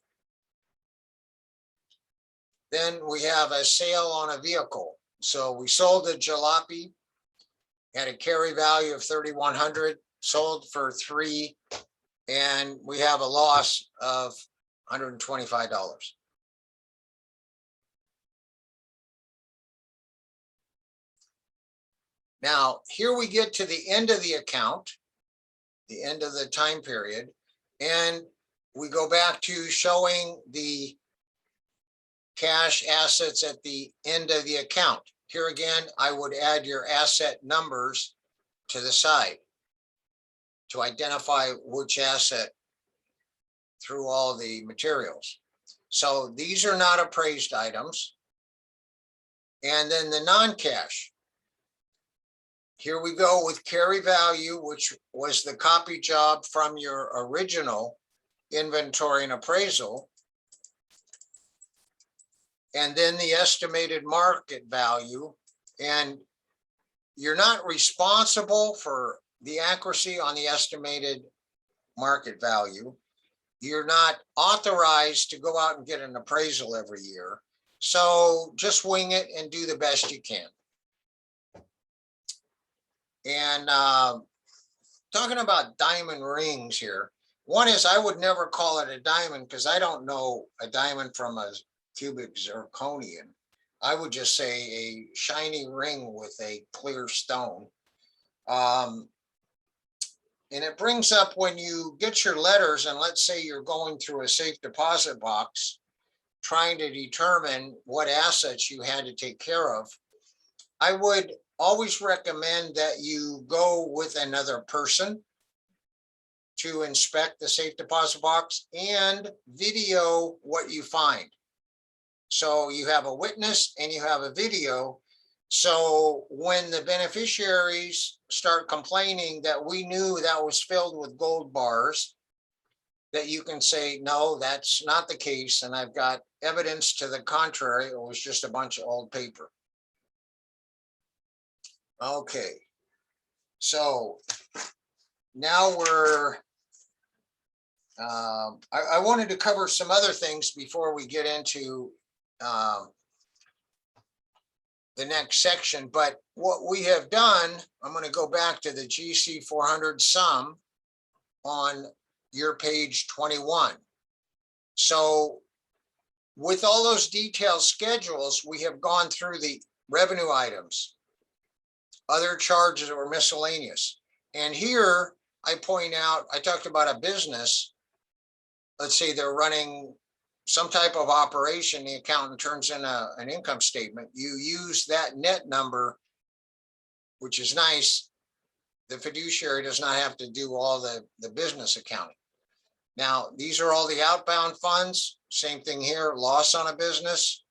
Then we have a sale on a vehicle. So we sold a jalopy, had a carry value of 3,100, sold for $3, and we have a loss of $125. Now, here we get to the end of the account, the end of the time period, and we go back to showing the cash assets at the end of the account. Here again, I would add your asset numbers to the side to identify which asset through all the materials. So these are not appraised items. And then the non-cash. Here we go with carry value, which was the copy job from your original inventory and appraisal. And then the estimated market value. And you're not responsible for the accuracy on the estimated market value. You're not authorized to go out and get an appraisal every year. So just wing it and do the best you can. And talking about diamond rings here, one is I would never call it a diamond because I don't know a diamond from a cubic zirconian. I would just say a shiny ring with a clear stone. And it brings up when you get your letters, and let's say you're going through a safe deposit box, trying to determine what assets you had to take care of. I would always recommend that you go with another person to inspect the safe deposit box and video what you find. So you have a witness and you have a video. So when the beneficiaries start complaining that we knew that was filled with gold bars, that you can say, no, that's not the case, and I've got evidence to the contrary, it was just a bunch of old paper. Okay. So now we're, I wanted to cover some other things before we get into the next section, but what we have done, I'm going to go back to the GC 400 sum on your page 21. So with all those detailed schedules, we have gone through the revenue items, other charges or miscellaneous. And here I point out, I talked about a business. Let's say they're running some type of operation, the accountant turns in an income statement. You use that net number, which is nice. The fiduciary does not have to do all the business accounting. Now, these are all the outbound funds. Same thing here, loss on a business.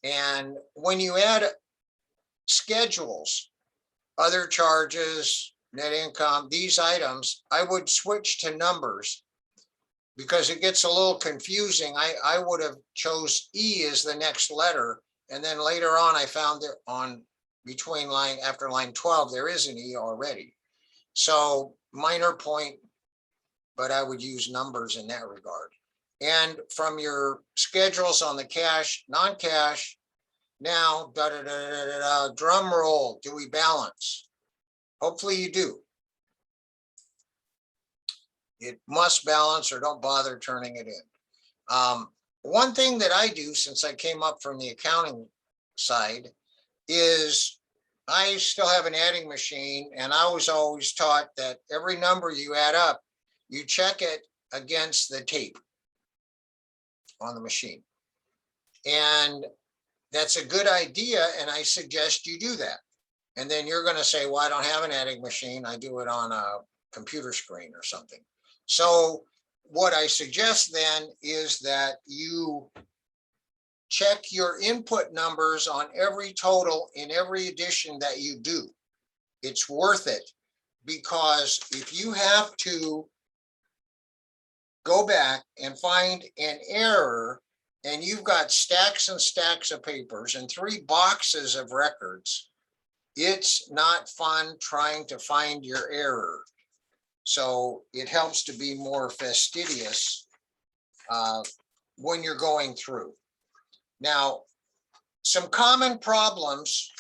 And when you add schedules, other charges, net income, these items, I would switch to numbers because it gets a little confusing. I would have chose E as the next letter. And then later on, I found that on between line, after line 12, there is an E already. So minor point, but I would use numbers in that regard. And from your schedules on the cash, non-cash, now, drum roll, do we balance? Hopefully you do. It must balance or don't bother turning it in. One thing that I do since I came up from the accounting side is I still have an adding machine, and I was always taught that every number you add up, you check it against the tape on the machine. And that's a good idea, and I suggest you do that. And then you're going to say, well, I don't have an adding machine. I do it on a computer screen or something. So what I suggest then is that you check your input numbers on every total in every edition that you do. It's worth it, because if you have to go back and find an error, and you've got stacks and stacks of papers and 3 boxes of records, it's not fun trying to find your error. So it helps to be more fastidious when you're going through. Now, some common problems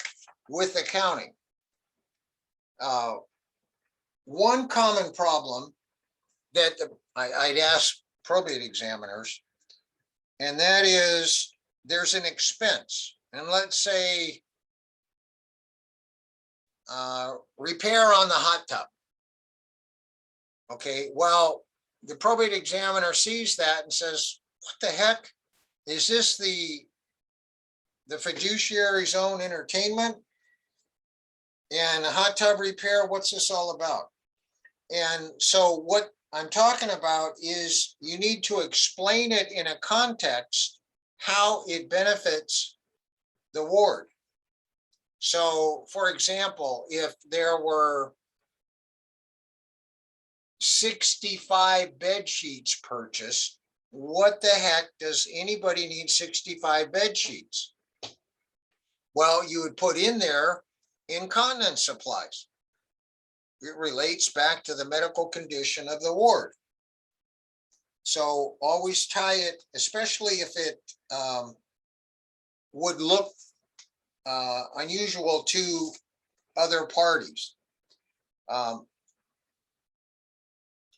with accounting. One common problem that I'd ask probate examiners, and that is there's an expense. And let's say repair on the hot tub. Okay, well, the probate examiner sees that and says, what the heck? Is this the fiduciary's own entertainment? And a hot tub repair, what's this all about? And so what I'm talking about is you need to explain it in a context, how it benefits the ward. So for example, if there were 65 bed sheets purchased, what the heck does anybody need 65 bed sheets? Well, you would put in there incontinence supplies. It relates back to the medical condition of the ward. So always tie it, especially if it would look unusual to other parties.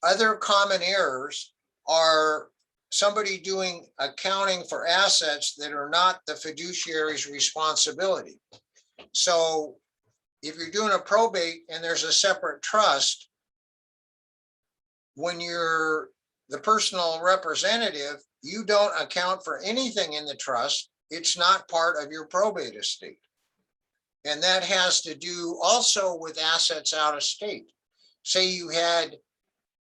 Other common errors are somebody doing accounting for assets that are not the fiduciary's responsibility. So if you're doing a probate and there's a separate trust, when you're the personal representative, you don't account for anything in the trust. It's not part of your probate estate. And that has to do also with assets out of state. Say you had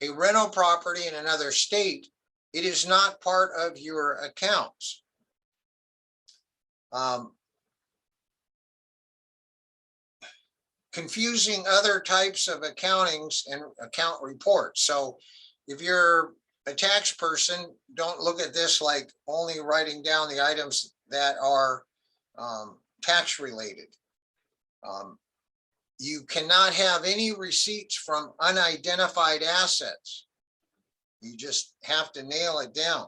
a rental property in another state, it is not part of your accounts. Confusing other types of accountings and account reports. So if you're a tax person, don't look at this like only writing down the items that are tax related. You cannot have any receipts from unidentified assets. You just have to nail it down.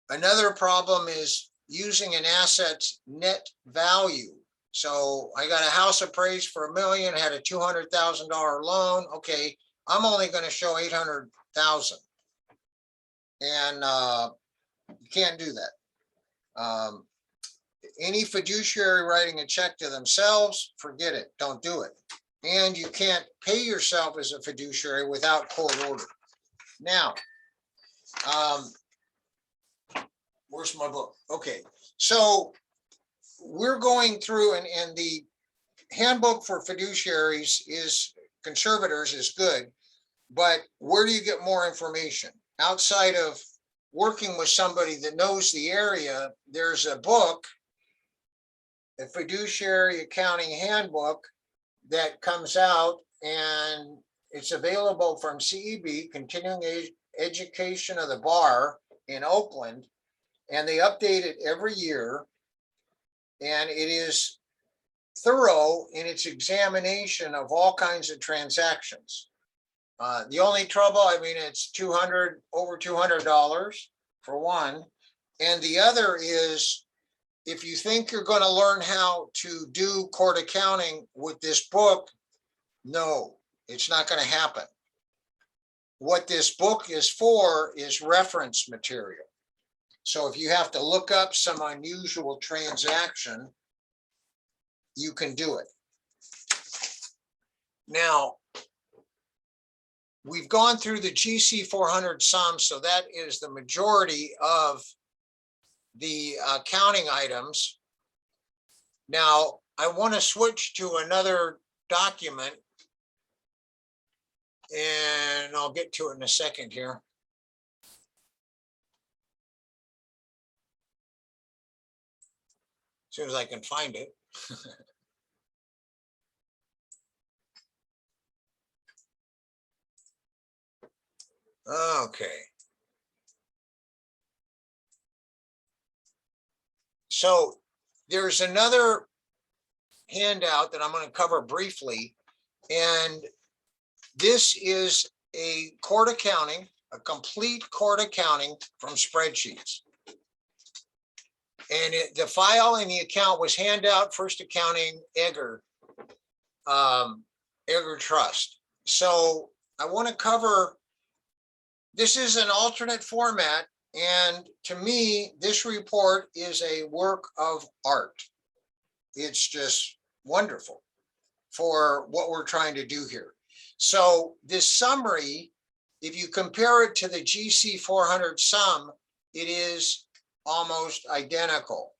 Another problem is using an asset's net value. So I got a house appraised for $1 million, had a $200,000 loan. Okay, I'm only going to show 800,000, and you can't do that. Any fiduciary writing a check to themselves, forget it, don't do it. And you can't pay yourself as a fiduciary without court order. Now, where's my book? Okay, so we're going through, and the handbook for fiduciaries is, conservators is good, but where do you get more information? Outside of working with somebody that knows the area, there's a book, a fiduciary accounting handbook, that comes out, and it's available from CEB, Continuing Education of the Bar in Oakland, and they update it every year, and it is thorough in its examination of all kinds of transactions. The only trouble, I mean, it's over $200 for one, and the other is, if you think you're going to learn how to do court accounting with this book, no, it's not going to happen. What this book is for is reference material. So if you have to look up some unusual transaction, you can do it. Now, we've gone through the GC 400 sum, so that is the majority of the accounting items. Now, I want to switch to another document, and I'll get to it in a second here. As soon as I can find it. Okay. So there's another handout that I'm going to cover briefly, and this is a court accounting, a complete court accounting from spreadsheets. And the file in the account was Handout First Accounting Egger Trust. So I want to cover, this is an alternate format, and to me, this report is a work of art. It's just wonderful for what we're trying to do here. So this summary, if you compare it to the GC 400 sum, it is almost identical.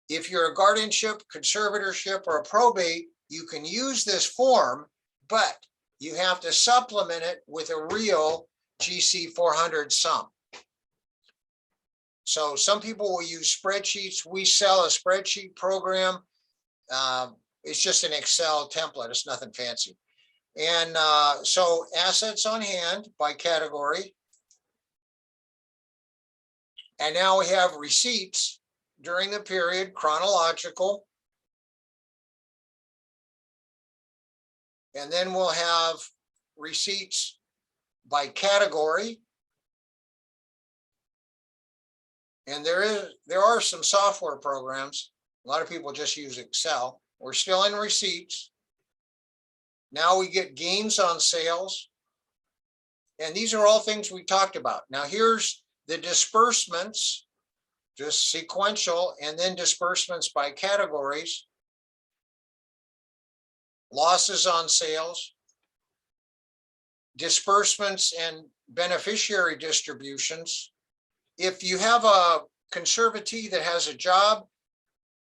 If you're a guardianship, conservatorship, or a probate, you can use this form, but you have to supplement it with a real GC 400 sum. So some people will use spreadsheets. We sell a spreadsheet program. It's just an Excel template. It's nothing fancy. And so assets on hand by category. And now we have receipts during the period, chronological. And then we'll have receipts by category. And there are some software programs. A lot of people just use Excel. We're still in receipts. Now we get gains on sales. And these are all things we talked about. Now here's the disbursements, just sequential, and then disbursements by categories. Losses on sales. Disbursements and beneficiary distributions. If you have a conservatee that has a job,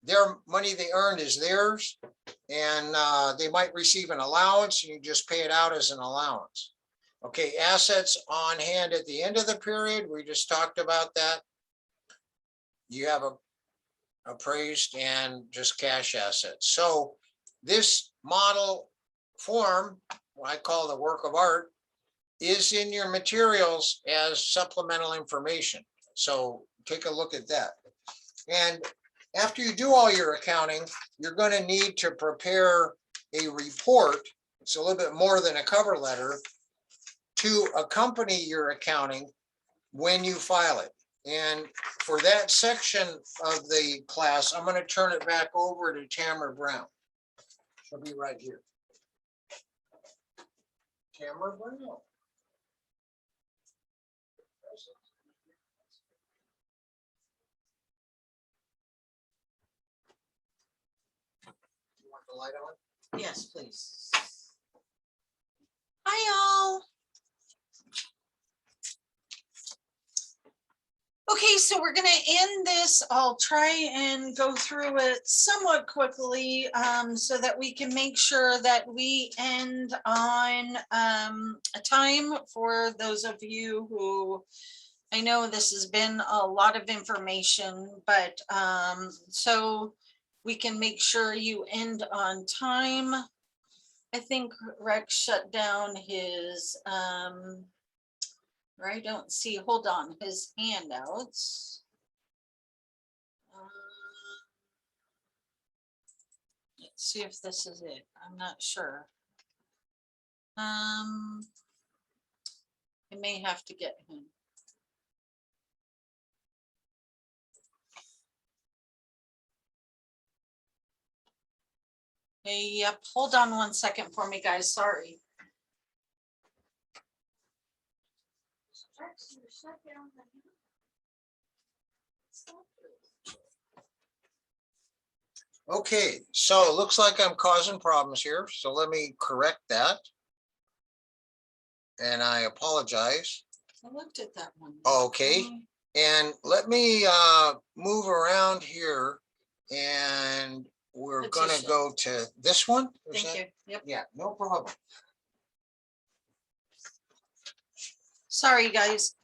their money they earned is theirs, and they might receive an allowance, and you just pay it out as an allowance. Okay, assets on hand at the end of the period, we just talked about that. You have a appraised and just cash assets. So this model form, what I call the work of art, is in your materials as supplemental information. So take a look at that. And after you do all your accounting, you're going to need to prepare a report. It's a little bit more than a cover letter to accompany your accounting when you file it. And for that section of the class, I'm going to turn it back over to Tamara Brown. She'll be right here. Tamara Brown. You want the light on? Yes, please. Hi, y'all. Okay, so we're gonna end this. I'll try and go through it somewhat quickly so that we can make sure that we end on a time for those of you who, I know this has been a lot of information, but so we can make sure you end on time. I think Rex shut down his or I don't see, hold on, his handouts. Let's see if this is it. I'm not sure. I may have to get him. Hey, yep, hold on one second for me, guys, sorry. Okay, so it looks like I'm causing problems here, so let me correct that. And I apologize. I looked at that one. Okay, and let me move around here, and we're gonna Petition. go to this one. Is Thank that- you. Yep. Yeah, no problem. Sorry, guys.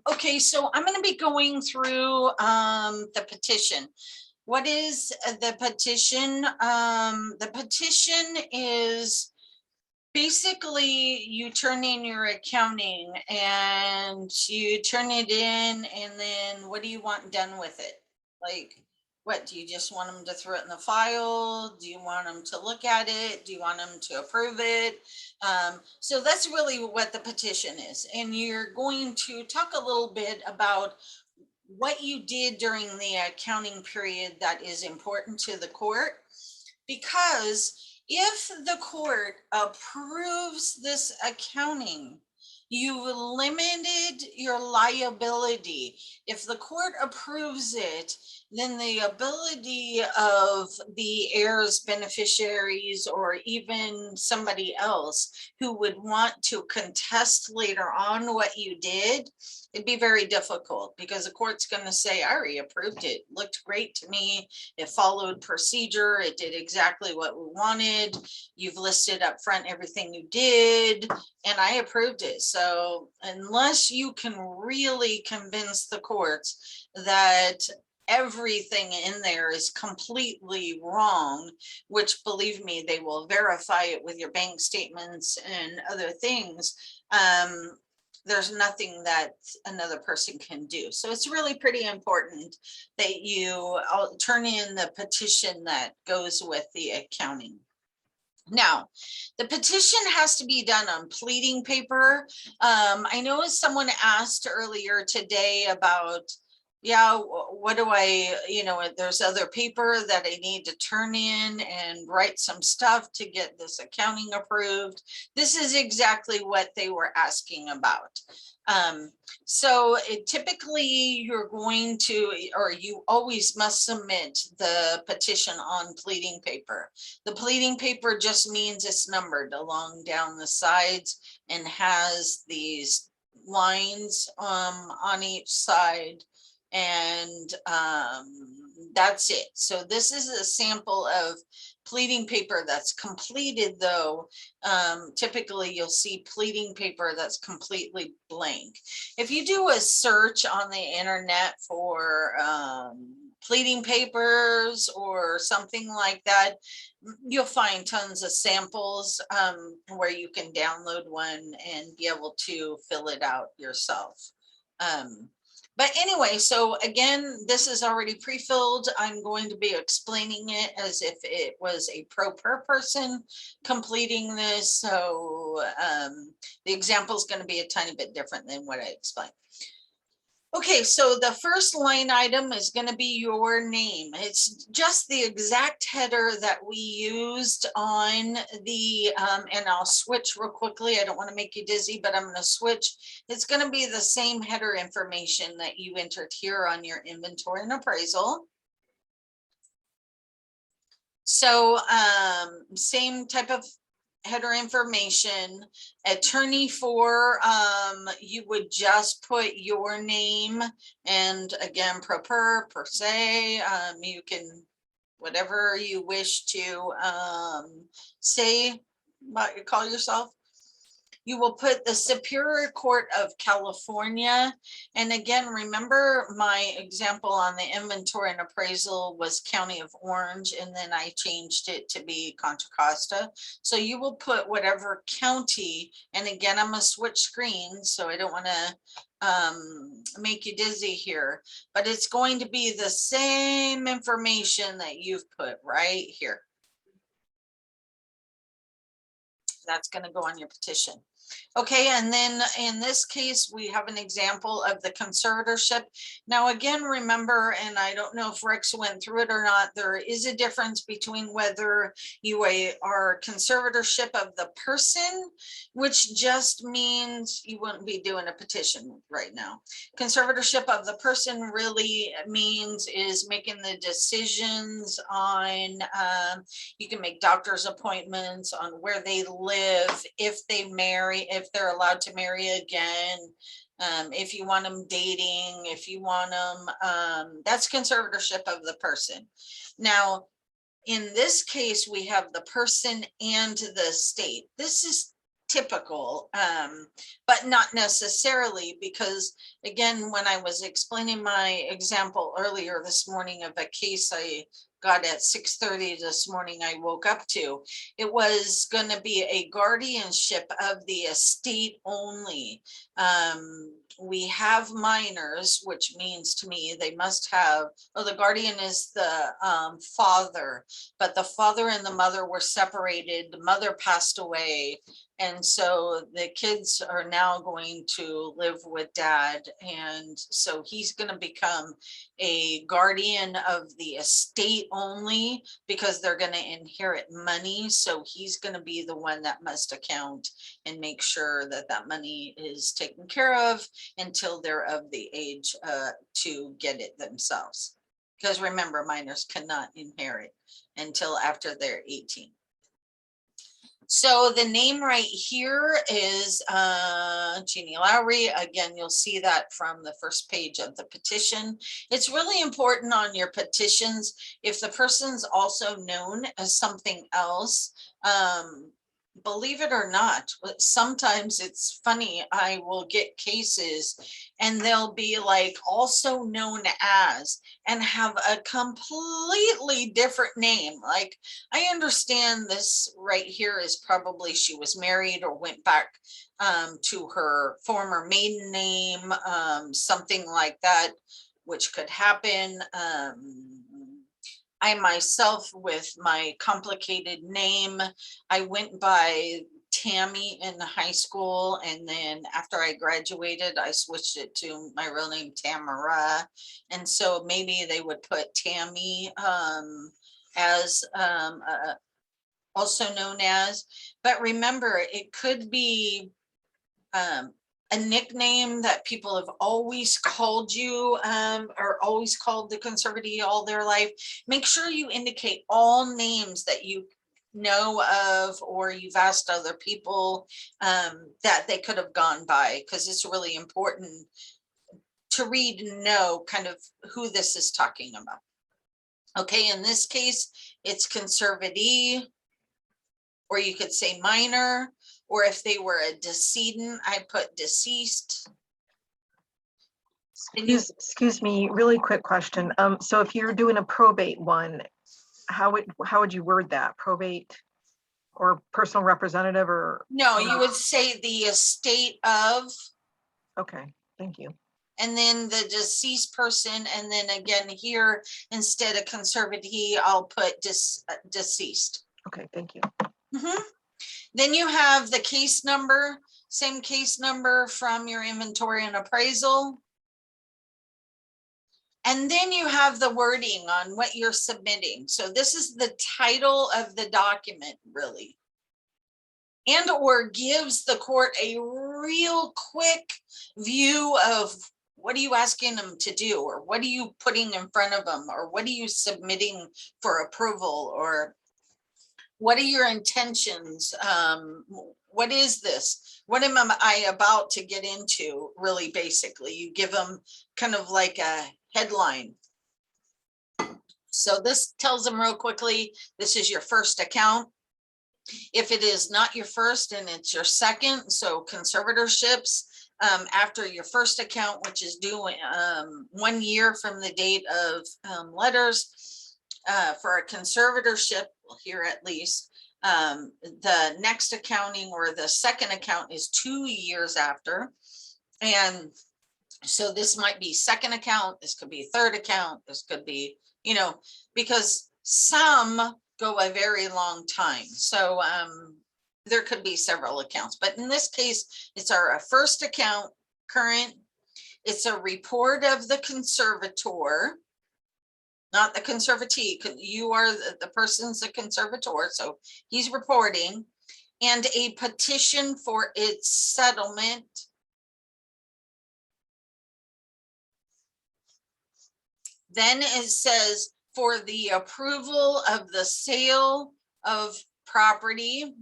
Okay, so I'm going to be going through the petition. What is the petition? The petition is basically you turn in your accounting and you turn it in, and then what do you want done with it? Like, what, do you just want them to throw it in the file? Do you want them to look at it? Do you want them to approve it? So that's really what the petition is. And you're going to talk a little bit about what you did during the accounting period that is important to the court. Because if the court approves this accounting, you've limited your liability. If the court approves it, then the ability of the heirs, beneficiaries, or even somebody else who would want to contest later on what you did, it'd be very difficult, because the court's going to say, I already approved it. Looked great to me. It followed procedure. It did exactly what we wanted. You've listed up front everything you did, and I approved it. So unless you can really convince the courts that everything in there is completely wrong, which, believe me, they will verify it with your bank statements and other things, there's nothing that another person can do. So it's really pretty important that you turn in the petition that goes with the accounting. Now, the petition has to be done on pleading paper. I know someone asked earlier today about, yeah, what do I, there's other paper that I need to turn in and write some stuff to get this accounting approved. This is exactly what they were asking about. So typically you're going to, or you always must submit the petition on pleading paper. The pleading paper just means it's numbered along down the sides and has these lines on each side. And that's it. So this is a sample of pleading paper that's completed though, typically you'll see pleading paper that's completely blank. If you do a search on the internet for pleading papers or something like that, you'll find tons of samples where you can download one and be able to fill it out yourself. But anyway, so again, this is already pre-filled. I'm going to be explaining it as if it was a pro per person completing this. So the example is going to be a tiny bit different than what I explained. Okay, so the first line item is going to be your name. It's just the exact header that we used on the, and I'll switch real quickly. I don't want to make you dizzy, but I'm going to switch. It's going to be the same header information that you entered here on your inventory and appraisal. So same type of header information. Attorney for, you would just put your name, and again, per se, you can, whatever you wish to say about you call yourself. You will put the Superior Court of California. And again, remember my example on the inventory and appraisal was County of Orange, and then I changed it to be Contra Costa. So you will put whatever county, and again, I'm gonna switch screens, so I don't want to make you dizzy here, but it's going to be the same information that you've put right here. That's going to go on your petition. Okay, and then in this case, we have an example of the conservatorship. Now, again, remember, and I don't know if Rex went through it or not, there is a difference between whether you are conservatorship of the person, which just means you wouldn't be doing a petition right now. Conservatorship of the person really means is making the decisions on, you can make doctor's appointments on where they live, if they marry, if they're allowed to marry again, if you want them dating, if you want them, that's conservatorship of the person. Now, in this case, we have the person and the state. This is typical, but not necessarily, because again, when I was explaining my example earlier this morning of a case I got at 6:30 this morning, I woke up to, it was going to be a guardianship of the estate only. We have minors, which means to me they must have, oh, the guardian is the father, but the father and the mother were separated. The mother passed away. And so the kids are now going to live with dad. And so he's going to become a guardian of the estate only because they're going to inherit money. So he's going to be the one that must account and make sure that that money is taken care of until they're of the age to get it themselves. Because remember, minors cannot inherit until after they're 18. So the name right here is Jeannie Lowry. Again, you'll see that from the first page of the petition. It's really important on your petitions, if the person's also known as something else, believe it or not, sometimes it's funny, I will get cases and they'll be like also known as and have a completely different name. Like, I understand this right here is probably she was married or went back to her former maiden name, something like that, which could happen. I myself, with my complicated name, I went by Tammy in high school, and then after I graduated, I switched it to my real name, Tamara. And so maybe they would put Tammy as also known as, but remember, it could be a nickname that people have always called you, or always called the conservatee all their life. Make sure you indicate all names that you know of or you've asked other people that they could have gone by, because it's really important to read and know kind of who this is talking about. Okay, in this case, it's conservatee, or you could say minor, or if they were a decedent, I put deceased. And you- Excuse me, really quick question. So if you're doing a probate one, how would you word that? Probate or personal representative or? No, you would say the estate of, Okay, thank you. and then the deceased person, and then again here, instead of conservatee, I'll put deceased. Okay, thank you. Mhm. Then you have the case number, same case number from your inventory and appraisal. And then you have the wording on what you're submitting. So this is the title of the document, really. And or gives the court a real quick view of what are you asking them to do, or what are you putting in front of them, or what are you submitting for approval, or what are your intentions? What is this? What am I about to get into? Really, basically, you give them kind of like a headline. So this tells them real quickly, this is your first account. If it is not your first and it's your second, so conservatorships, after your first account, which is due 1 year from the date of letters, for a conservatorship, well, here at least, the next accounting or the second account is 2 years after. And so this might be second account, this could be third account, this could be, you know, because some go a very long time. So there could be several accounts, but in this case, it's our first account, current. It's a report of the conservator, not the conservatee. You are the person's the conservator, so he's reporting, and a petition for its settlement. Then it says for the approval of the sale of property.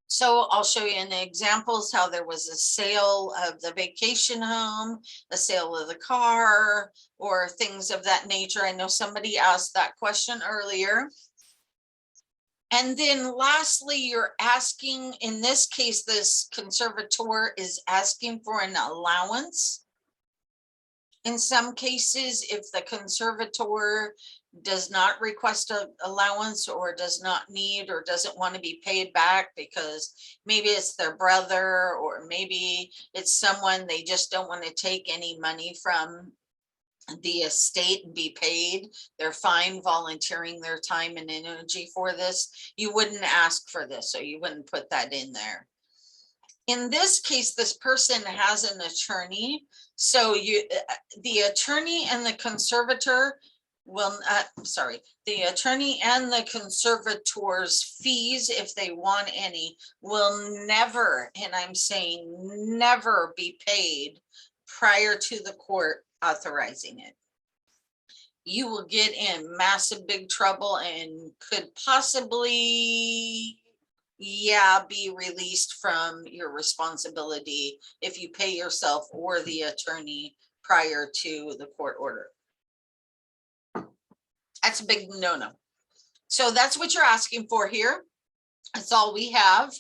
So I'll show you in the examples how there was a sale of the vacation home, a sale of the car, or things of that nature. I know somebody asked that question earlier. And then lastly, you're asking, in this case, this conservator is asking for an allowance. In some cases, if the conservator does not request an allowance or does not need or doesn't want to be paid back because maybe it's their brother or maybe it's someone they just don't want to take any money from the estate and be paid, they're fine volunteering their time and energy for this. You wouldn't ask for this, so you wouldn't put that in there. In this case, this person has an attorney. So the attorney and the conservator will, the attorney and the conservator's fees, if they want any, will never, and I'm saying never, be paid prior to the court authorizing it. You will get in massive big trouble and could possibly, be released from your responsibility if you pay yourself or the attorney prior to the court order. That's a big no-no. So that's what you're asking for here. That's all we have.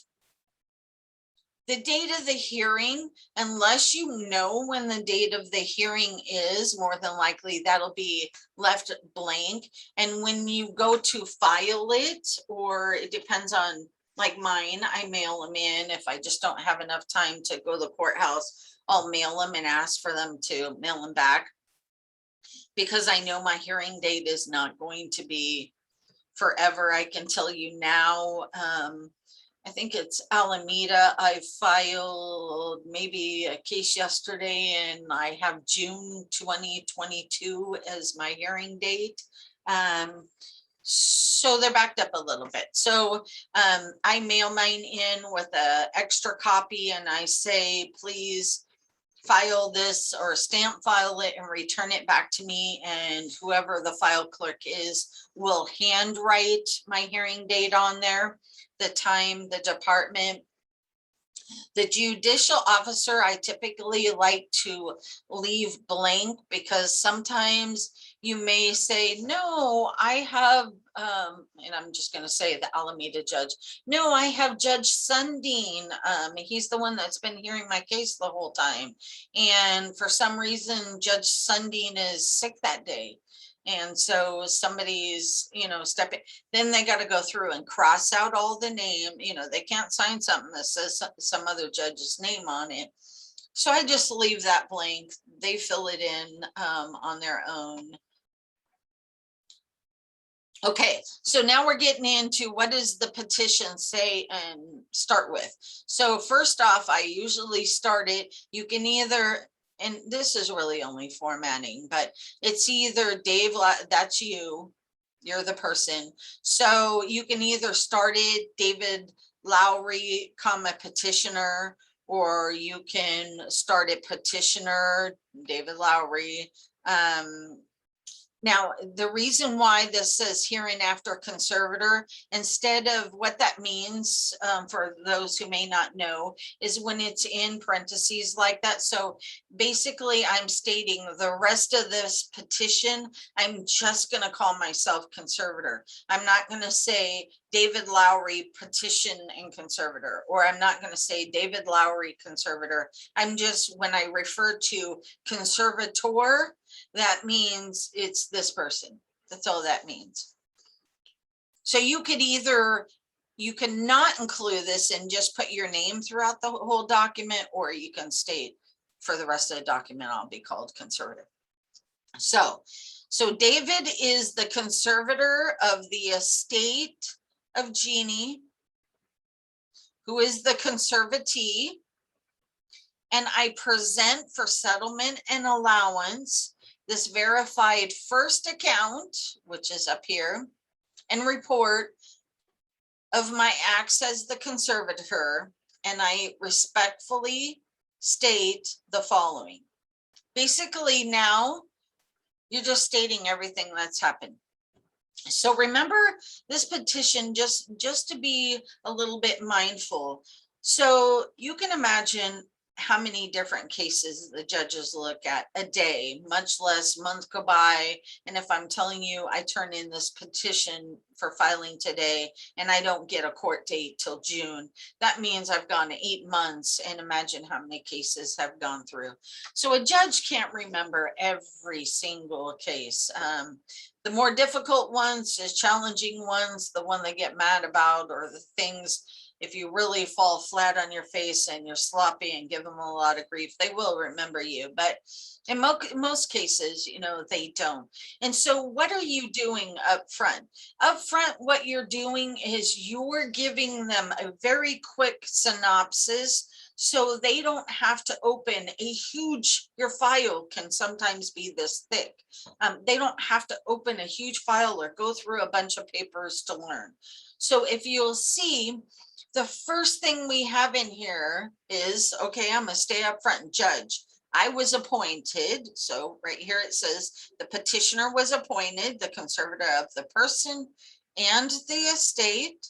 The date of the hearing, unless you know when the date of the hearing is, more than likely that'll be left blank. And when you go to file it, or it depends on, like mine, I mail them in. If I just don't have enough time to go to the courthouse, I'll mail them and ask for them to mail them back. Because I know my hearing date is not going to be forever. I can tell you now, I think it's Alameda. I filed maybe a case yesterday and I have June 2022 as my hearing date. So they're backed up a little bit. So I mail mine in with an extra copy and I say, please file this or stamp file it and return it back to me. And whoever the file clerk is will handwrite my hearing date on there, the time, the department, The judicial officer, I typically like to leave blank because sometimes you may say, no, I have, and I'm just going to say the Alameda judge. No, I have Judge Sundin. He's the one that's been hearing my case the whole time. And for some reason, Judge Sundin is sick that day. And so somebody's, stepping, then they got to go through and cross out all the name, they can't sign something that says some other judge's name on it. So I just leave that blank. They fill it in on their own. Okay, so now we're getting into what does the petition say and start with. So first off, I usually start it, you can either, and this is really only formatting, but it's either Dave, that's you, you're the person. So you can either start it David Lowry, petitioner, or you can start it petitioner, David Lowry. Now, the reason why this says hereinafter conservator, instead of what that means for those who may not know, is when it's in parentheses like that. So basically, I'm stating the rest of this petition, I'm just going to call myself conservator. I'm not going to say David Lowry petition and conservator, or I'm not going to say David Lowry conservator. I'm just, when I refer to conservator, that means it's this person. That's all that means. So you could either, you can not include this and just put your name throughout the whole document, or you can state for the rest of the document, I'll be called conservator. So David is the conservator of the estate of Jeannie, who is the conservatee, and I present for settlement and allowance this verified first account, which is up here, and report of my acts as the conservator, and I respectfully state the following. Basically, now you're just stating everything that's happened. So remember this petition, just to be a little bit mindful. So you can imagine how many different cases the judges look at a day, much less months go by. And if I'm telling you, I turn in this petition for filing today and I don't get a court date till June, that means I've gone 8 months, and imagine how many cases have gone through. So a judge can't remember every single case. The more difficult ones, the challenging ones, the one they get mad about, or the things, if you really fall flat on your face and you're sloppy and give them a lot of grief, they will remember you. But in most cases, they don't. And so what are you doing up front? Up front, what you're doing is you're giving them a very quick synopsis, so they don't have to open a huge, your file can sometimes be this thick. They don't have to open a huge file or go through a bunch of papers to learn. So if you'll see, the first thing we have in here is, okay, I'm gonna stay up front, judge. I was appointed, so right here it says the petitioner was appointed, the conservator of the person and the estate.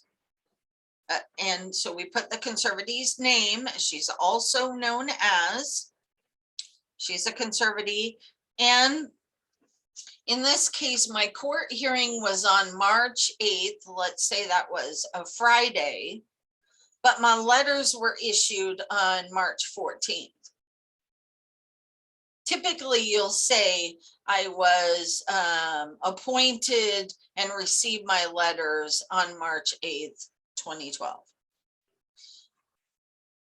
And so we put the conservatee's name. She's also known as, she's a conservatee. And in this case, my court hearing was on March 8th. Let's say that was a Friday, but my letters were issued on March 14th. Typically, you'll say I was appointed and received my letters on March 8th, 2012.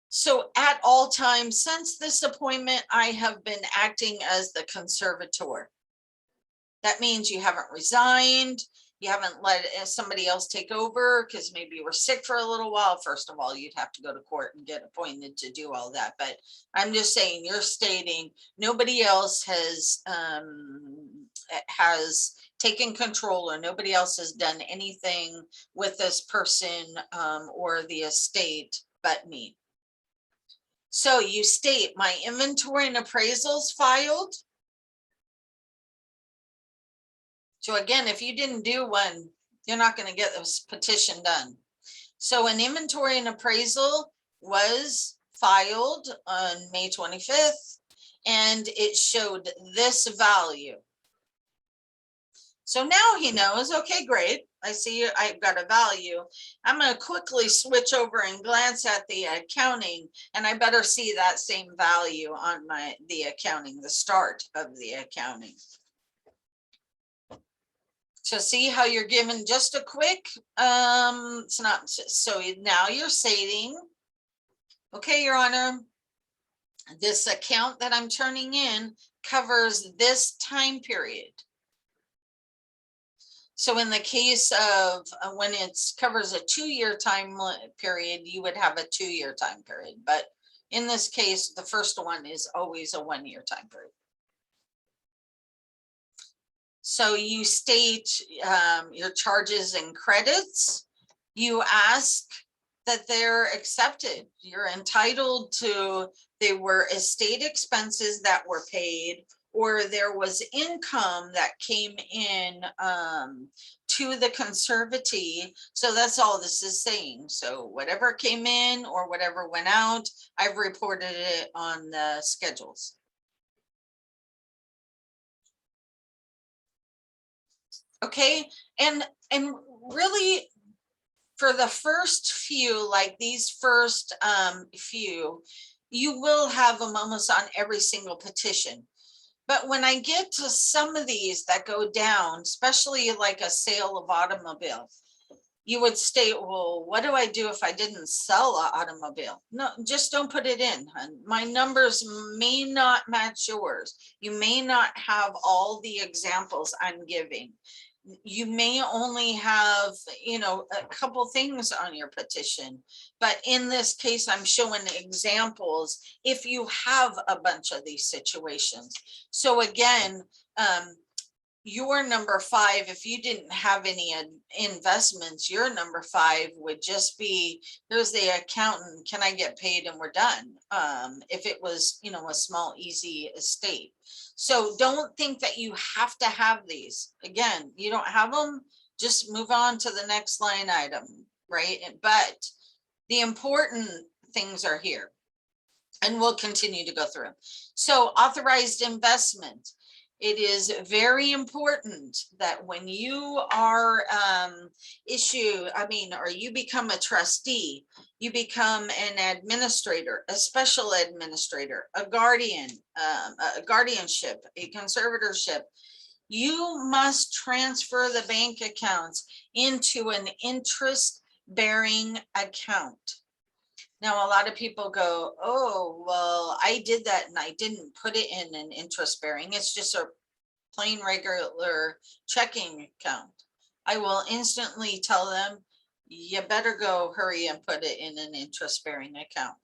So at all times since this appointment, I have been acting as the conservator. That means you haven't resigned, you haven't let somebody else take over because maybe you were sick for a little while. First of all, you'd have to go to court and get appointed to do all that. But I'm just saying, you're stating nobody else has taken control, or nobody else has done anything with this person or the estate but me. So you state my inventory and appraisals filed. So again, if you didn't do one, you're not going to get this petition done. So an inventory and appraisal was filed on May 25th, and it showed this value. So now he knows, okay, great. I see I've got a value. I'm going to quickly switch over and glance at the accounting, and I better see that same value on the accounting, the start of the accounting. So see how you're given just a quick, it's not, so now you're stating, okay, Your Honor, this account that I'm turning in covers this time period. So in the case of when it's covers a 2-year time period, you would have a 2-year time period. But in this case, the first one is always a 1-year time period. So you state your charges and credits. You ask that they're accepted. You're entitled to, they were estate expenses that were paid, or there was income that came in to the conservatee. So that's all this is saying. So whatever came in or whatever went out, I've reported it on the schedules. Okay, and really for the first few, like these first few, you will have them almost on every single petition. But when I get to some of these that go down, especially like a sale of automobile, you would state, well, what do I do if I didn't sell an automobile? No, just don't put it in. My numbers may not match yours. You may not have all the examples I'm giving. You may only have, you know, a couple things on your petition, but in this case, I'm showing examples if you have a bunch of these situations. So again, your number 5, if you didn't have any investments, your number 5 would just be, here's the accountant, can I get paid and we're done. If it was, you know, a small, easy estate. So don't think that you have to have these. Again, you don't have them, just move on to the next line item, right? But the important things are here, and we'll continue to go through. So authorized investment. It is very important that when you are or you become a trustee, you become an administrator, a special administrator, a guardian, a guardianship, a conservatorship. You must transfer the bank accounts into an interest-bearing account. Now, a lot of people go, oh, well, I did that and I didn't put it in an interest bearing. It's just a plain regular checking account. I will instantly tell them, you better go hurry and put it in an interest bearing account.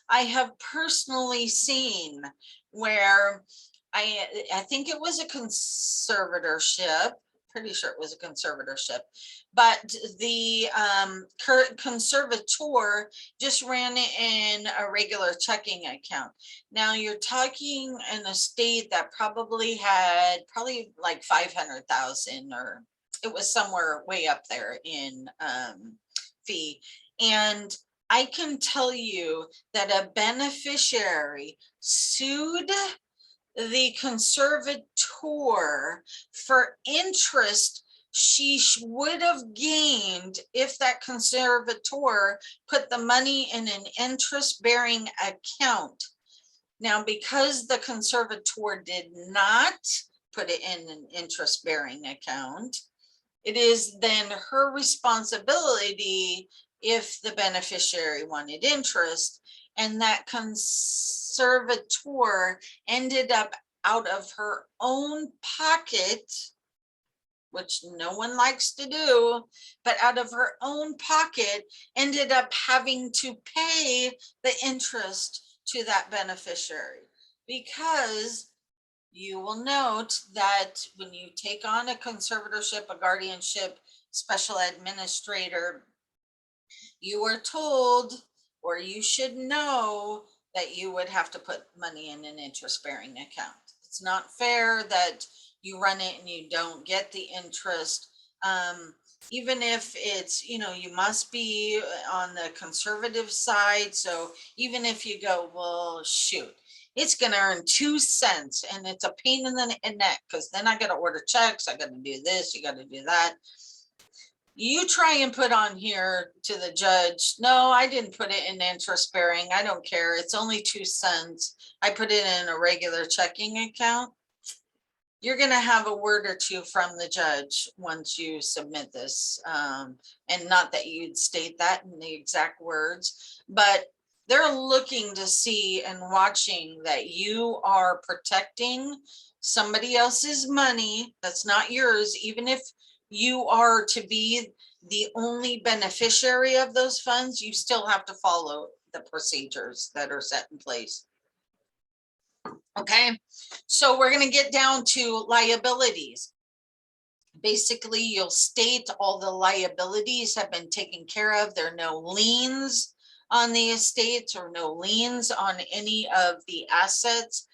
I have personally seen where I think it was a conservatorship, pretty sure it was a conservatorship, but the conservator just ran it in a regular checking account. Now you're talking an estate that probably had like 500,000, or it was somewhere way up there in fee. And I can tell you that a beneficiary sued the conservator for interest she would have gained if that conservator put the money in an interest-bearing account. Now, because the conservator did not put it in an interest-bearing account, it is then her responsibility if the beneficiary wanted interest, and that conservator ended up out of her own pocket, which no one likes to do, but out of her own pocket ended up having to pay the interest to that beneficiary. Because you will note that when you take on a conservatorship, a guardianship, special administrator, you are told, or you should know, that you would have to put money in an interest-bearing account. It's not fair that you run it and you don't get the interest. even if it's, you must be on the conservative side. So even if you go, well, shoot, it's gonna earn 2 cents and it's a pain in the neck, because then I gotta order checks, I gotta do this, you gotta do that. You try and put on here to the judge, no, I didn't put it in interest bearing, I don't care, it's only 2 cents. I put it in a regular checking account. You're gonna have a word or two from the judge once you submit this. And not that you'd state that in the exact words, but they're looking to see and watching that you are protecting somebody else's money that's not yours, even if you are to be the only beneficiary of those funds, you still have to follow the procedures that are set in place. Okay, so we're going to get down to liabilities. Basically, you'll state all the liabilities have been taken care of. There are no liens on the estates or no liens on any of the assets.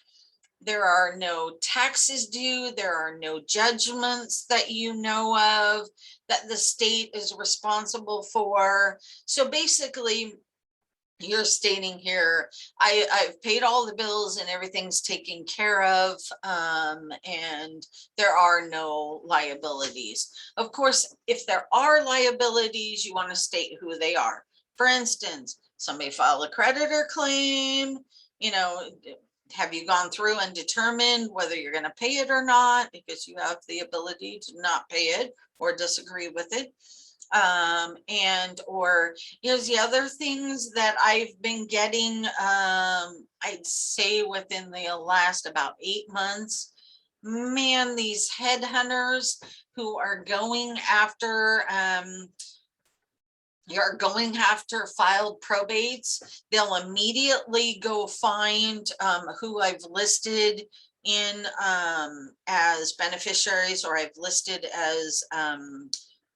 There are no taxes due. There are no judgments that you know of that the state is responsible for. So basically, you're stating here, I've paid all the bills and everything's taken care of, and there are no liabilities. Of course, if there are liabilities, you want to state who they are. For instance, somebody filed a creditor claim, have you gone through and determined whether you're going to pay it or not, because you have the ability to not pay it or disagree with it. Or here's the other things that I've been getting, I'd say within the last about 8 months. Man, these headhunters who are going after, you're going after filed probates, they'll immediately go find who I've listed in as beneficiaries, or I've listed as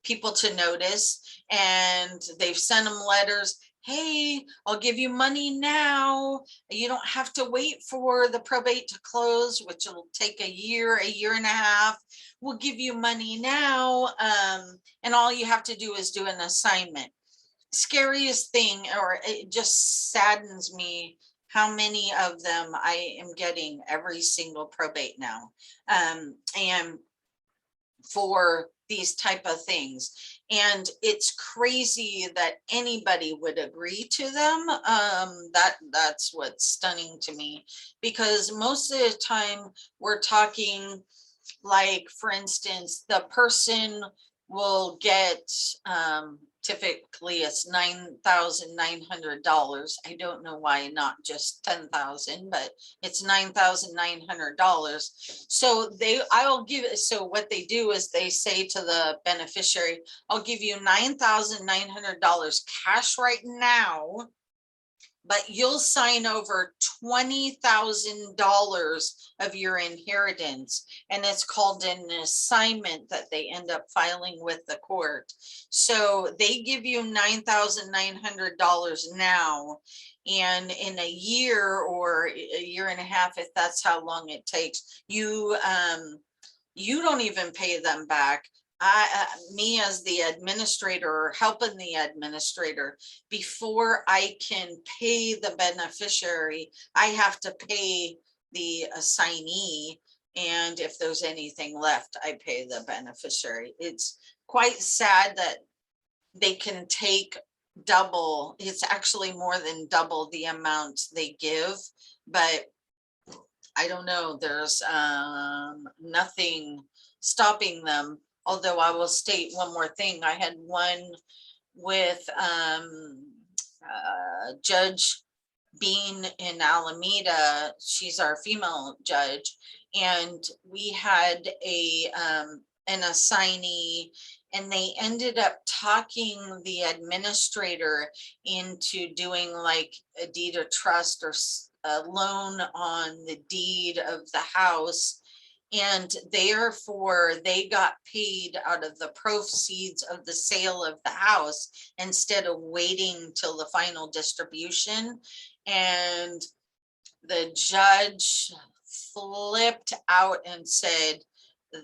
people to notice, and they've sent them letters. Hey, I'll give you money now. You don't have to wait for the probate to close, which will take a year and a half. We'll give you money now. And all you have to do is do an assignment. Scariest thing, or it just saddens me how many of them I am getting every single probate now. And for these type of things, and it's crazy that anybody would agree to them. That's what's stunning to me, because most of the time we're talking, like, for instance, the person will get typically it's $9,900. I don't know why not just 10,000, but it's $9,900. So so what they do is they say to the beneficiary, I'll give you $9,900 cash right now, but you'll sign over $20,000 of your inheritance. And it's called an assignment that they end up filing with the court. So they give you $9,900 now. And in a year or a year and a half, if that's how long it takes, you don't even pay them back. Me as the administrator, or helping the administrator, before I can pay the beneficiary, I have to pay the assignee. And if there's anything left, I pay the beneficiary. It's quite sad that they can take double. It's actually more than double the amount they give, but I don't know. There's nothing stopping them. Although I will state one more thing. I had one with Judge Bean in Alameda. She's our female judge. And we had an assignee, and they ended up talking the administrator into doing like a deed of trust or a loan on the deed of the house. And therefore, they got paid out of the proceeds of the sale of the house instead of waiting till the final distribution. And the judge flipped out and said,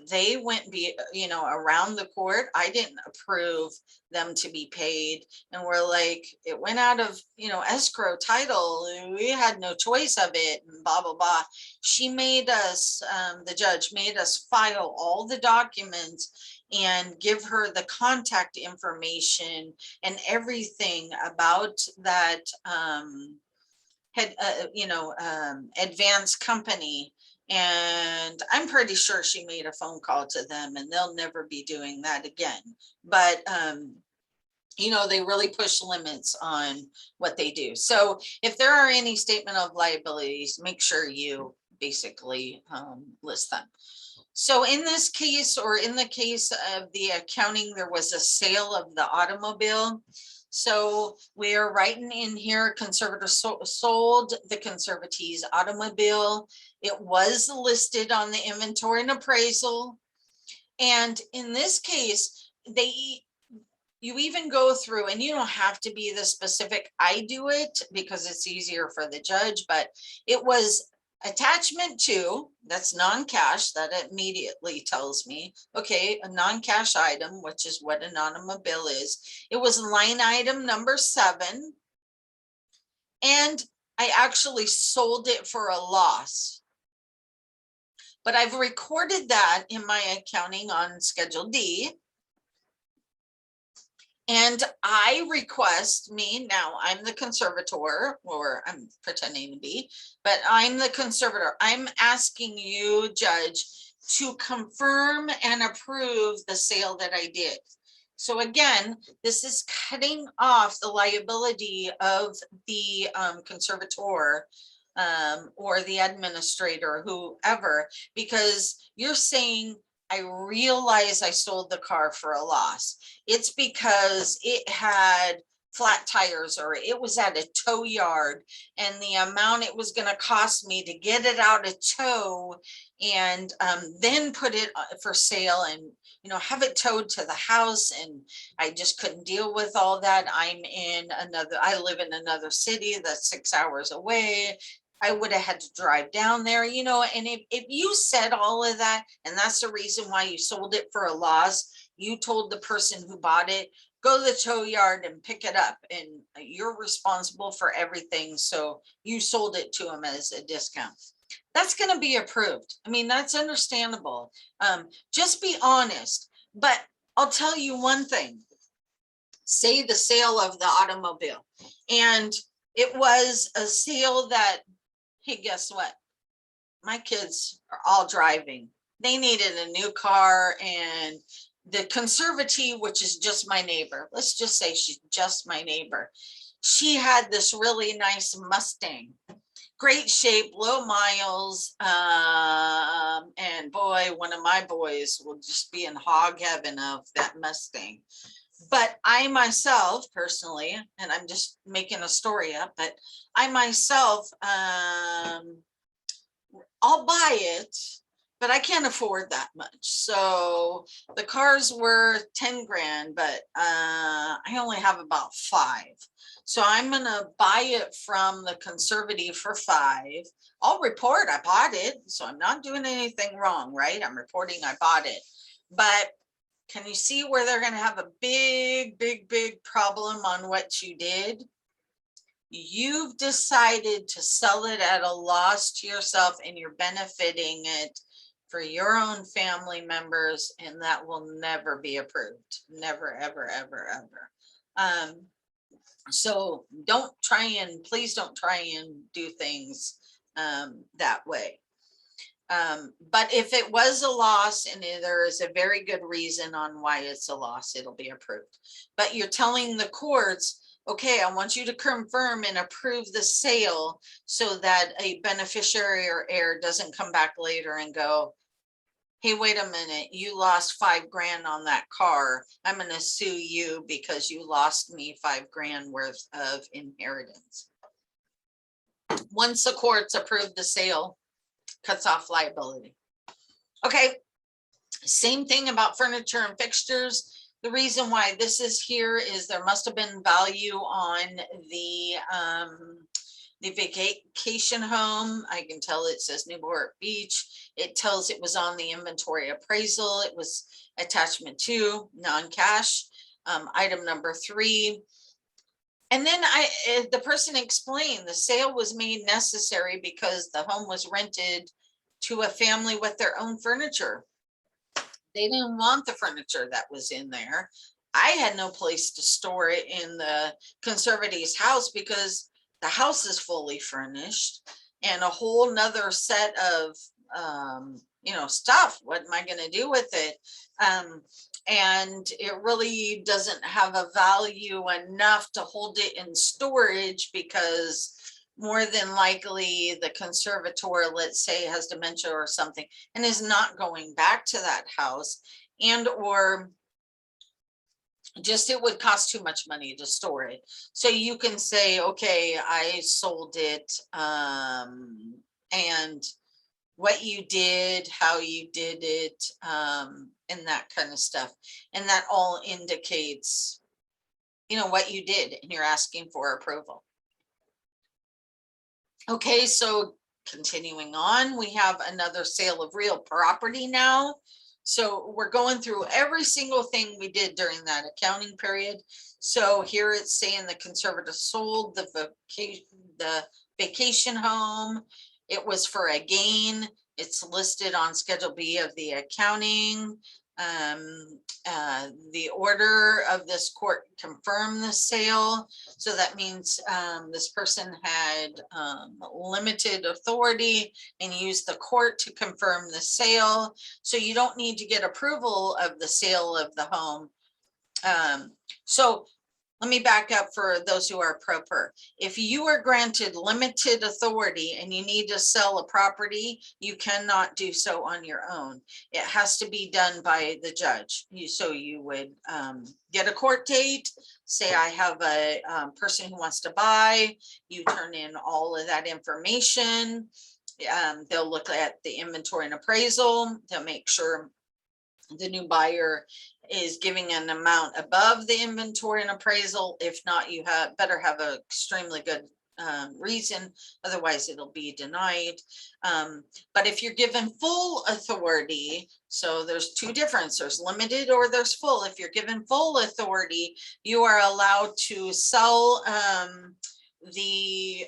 they went around the court. I didn't approve them to be paid. And we're like, it went out of, escrow title. And we had no choice of it and blah, blah, blah. She made us, the judge made us file all the documents and give her the contact information and everything about that advanced company. And I'm pretty sure she made a phone call to them, and they'll never be doing that again. But, they really push limits on what they do. So if there are any statement of liabilities, make sure you basically list them. So in this case, or in the case of the accounting, there was a sale of the automobile. So we are writing in here, conservator sold the conservatee's automobile. It was listed on the inventory and appraisal. And in this case, you even go through, and you don't have to be the specific, I do it because it's easier for the judge, but it was attachment 2, that's non-cash. That immediately tells me, okay, a non-cash item, which is what an automobile is. It was line item number 7. And I actually sold it for a loss. But I've recorded that in my accounting on Schedule D. And I request now I'm the conservator, or I'm pretending to be, but I'm the conservator. I'm asking you, judge, to confirm and approve the sale that I did. So again, this is cutting off the liability of the conservator or the administrator, whoever, because you're saying, I realize I sold the car for a loss. It's because it had flat tires, or it was at a tow yard, and the amount it was going to cost me to get it out of tow and then put it for sale and have it towed to the house. And I just couldn't deal with all that. I live in another city that's 6 hours away. I would have had to drive down there, and if you said all of that, and that's the reason why you sold it for a loss, you told the person who bought it, go to the tow yard and pick it up, and you're responsible for everything. So you sold it to them as a discount. That's going to be approved. I mean, that's understandable. Just be honest. But I'll tell you one thing. Say the sale of the automobile, and it was a sale that, hey, guess what? My kids are all driving. They needed a new car, and the conservatee, which is just my neighbor, let's just say she's just my neighbor. She had this really nice Mustang, great shape, low miles. And boy, one of my boys will just be in hog heaven of that Mustang. But I myself personally, and I'm just making a story up, but I myself, I'll buy it, but I can't afford that much. So the car's worth 10 grand, but I only have about 5. So I'm going to buy it from the conservative for 5. I'll report I bought it. So I'm not doing anything wrong, right? I'm reporting I bought it. But can you see where they're going to have a big, big, big problem on what you did? You've decided to sell it at a loss to yourself, and you're benefiting it for your own family members, and that will never be approved. Never, ever, ever, ever. So please don't try and do things that way. But if it was a loss and there is a very good reason on why it's a loss, it'll be approved. But you're telling the courts, okay, I want you to confirm and approve the sale so that a beneficiary or heir doesn't come back later and go, hey, wait a minute, you lost 5 grand on that car. I'm going to sue you because you lost me 5 grand worth of inheritance. Once the courts approve the sale, cuts off liability. Okay, same thing about furniture and fixtures. The reason why this is here is there must have been value on the The vacation home, I can tell it says Newport Beach. It tells it was on the inventory appraisal. It was attachment 2, non-cash. Item number 3. And then the person explained the sale was made necessary because the home was rented to a family with their own furniture. They didn't want the furniture that was in there. I had no place to store it in the Conservatives' house because the house is fully furnished and a whole nother set of, stuff. What am I going to do with it? And it really doesn't have a value enough to hold it in storage because more than likely the conservator, let's say, has dementia or something and is not going back to that house, and or just it would cost too much money to store it. So you can say, okay, I sold it, and what you did, how you did it, and that kind of stuff. And that all indicates, what you did, and you're asking for approval. Okay, so continuing on, we have another sale of real property now. So we're going through every single thing we did during that accounting period. So here it's saying the conservator sold the vacation home. It was for a gain. It's listed on Schedule B of the accounting. The order of this court confirmed the sale. So that means this person had limited authority and used the court to confirm the sale. So you don't need to get approval of the sale of the home. So let me back up for those who are pro per. If you are granted limited authority and you need to sell a property, you cannot do so on your own. It has to be done by the judge. So you would get a court date, say I have a person who wants to buy, you turn in all of that information. They'll look at the inventory and appraisal. They'll make sure the new buyer is giving an amount above the inventory and appraisal. If not, you better have an extremely good reason, otherwise it'll be denied. But if you're given full authority, so there's two differences, there's limited or there's full. If you're given full authority, you are allowed to sell the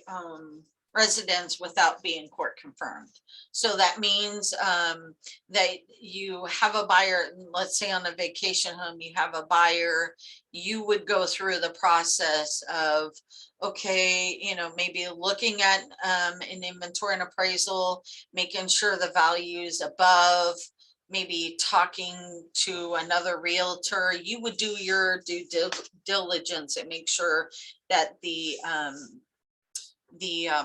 residence without being court confirmed. So that means that you have a buyer, let's say on a vacation home, you have a buyer, you would go through the process of, okay, maybe looking at an inventory and appraisal, making sure the value's above, maybe talking to another realtor. You would do your due diligence and make sure that the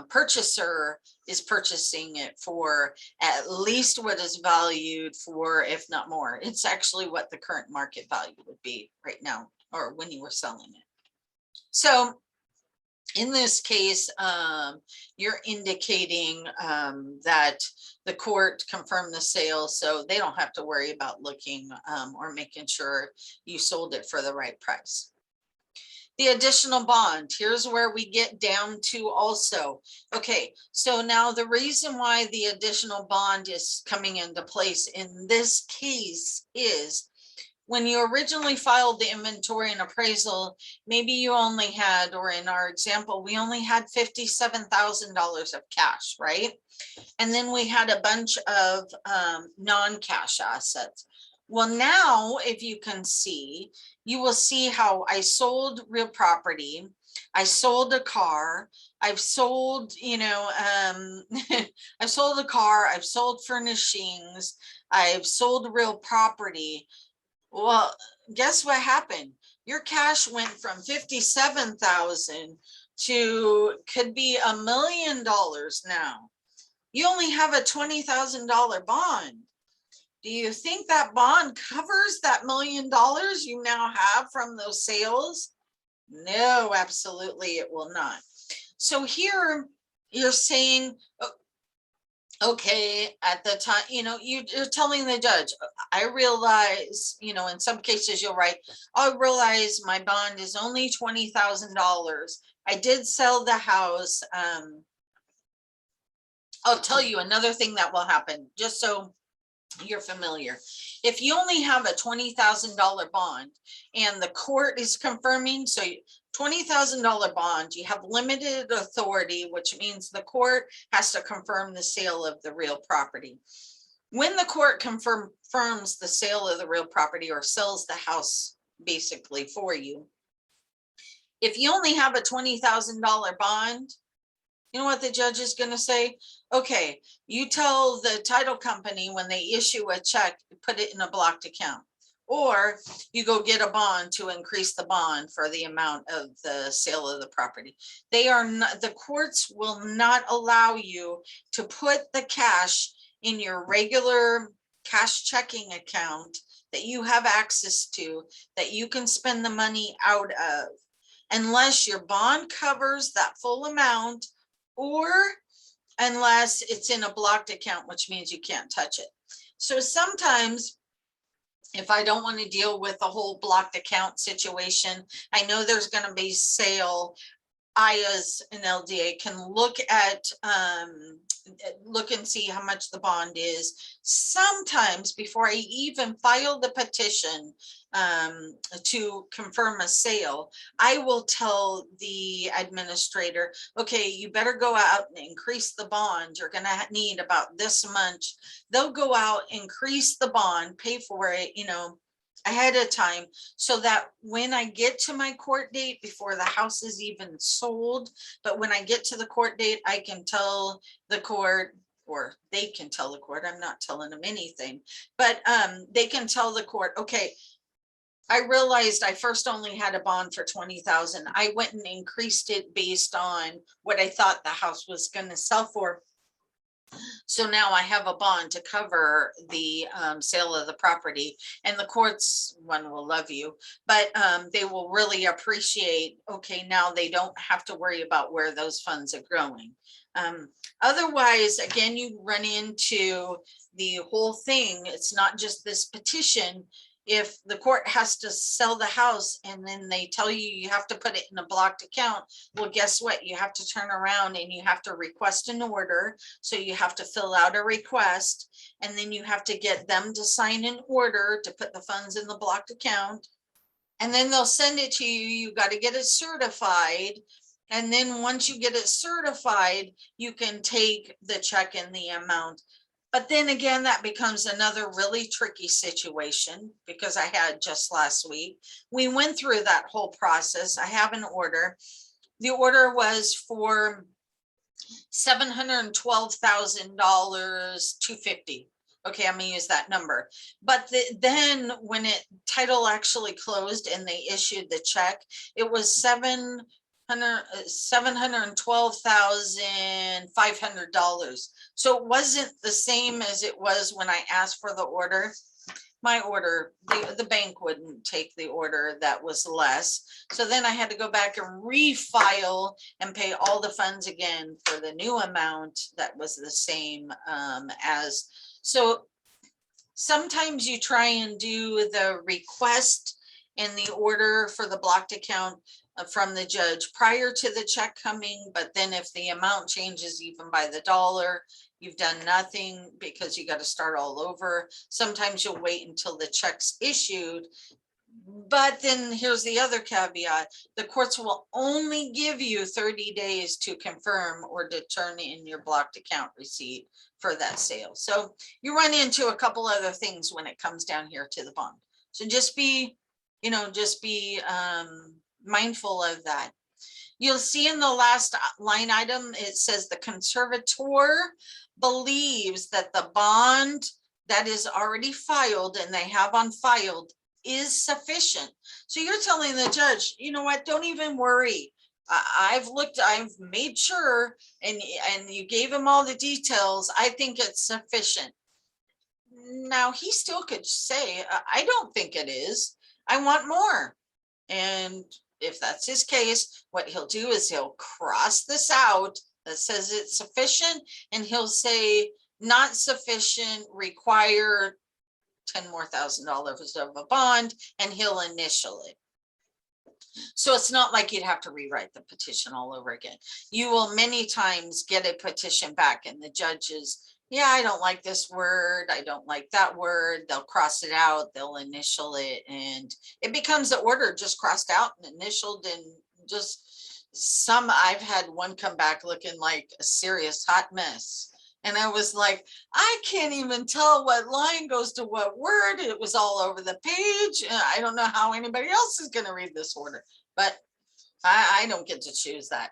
purchaser is purchasing it for at least what is valued for, if not more. It's actually what the current market value would be right now, or when you were selling it. So in this case, you're indicating that the court confirmed the sale, so they don't have to worry about looking or making sure you sold it for the right price. The additional bond, here's where we get down to also. Okay, so now the reason why the additional bond is coming into place in this case is when you originally filed the inventory and appraisal, maybe you only had, or in our example, we only had $57,000 of cash, right? And then we had a bunch of non-cash assets. Well, now, if you can see, you will see how I sold real property. I sold a car. I've sold, I've sold a car. I've sold furnishings. I've sold real property. Well, guess what happened? Your cash went from 57,000 to could be $1 million now. You only have a $20,000 bond. Do you think that bond covers that $1 million you now have from those sales? No, absolutely it will not. So here you're saying, okay, at the time, you're telling the judge, I realize, in some cases you'll write, I realize my bond is only $20,000. I did sell the house. I'll tell you another thing that will happen, just so you're familiar. If you only have a $20,000 bond and the court is confirming, so $20,000 bond, you have limited authority, which means the court has to confirm the sale of the real property. When the court confirms the sale of the real property or sells the house basically for you, if you only have a $20,000 bond, you know what the judge is going to say? Okay, you tell the title company when they issue a check, put it in a blocked account. Or you go get a bond to increase the bond for the amount of the sale of the property. They are not, the courts will not allow you to put the cash in your regular cash checking account that you have access to, that you can spend the money out of, unless your bond covers that full amount, or unless it's in a blocked account, which means you can't touch it. So sometimes if I don't want to deal with the whole blocked account situation, I know there's going to be sale. I, as an LDA, can look at look and see how much the bond is. Sometimes before I even file the petition to confirm a sale, I will tell the administrator, okay, you better go out and increase the bond. You're going to need about this much. They'll go out, increase the bond, pay for it, you know, ahead of time, so that when I get to my court date, before the house is even sold, but when I get to the court date, I can tell the court, or they can tell the court, I'm not telling them anything, but they can tell the court, okay, I realized I first only had a bond for 20,000. I went and increased it based on what I thought the house was going to sell for. So now I have a bond to cover the sale of the property, and the courts, one will love you, but they will really appreciate, okay, now they don't have to worry about where those funds are going. Otherwise, again, you run into the whole thing. It's not just this petition. If the court has to sell the house and then they tell you you have to put it in a blocked account, well, guess what? You have to turn around and you have to request an order. So you have to fill out a request, and then you have to get them to sign an order to put the funds in the blocked account. And then they'll send it to you. You got to get it certified. And then once you get it certified, you can take the check and the amount. But then again, that becomes another really tricky situation, because I had just last week, we went through that whole process. I have an order. The order was for $712,000, $250. Okay, I'm gonna use that number. But then when title actually closed and they issued the check, it was $712,500. So it wasn't the same as it was when I asked for the order. My order, the bank wouldn't take the order that was less. So then I had to go back and refile and pay all the funds again for the new amount that was the same as. So sometimes you try and do the request and the order for the blocked account from the judge prior to the check coming, but then if the amount changes even by the dollar, you've done nothing, because you got to start all over. Sometimes you'll wait until the check's issued, but then here's the other caveat: the courts will only give you 30 days to confirm or to turn in your blocked account receipt for that sale. So you run into a couple other things when it comes down here to the bond. So just be, you know, mindful of that. You'll see in the last line item, it says the conservator believes that the bond that is already filed and they have on filed is sufficient. So you're telling the judge, you know what, don't even worry. I've looked, I've made sure, and you gave him all the details. I think it's sufficient. Now he still could say, I don't think it is. I want more. And if that's his case, what he'll do is he'll cross this out that says it's sufficient, and he'll say not sufficient, require $10,000 more of a bond, and he'll initial it. So it's not like you'd have to rewrite the petition all over again. You will many times get a petition back and the judges, yeah, I don't like this word. I don't like that word. They'll cross it out. They'll initial it. And it becomes the order just crossed out and initialed, and just I've had one come back looking like a serious hot mess. And I was like, I can't even tell what line goes to what word. It was all over the page. I don't know how anybody else is going to read this order, but I don't get to choose that.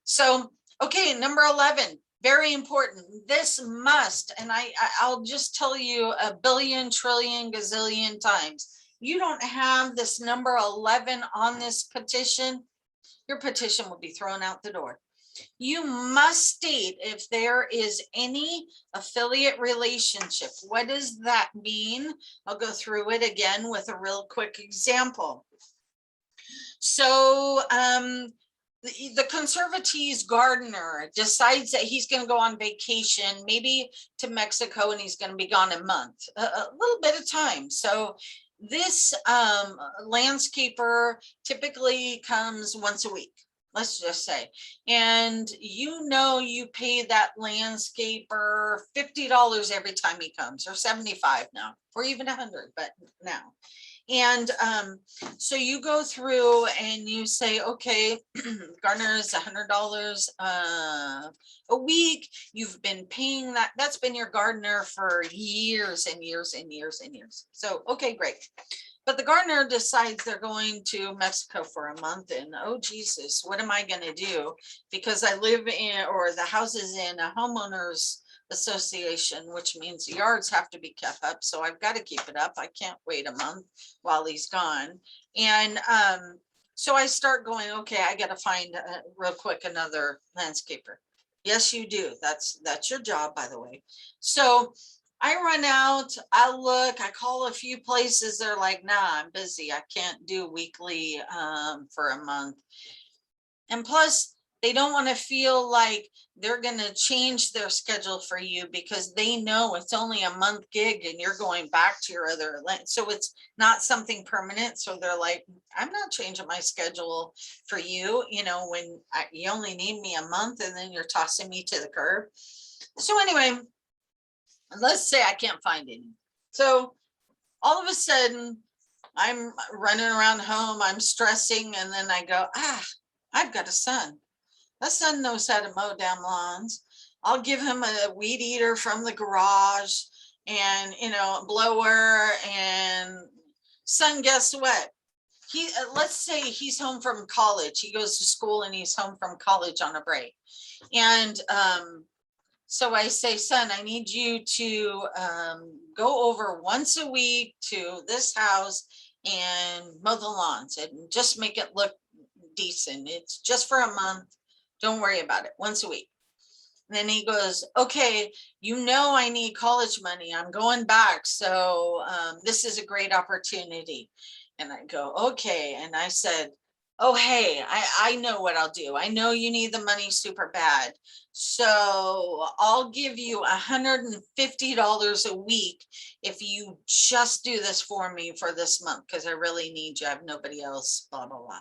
So, okay, number 11, very important. This must, and I'll just tell you a billion, trillion, gazillion times. You don't have this number 11 on this petition, your petition will be thrown out the door. You must state if there is any affiliate relationship. What does that mean? I'll go through it again with a real quick example. So the Conservators gardener decides that he's going to go on vacation, maybe to Mexico, and he's going to be gone a month, a little bit of time. So this landscaper typically comes once a week, let's just say, and you pay that landscaper $50 every time he comes, or 75 now, or even 100, but now. And so you go through and you say, okay, gardener is $100 a week. You've been paying that. That's been your gardener for years and years and years and years. So, okay, great. But the gardener decides they're going to Mexico for a month, and oh Jesus, what am I going to do? Because I live in, or the house is in a homeowners association, which means the yards have to be kept up. So I've got to keep it up. I can't wait a month while he's gone. And so I start going, okay, I got to find real quick another landscaper. Yes, you do. That's your job, by the way. So I run out, I look, I call a few places. They're like, nah, I'm busy. I can't do weekly for a month. And plus, they don't want to feel like they're going to change their schedule for you, because they know it's only a month gig and you're going back to your other land. So it's not something permanent. So they're like, I'm not changing my schedule for you, when you only need me a month and then you're tossing me to the curb. So anyway, let's say I can't find any. So all of a sudden I'm running around home, I'm stressing, and then I go, I've got a son. That son knows how to mow down lawns. I'll give him a weed eater from the garage and, a blower. And son, guess what? Let's say he's home from college. He goes to school and he's home from college on a break. And so I say, son, I need you to go over once a week to this house and mow the lawns and just make it look decent. It's just for a month. Don't worry about it. Once a week. And then he goes, okay, I need college money. I'm going back. So this is a great opportunity. And I go, okay. And I said, oh, hey, I know what I'll do. I know you need the money super bad. So I'll give you $150 a week if you just do this for me for this month, because I really need you. I have nobody else, blah, blah, blah.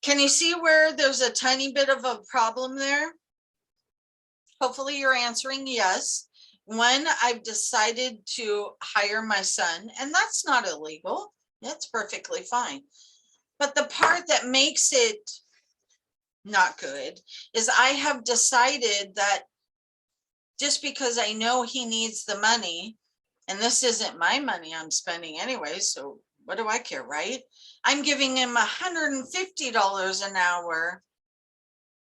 Can you see where there's a tiny bit of a problem there? Hopefully you're answering yes. When I've decided to hire my son, and that's not illegal, that's perfectly fine. But the part that makes it not good is I have decided that just because I know he needs the money, and this isn't my money I'm spending anyway, so what do I care, right? I'm giving him $150 an hour,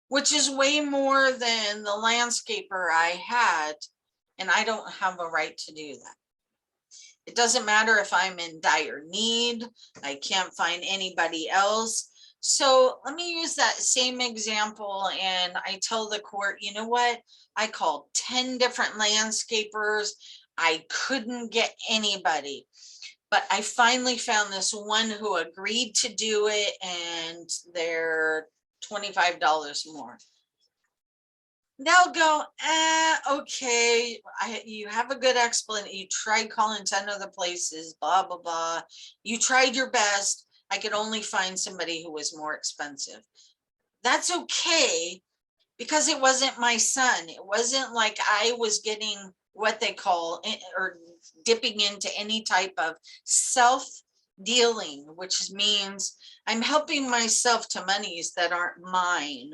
which is way more than the landscaper I had, and I don't have a right to do that. It doesn't matter if I'm in dire need, I can't find anybody else. So let me use that same example, and I tell the court, you know what? I called 10 different landscapers. I couldn't get anybody. But I finally found this one who agreed to do it, and they're $25 more. They'll go, okay, you have a good explanation. You tried calling 10 other places, blah, blah, blah. You tried your best. I could only find somebody who was more expensive. That's okay, because it wasn't my son. It wasn't like I was getting what they call or dipping into any type of self-dealing, which means I'm helping myself to monies that aren't mine.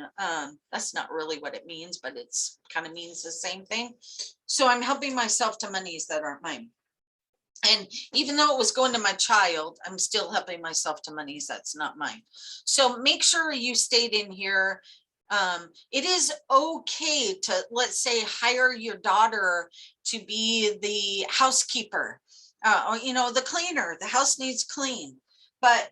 That's not really what it means, but it's kind of means the same thing. So I'm helping myself to monies that aren't mine. And even though it was going to my child, I'm still helping myself to monies that's not mine. So make sure you stayed in here. It is okay to, let's say, hire your daughter to be the housekeeper, or, you know, the cleaner. The house needs clean. But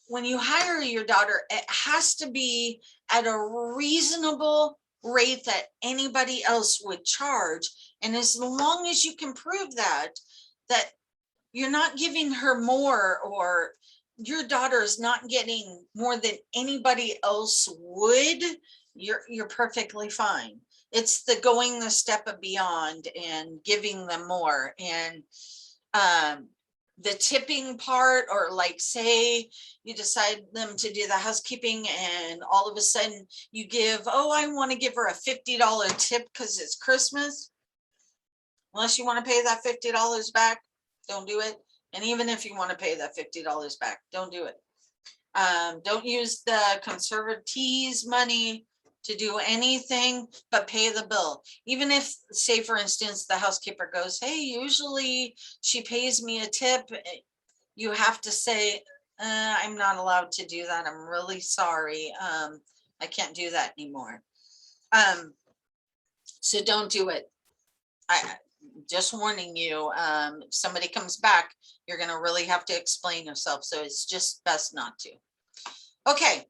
when you hire your daughter, it has to be at a reasonable rate that anybody else would charge. And as long as you can prove that you're not giving her more, or your daughter is not getting more than anybody else would, you're perfectly fine. It's the going the step beyond and giving them more. And the tipping part, or like say you decide them to do the housekeeping and all of a sudden you give, oh, I want to give her a $50 tip because it's Christmas. Unless you want to pay that $50 back, don't do it. And even if you want to pay that $50 back, don't do it. Don't use the conservators' money to do anything but pay the bill. Even if, say, for instance, the housekeeper goes, hey, usually she pays me a tip, you have to say, I'm not allowed to do that. I'm really sorry. I can't do that anymore. So don't do it. Just warning you, if somebody comes back, you're going to really have to explain yourself. So it's just best not to. Okay.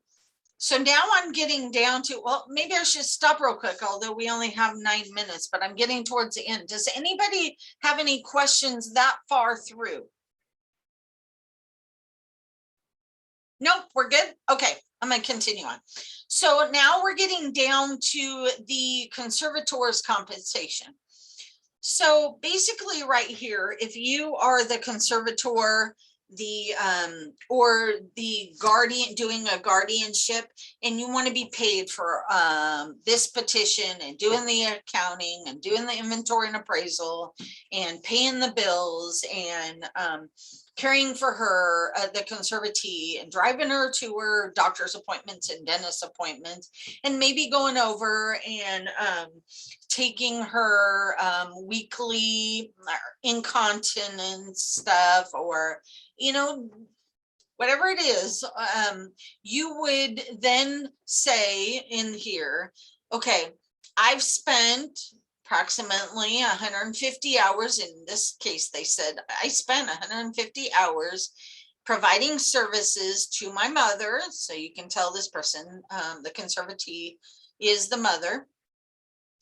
So now I'm getting down to, well, maybe I should stop real quick, although we only have 9 minutes, but I'm getting towards the end. Does anybody have any questions that far through? Nope, we're good. Okay, I'm going to continue on. So now we're getting down to the conservators' compensation. So basically right here, if you are the conservator, or the guardian doing a guardianship, and you want to be paid for this petition and doing the accounting and doing the inventory and appraisal and paying the bills and caring for her, the conservatee, and driving her to her doctor's appointments and dentist appointments, and maybe going over and taking her weekly incontinence stuff, or, you know, whatever it is, you would then say in here, okay, I've spent approximately 150 hours. In this case, they said, I spent 150 hours providing services to my mother. So you can tell this person, the conservatee is the mother.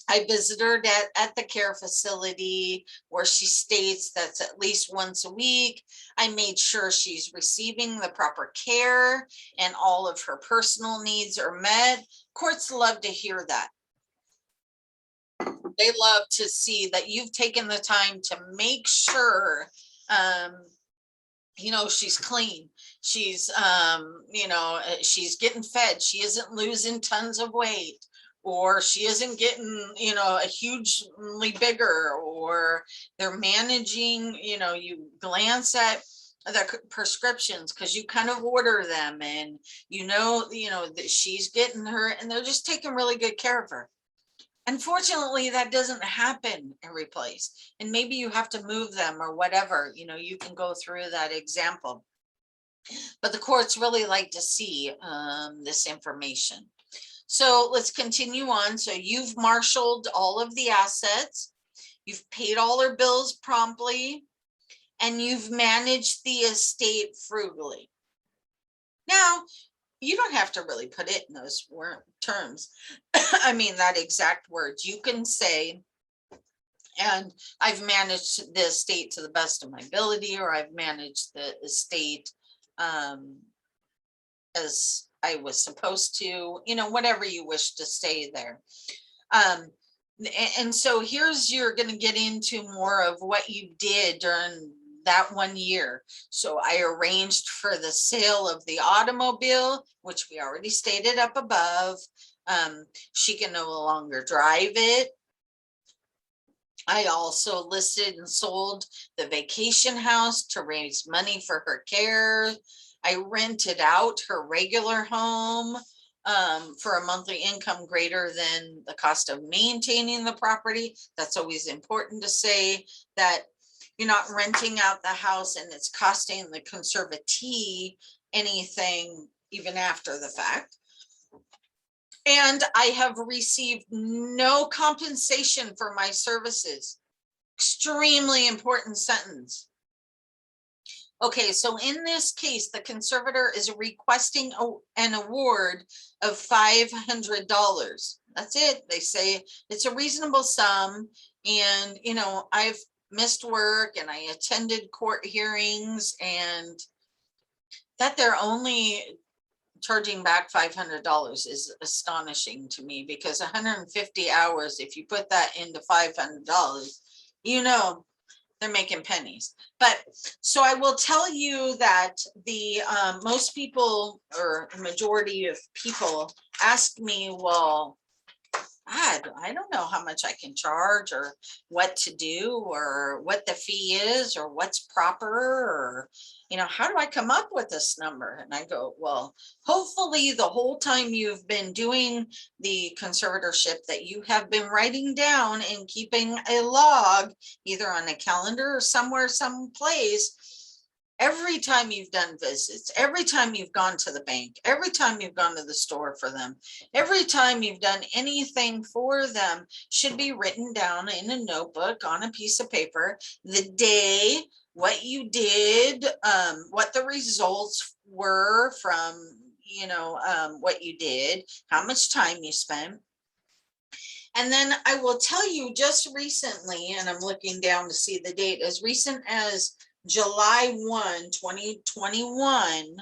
I visited her at the care facility where she states that's at least once a week. I made sure she's receiving the proper care and all of her personal needs are met. Courts love to hear that. They love to see that you've taken the time to make sure, you know, she's clean. She's, you know, she's getting fed. She isn't losing tons of weight, or she isn't getting, you know, a hugely bigger, or they're managing, you know, you glance at the prescriptions because you kind of order them, and you know that she's getting her, and they're just taking really good care of her. Unfortunately, that doesn't happen every place, and maybe you have to move them or whatever, you know, you can go through that example. But the courts really like to see this information. So let's continue on. So you've marshaled all of the assets, you've paid all her bills promptly, and you've managed the estate frugally. Now, you don't have to really put it in those terms. I mean, that exact words. You can say, and I've managed the estate to the best of my ability, or I've managed the estate as I was supposed to, you know, whatever you wish to say there. And so here's, you're going to get into more of what you did during that 1 year. So I arranged for the sale of the automobile, which we already stated up above. She can no longer drive it. I also listed and sold the vacation house to raise money for her care. I rented out her regular home for a monthly income greater than the cost of maintaining the property. That's always important to say, that you're not renting out the house and it's costing the conservatee anything even after the fact. And I have received no compensation for my services. Extremely important sentence. Okay, so in this case, the conservator is requesting an award of $500. That's it. They say it's a reasonable sum. And, you know, I've missed work and I attended court hearings, and that they're only charging back $500 is astonishing to me, because 150 hours, if you put that into $500, you know, they're making pennies. But so I will tell you that the most people, or majority of people, ask me, well, I don't know how much I can charge, or what to do, or what the fee is, or what's proper, or, you know, how do I come up with this number? And I go, well, hopefully the whole time you've been doing the conservatorship, that you have been writing down and keeping a log, either on a calendar or somewhere, someplace, every time you've done visits, every time you've gone to the bank, every time you've gone to the store for them, every time you've done anything for them, should be written down in a notebook on a piece of paper, the day, what you did, what the results were from, you know, what you did, how much time you spent. And then I will tell you, just recently, and I'm looking down to see the date, as recent as July 1, 2021,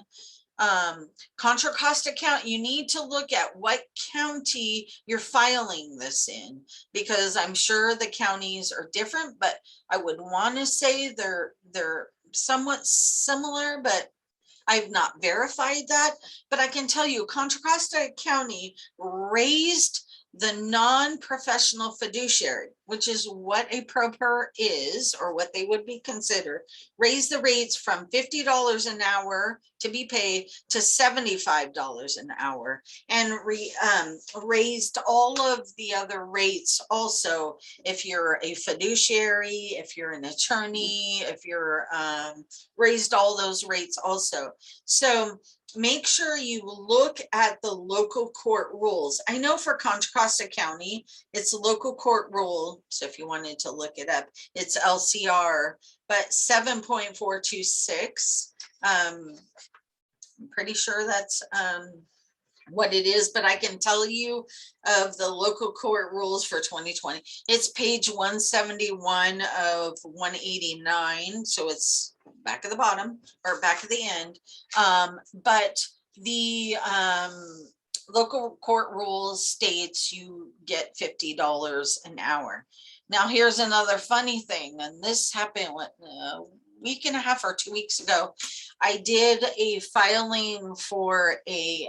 Contra Costa account, you need to look at what county you're filing this in, because I'm sure the counties are different, but I would want to say they're somewhat similar, but I've not verified that. But I can tell you, Contra Costa County raised the non-professional fiduciary, which is what a pro per is, or what they would be considered, raised the rates from $50 an hour to be paid to $75 an hour, and raised all of the other rates also. If you're a fiduciary, if you're an attorney, if you're raised all those rates also. So make sure you look at the local court rules. I know for Contra Costa County, it's local court rule. So if you wanted to look it up, it's LCR, but 7.426. I'm pretty sure that's what it is, but I can tell you of the local court rules for 2020. It's page 171 of 189. So it's back at the bottom, or back at the end. But the local court rules states you get $50 an hour. Now, here's another funny thing, and this happened a week and a half or 2 weeks ago. I did a filing for a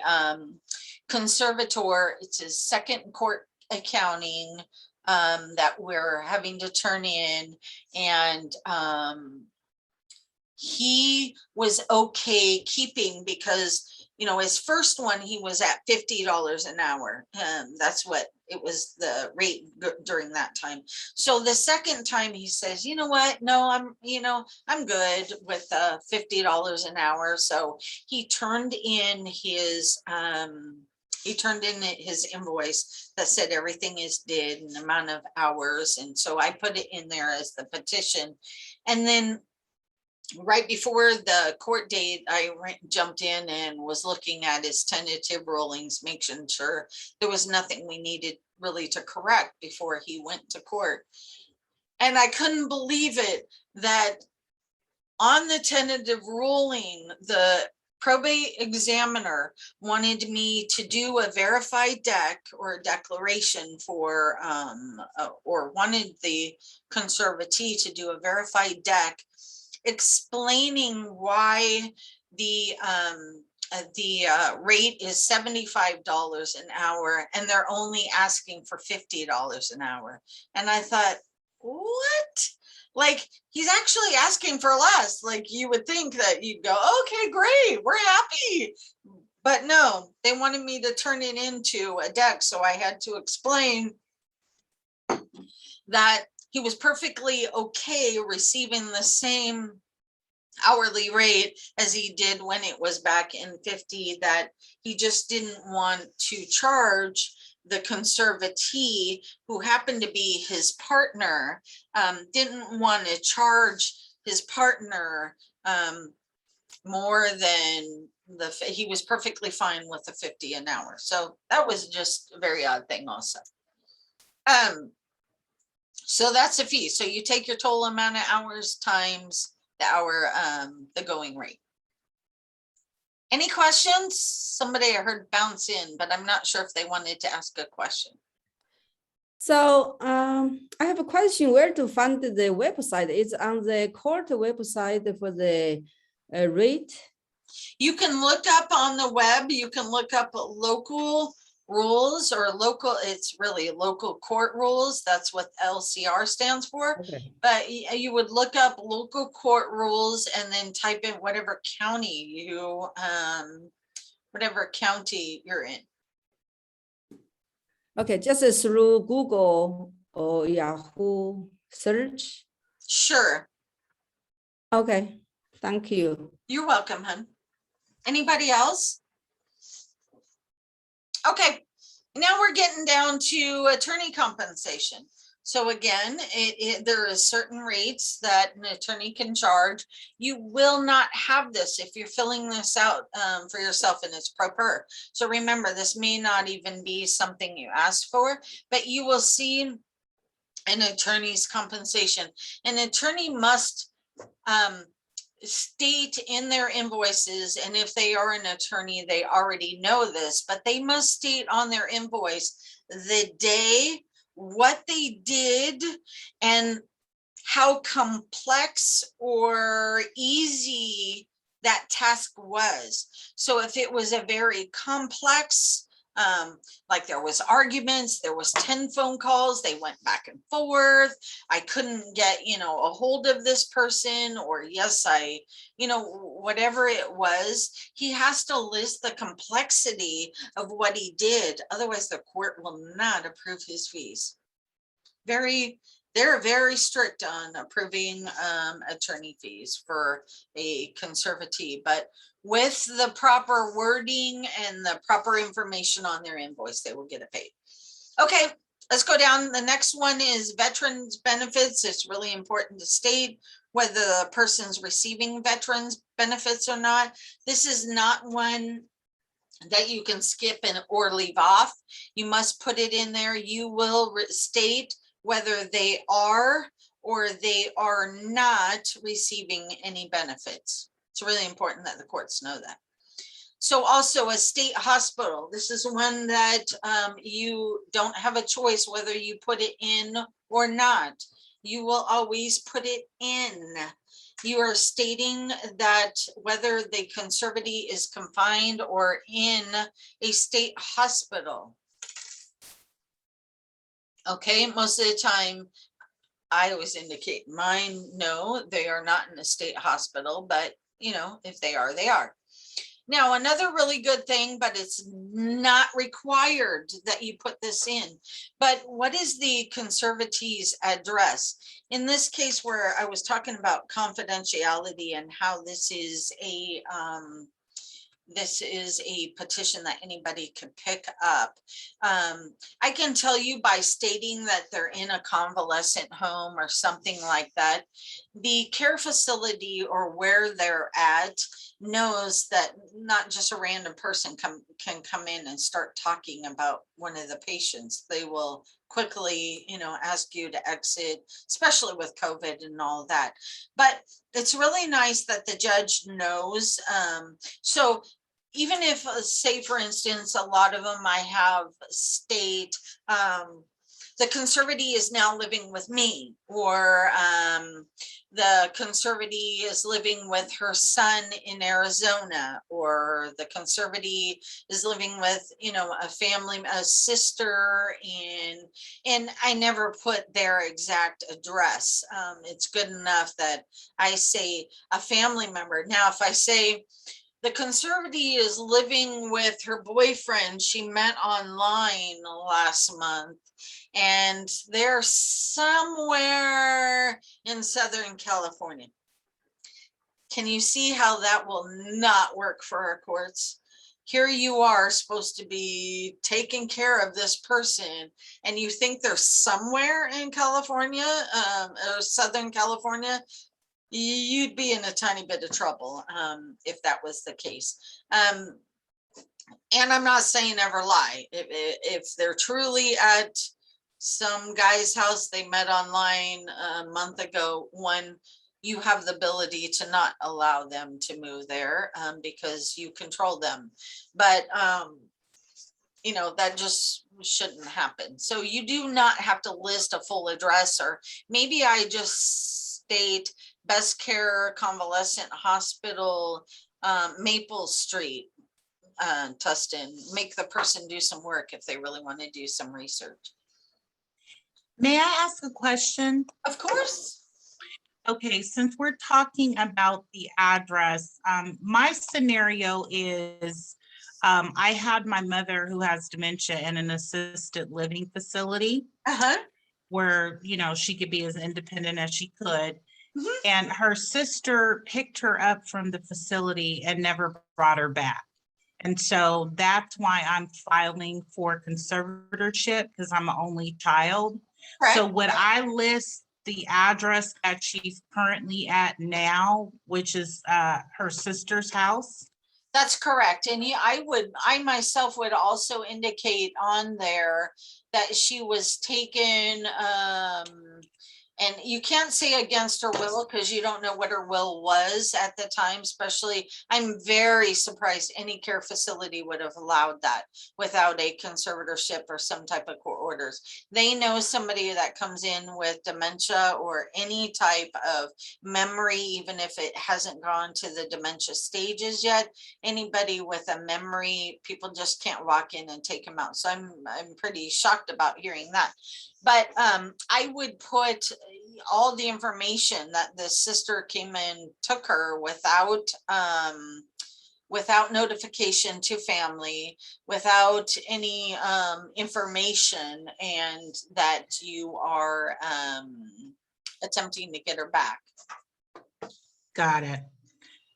conservator. It's his second court accounting that we're having to turn in, and he was okay keeping, because, you know, his first one, he was at $50 an hour. That's what it was, the rate during that time. So the second time he says, you know what, no, I'm good with $50 an hour. So he turned in his invoice that said everything is did and the amount of hours. And so I put it in there as the petition. And then right before the court date, I jumped in and was looking at his tentative rulings, making sure there was nothing we needed really to correct before he went to court. And I couldn't believe it that on the tentative ruling, the probate examiner wanted me to do a verified deck, or a declaration for, or wanted the conservatee to do a verified deck explaining why the rate is $75 an hour and they're only asking for $50 an hour. And I thought, what? Like, he's actually asking for less. Like, you would think that you'd go, okay, great, we're happy. But no, they wanted me to turn it into a deck. So I had to explain that he was perfectly okay receiving the same hourly rate as he did when it was back in 50, that he just didn't want to charge the conservatee, who happened to be his partner, didn't want to charge his partner more than he was perfectly fine with the 50 an hour. So that was just a very odd thing also. So that's a fee. So you take your total amount of hours times the hour, the going rate. Any questions? Somebody I heard bounce in, but I'm not sure if they wanted to ask a question. So I have a question, where to find the website? It's on the court website for the rate. You can look up on the web, you can look up local rules or local, it's really local court rules. That's what LCR stands for. Okay. But you would look up local court rules and then type in whatever county you, whatever county you're in. Okay, just through Google or Yahoo search. Sure. Okay, thank you. You're welcome, hon. Anybody else? Okay, now we're getting down to attorney compensation. So again, there are certain rates that an attorney can charge. You will not have this if you're filling this out for yourself and it's pro per. So remember, this may not even be something you asked for, but you will see an attorney's compensation. An attorney must state in their invoices, and if they are an attorney, they already know this, but they must state on their invoice the day, what they did, and how complex or easy that task was. So if it was a very complex, like there was arguments, there was 10 phone calls, they went back and forth, I couldn't get, a hold of this person, or yes, whatever it was, he has to list the complexity of what he did. Otherwise, the court will not approve his fees. They're very strict on approving attorney fees for a conservatee, but with the proper wording and the proper information on their invoice, they will get it paid. Okay, let's go down. The next one is veterans benefits. It's really important to state whether the person's receiving veterans benefits or not. This is not one that you can skip or leave off. You must put it in there. You will state whether they are or they are not receiving any benefits. It's really important that the courts know that. So also a state hospital. This is one that you don't have a choice whether you put it in or not. You will always put it in. You are stating that whether the conservatee is confined or in a state hospital. Okay, most of the time, I always indicate mine, no, they are not in a state hospital, but if they are, they are. Now, another really good thing, but it's not required that you put this in, but what is the conservatee's address? In this case where I was talking about confidentiality and how this is a petition that anybody could pick up. I can tell you by stating that they're in a convalescent home or something like that, the care facility or where they're at knows that not just a random person can come in and start talking about one of the patients. They will quickly, ask you to exit, especially with COVID and all that. But it's really nice that the judge knows. So even if, say, for instance, a lot of them I have state, the conservatee is now living with me, or the conservatee is living with her son in Arizona, or the conservatee is living with, a sister and I never put their exact address. It's good enough that I say a family member. Now, if I say the conservatee is living with her boyfriend she met online last month, and they're somewhere in Southern California. Can you see how that will not work for our courts? Here you are supposed to be taking care of this person, and you think they're somewhere in California, or Southern California. You'd be in a tiny bit of trouble if that was the case. And I'm not saying ever lie. If they're truly at some guy's house they met online a month ago, you have the ability to not allow them to move there because you control them. But that just shouldn't happen. So you do not have to list a full address, or maybe I just state Best Care Convalescent Hospital, Maple Street, Tustin. Make the person do some work if they really want to do some research. May I ask a question? Of course. Okay, since we're talking about the address, my scenario is I had my mother who has dementia in an assisted living facility where, she could be as independent as she could. And her sister picked her up from the facility and never brought her back. And so that's why I'm filing for conservatorship, because I'm an only child. Correct. So would I list the address that she's currently at now, which is her sister's house? That's correct. And I myself would also indicate on there that she was taken, and you can't say against her will because you don't know what her will was at the time. Especially, I'm very surprised any care facility would have allowed that without a conservatorship or some type of court orders. They know somebody that comes in with dementia or any type of memory, even if it hasn't gone to the dementia stages yet. Anybody with a memory, people just can't walk in and take them out. So I'm pretty shocked about hearing that. But I would put all the information that the sister came and took her without notification to family, without any information, and that you are attempting to get her back. Got it.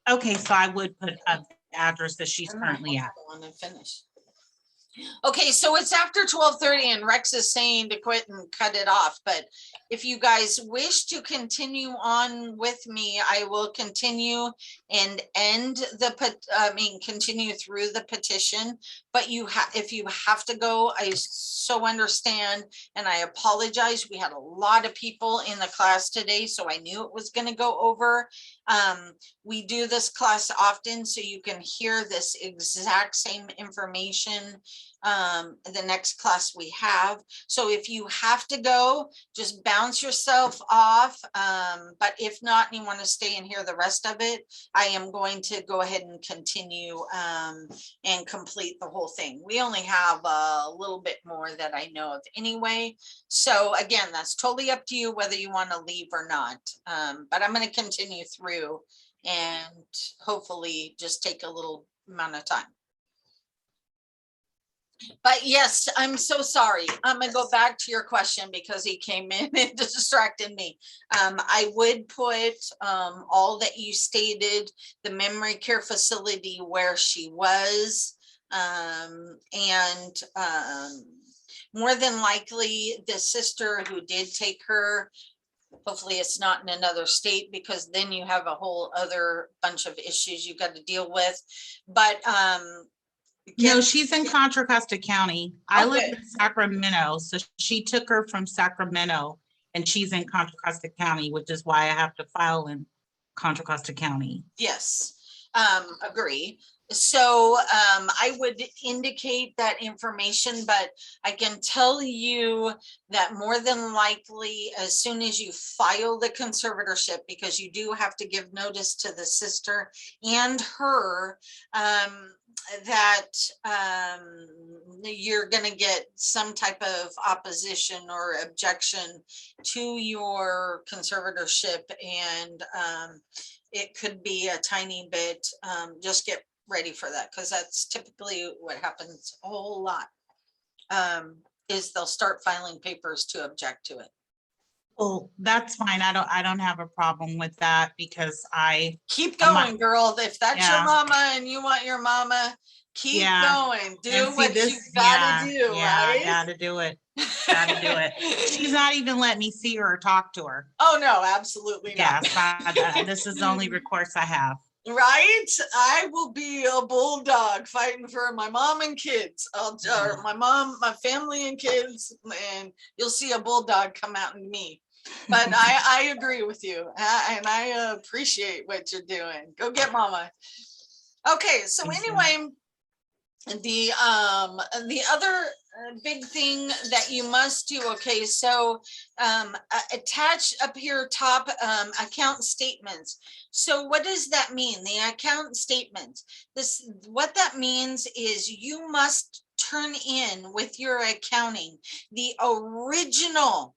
Okay, so I would put an address that she's currently at. I want to finish. Okay, so it's after 12:30 and Rex is saying to quit and cut it off. But if you guys wish to continue on with me, I will continue and continue through the petition. But if you have to go, I so understand, and I apologize. We had a lot of people in the class today, so I knew it was going to go over. We do this class often, so you can hear this exact same information the next class we have. So if you have to go, just bounce yourself off. But if not, and you want to stay and hear the rest of it, I am going to go ahead and continue and complete the whole thing. We only have a little bit more that I know of anyway. So again, that's totally up to you whether you want to leave or not. But I'm going to continue through and hopefully just take a little amount of time. But yes, I'm so sorry. I'm gonna go back to your question because he came in and distracted me. I would put all that you stated, the memory care facility where she was, and more than likely the sister who did take her, hopefully it's not in another state, because then you have a whole other bunch of issues you got to deal with. But no, she's in Contra Costa County. I live Okay. in Sacramento, so she took her from Sacramento, and she's in Contra Costa County, which is why I have to file in Contra Costa County. Yes, agree. So I would indicate that information, but I can tell you that more than likely, as soon as you file the conservatorship, because you do have to give notice to the sister and her, that you're going to get some type of opposition or objection to your conservatorship, and it could be a tiny bit. Just get ready for that, because that's typically what happens a whole lot, is they'll start filing papers to object to it. Well, that's fine. I don't have a problem with that because I, Keep I'm not- going, girl. If that's your Yeah. mama and you want your mama, keep Yeah. going. Do and see what this, you gotta do, yeah, right? I gotta do it. Gotta do it. She's not even let me see her or talk to her. Oh, no, absolutely Yeah, not. this is the only recourse I have. Right? I will be a bulldog fighting for my mom and kids. Or my mom, my family and kids, and you'll see a bulldog come out in me. But I agree with you, and I appreciate what you're doing. Go get mama. Okay, so Thank you. anyway, the other big thing that you must do, okay, so attach up here top account statements. So what does that mean? The account statements, what that means is you must turn in with your accounting the original,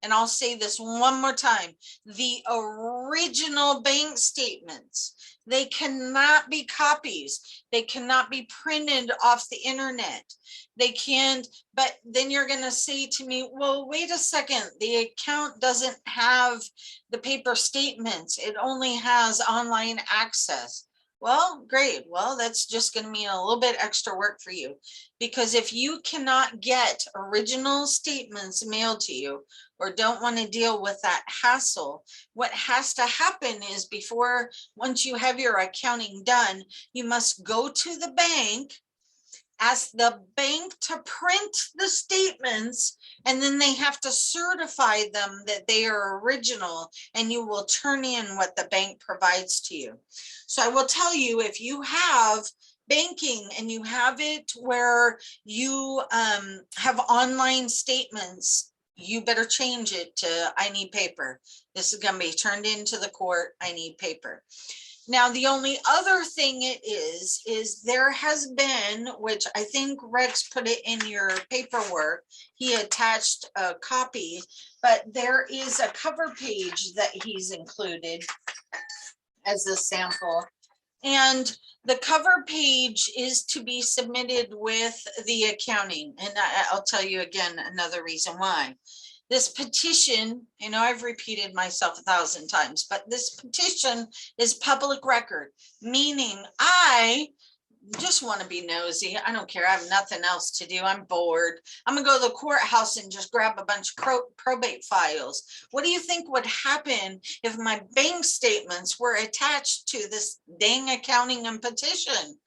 and I'll say this one more time, the original bank statements. They cannot be copies. They cannot be printed off the internet. They can't, but then you're going to say to me, well, wait a second, the account doesn't have the paper statements. It only has online access. Well, great. Well, that's just going to mean a little bit extra work for you, because if you cannot get original statements mailed to you, or don't want to deal with that hassle, what has to happen is once you have your accounting done, you must go to the bank, ask the bank to print the statements, and then they have to certify them that they are original, and you will turn in what the bank provides to you. So I will tell you, if you have banking and you have it where you have online statements, you better change it to I need paper. This is going to be turned into the court. I need paper. Now, the only other thing it is there has been, which I think Rex put it in your paperwork, he attached a copy, but there is a cover page that he's included as a sample. And the cover page is to be submitted with the accounting. And I'll tell you again, another reason why. This petition, I've repeated myself 1,000 times, but this petition is public record, meaning I just want to be nosy. I don't care. I have nothing else to do. I'm bored. I'm gonna go to the courthouse and just grab a bunch of probate files. What do you think would happen if my bank statements were attached to this dang accounting and petition?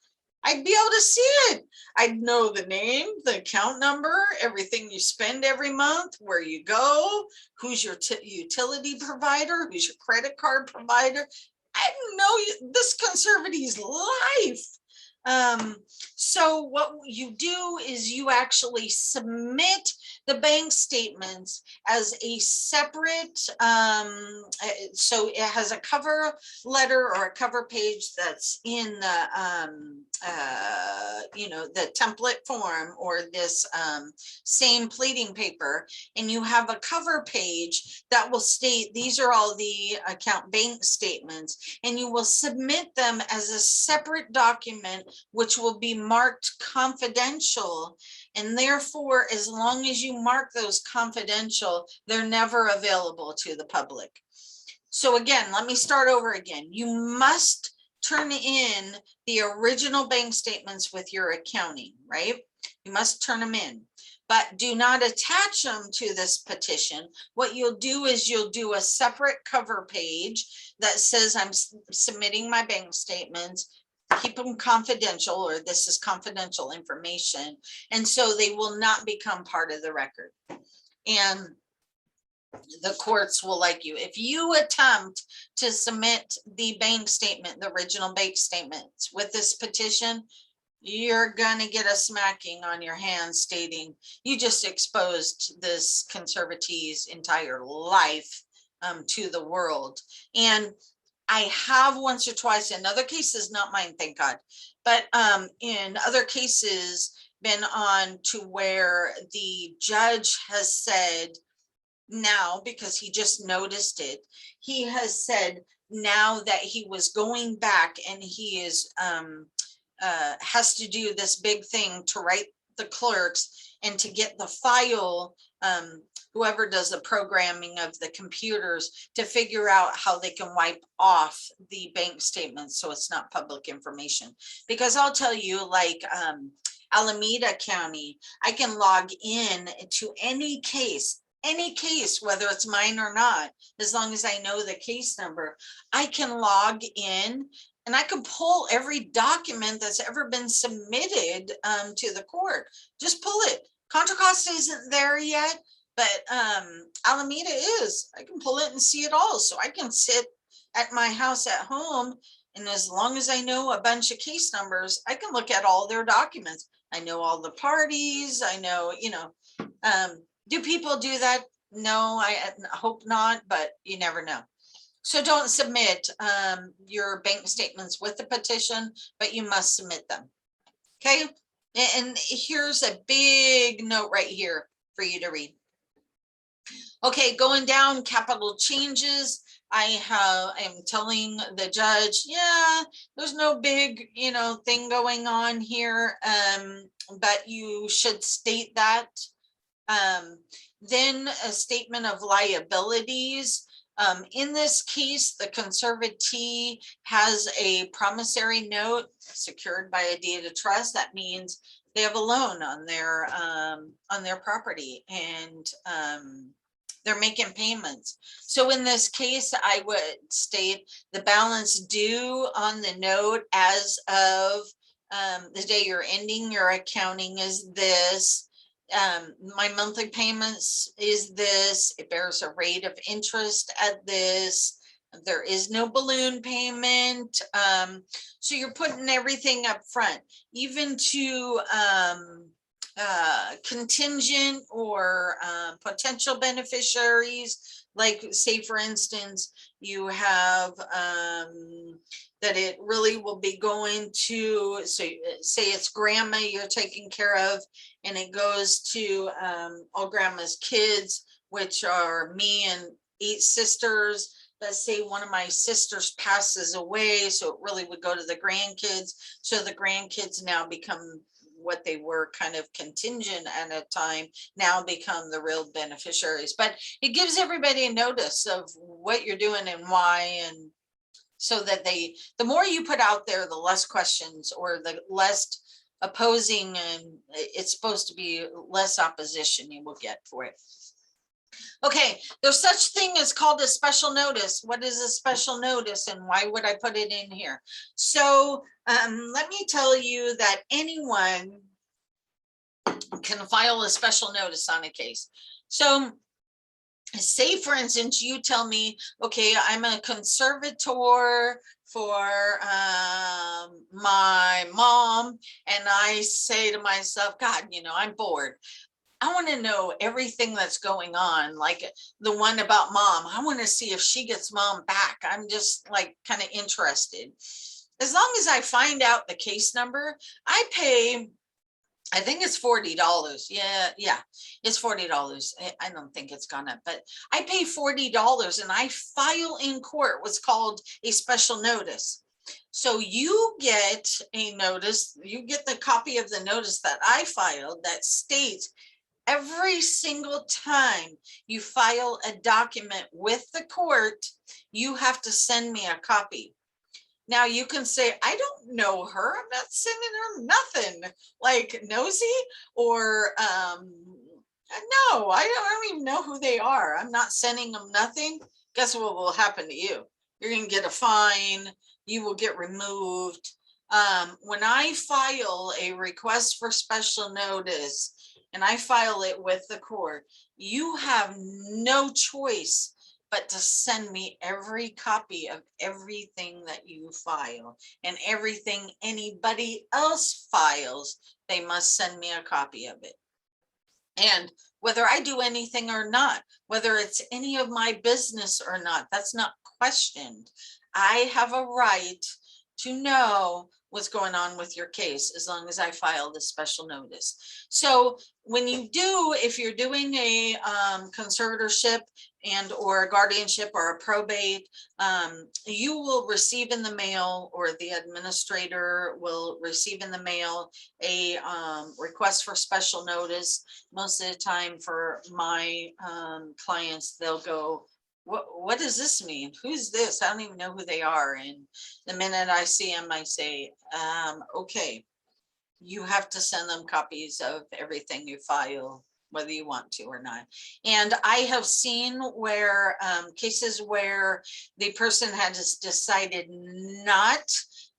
I'd be able to see it. I'd know the name, the account number, everything you spend every month, where you go, who's your utility provider, who's your credit card provider. I know this conservative's life. So what you do is you actually submit the bank statements as a separate, so it has a cover letter or a cover page that's in the template form, or this same pleading paper, and you have a cover page that will state these are all the account bank statements, and you will submit them as a separate document, which will be marked confidential. And therefore, as long as you mark those confidential, they're never available to the public. So again, let me start over again. You must turn in the original bank statements with your accounting, right? You must turn them in, but do not attach them to this petition. What you'll do is you'll do a separate cover page that says I'm submitting my bank statements. Keep them confidential, or this is confidential information. And so they will not become part of the record. And the courts will like you. If you attempt to submit the bank statement, the original bank statements with this petition, you're gonna get a smacking on your hands stating you just exposed this conservatee's entire life to the world. And I have once or twice in other cases, not mine, thank God, but in other cases been on to where the judge has said now, because he just noticed it, he has said now that he was going back and he is has to do this big thing to write the clerks and to get the file, whoever does the programming of the computers, to figure out how they can wipe off the bank statements so it's not public information. Because I'll tell you, like Alameda County, I can log in to any case, whether it's mine or not, as long as I know the case number. I can log in and I can pull every document that's ever been submitted to the court. Just pull it. Contra Costa isn't there yet, but Alameda is. I can pull it and see it all. So I can sit at my house at home, and as long as I know a bunch of case numbers, I can look at all their documents. I know all the parties. I know, you know, do people do that? No, I hope not, but you never know. So don't submit your bank statements with the petition, but you must submit them. Okay. And here's a big note right here for you to read. Okay, going down, capital changes. I am telling the judge, yeah, there's no big, you know, thing going on here, but you should state that. Then a statement of liabilities. In this case, the conservatee has a promissory note secured by a deed of trust. That means they have a loan on their property, and they're making payments. So in this case, I would state the balance due on the note as of the day you're ending your accounting is this. My monthly payments is this. It bears a rate of interest at this. There is no balloon payment. So you're putting everything up front, even to contingent or potential beneficiaries. Like, say, for instance, you have that it really will be going to, so say it's grandma you're taking care of, and it goes to all grandma's kids, which are me and 8 sisters. Let's say one of my sisters passes away, so it really would go to the grandkids. So the grandkids now become what they were kind of contingent at a time, now become the real beneficiaries. But it gives everybody a notice of what you're doing and why, and so that the more you put out there, the less questions or the less opposing, and it's supposed to be less opposition you will get for it. Okay, there's such thing as called a special notice. What is a special notice and why would I put it in here? So let me tell you that anyone can file a special notice on a case. So say, for instance, you tell me, okay, I'm a conservator for my mom, and I say to myself, God, you know, I'm bored. I want to know everything that's going on, like the one about mom. I want to see if she gets mom back. I'm just like kind of interested. As long as I find out the case number, I pay, I think it's $40. Yeah, it's $40. I don't think it's gone up, but I pay $40 and I file in court what's called a special notice. So you get a notice, you get the copy of the notice that I filed that states every single time you file a document with the court, you have to send me a copy. Now you can say, I don't know her. I'm not sending her nothing, like nosy, or no, I don't even know who they are. I'm not sending them nothing. Guess what will happen to you? You're going to get a fine. You will get removed. When I file a request for special notice, and I file it with the court, you have no choice but to send me every copy of everything that you file, and everything anybody else files, they must send me a copy of it. And whether I do anything or not, whether it's any of my business or not, that's not questioned. I have a right to know what's going on with your case as long as I file the special notice. So when you do, if you're doing a conservatorship and or a guardianship or a probate, you will receive in the mail, or the administrator will receive in the mail, a request for special notice. Most of the time for my clients, they'll go, what does this mean? Who's this? I don't even know who they are. And the minute I see them, I say, okay, you have to send them copies of everything you file, whether you want to or not. And I have seen where cases where the person has decided not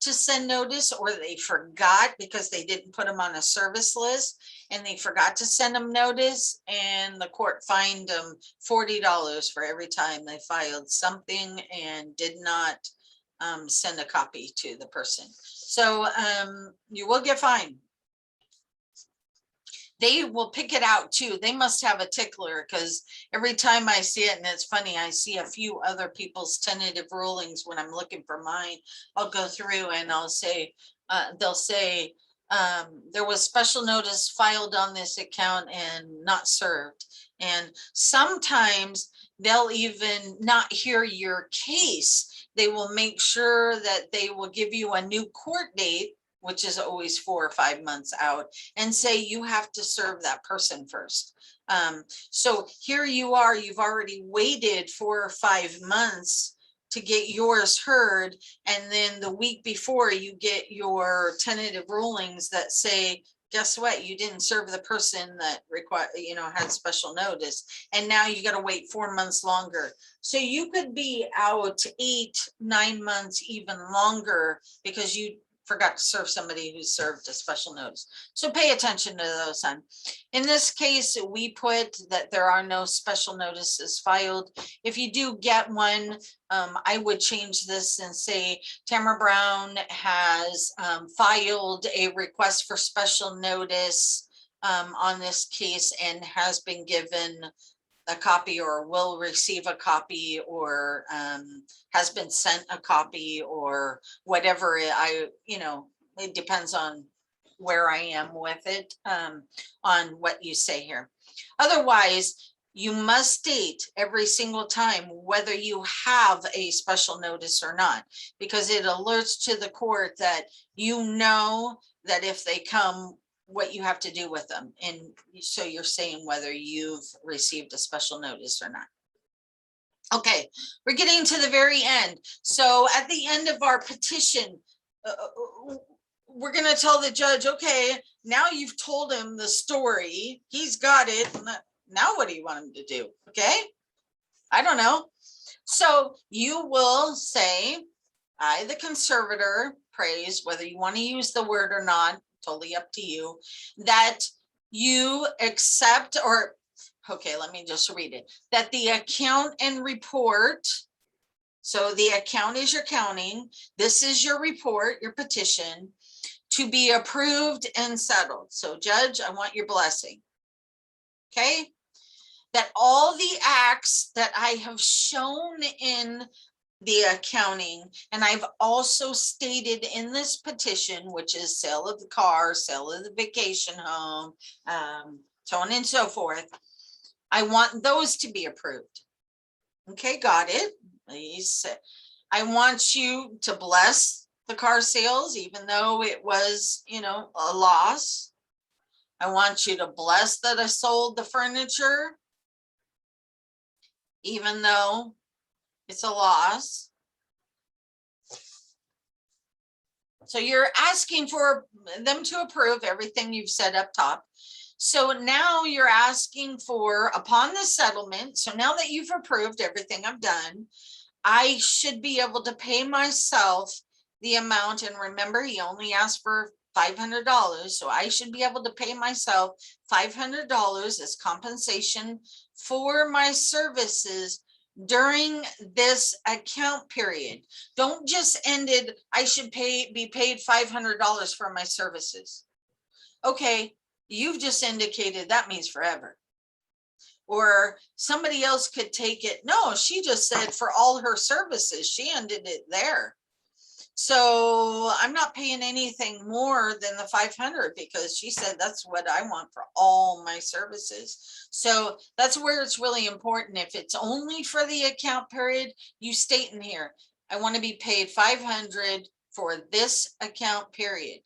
to send notice, or they forgot because they didn't put them on a service list and they forgot to send them notice, and the court fined them $40 for every time they filed something and did not send a copy to the person. So you will get fined. They will pick it out too. They must have a tickler, because every time I see it, and it's funny, I see a few other people's tentative rulings when I'm looking for mine. I'll go through and I'll say, they'll say, there was special notice filed on this account and not served. And sometimes they'll even not hear your case. They will make sure that they will give you a new court date, which is always 4 or 5 months out, and say you have to serve that person first. So here you are, you've already waited 4 or 5 months to get yours heard, and then the week before you get your tentative rulings that say, guess what, you didn't serve the person that had special notice, and now you got to wait 4 months longer. So you could be out 8, 9 months, even longer, because you forgot to serve somebody who served a special notice. So pay attention to those, son. In this case, we put that there are no special notices filed. If you do get one, I would change this and say Tamara Brown has filed a request for special notice on this case and has been given a copy, or will receive a copy, or has been sent a copy, or whatever. It depends on where I am with it, on what you say here. Otherwise, you must state every single time whether you have a special notice or not, because it alerts to the court that you know that if they come, what you have to do with them. And so you're saying whether you've received a special notice or not. Okay, we're getting to the very end. So at the end of our petition, we're going to tell the judge, okay, now you've told him the story, he's got it. Now what do you want him to do? Okay, I don't know. So you will say, I, the conservator, praise, whether you want to use the word or not, totally up to you, that you accept, or, okay, let me just read it, that the account and report, so the account is your counting, this is your report, your petition, to be approved and settled. So judge, I want your blessing. Okay, that all the acts that I have shown in the accounting, and I've also stated in this petition, which is sale of the car, sale of the vacation home, so on and so forth, I want those to be approved. Okay, got it. Please, I want you to bless the car sales, even though it was, a loss. I want you to bless that I sold the furniture, even though it's a loss. So you're asking for them to approve everything you've said up top. So now you're asking for, upon the settlement, so now that you've approved everything I've done, I should be able to pay myself the amount. And remember, he only asked for $500. So I should be able to pay myself $500 as compensation for my services during this account period. Don't just end it, I should be paid $500 for my services. Okay, you've just indicated that means forever. Or somebody else could take it. No, she just said for all her services, she ended it there. So I'm not paying anything more than the 500 because she said that's what I want for all my services. So that's where it's really important. If it's only for the account period, you state in here, I want to be paid 500 for this account period.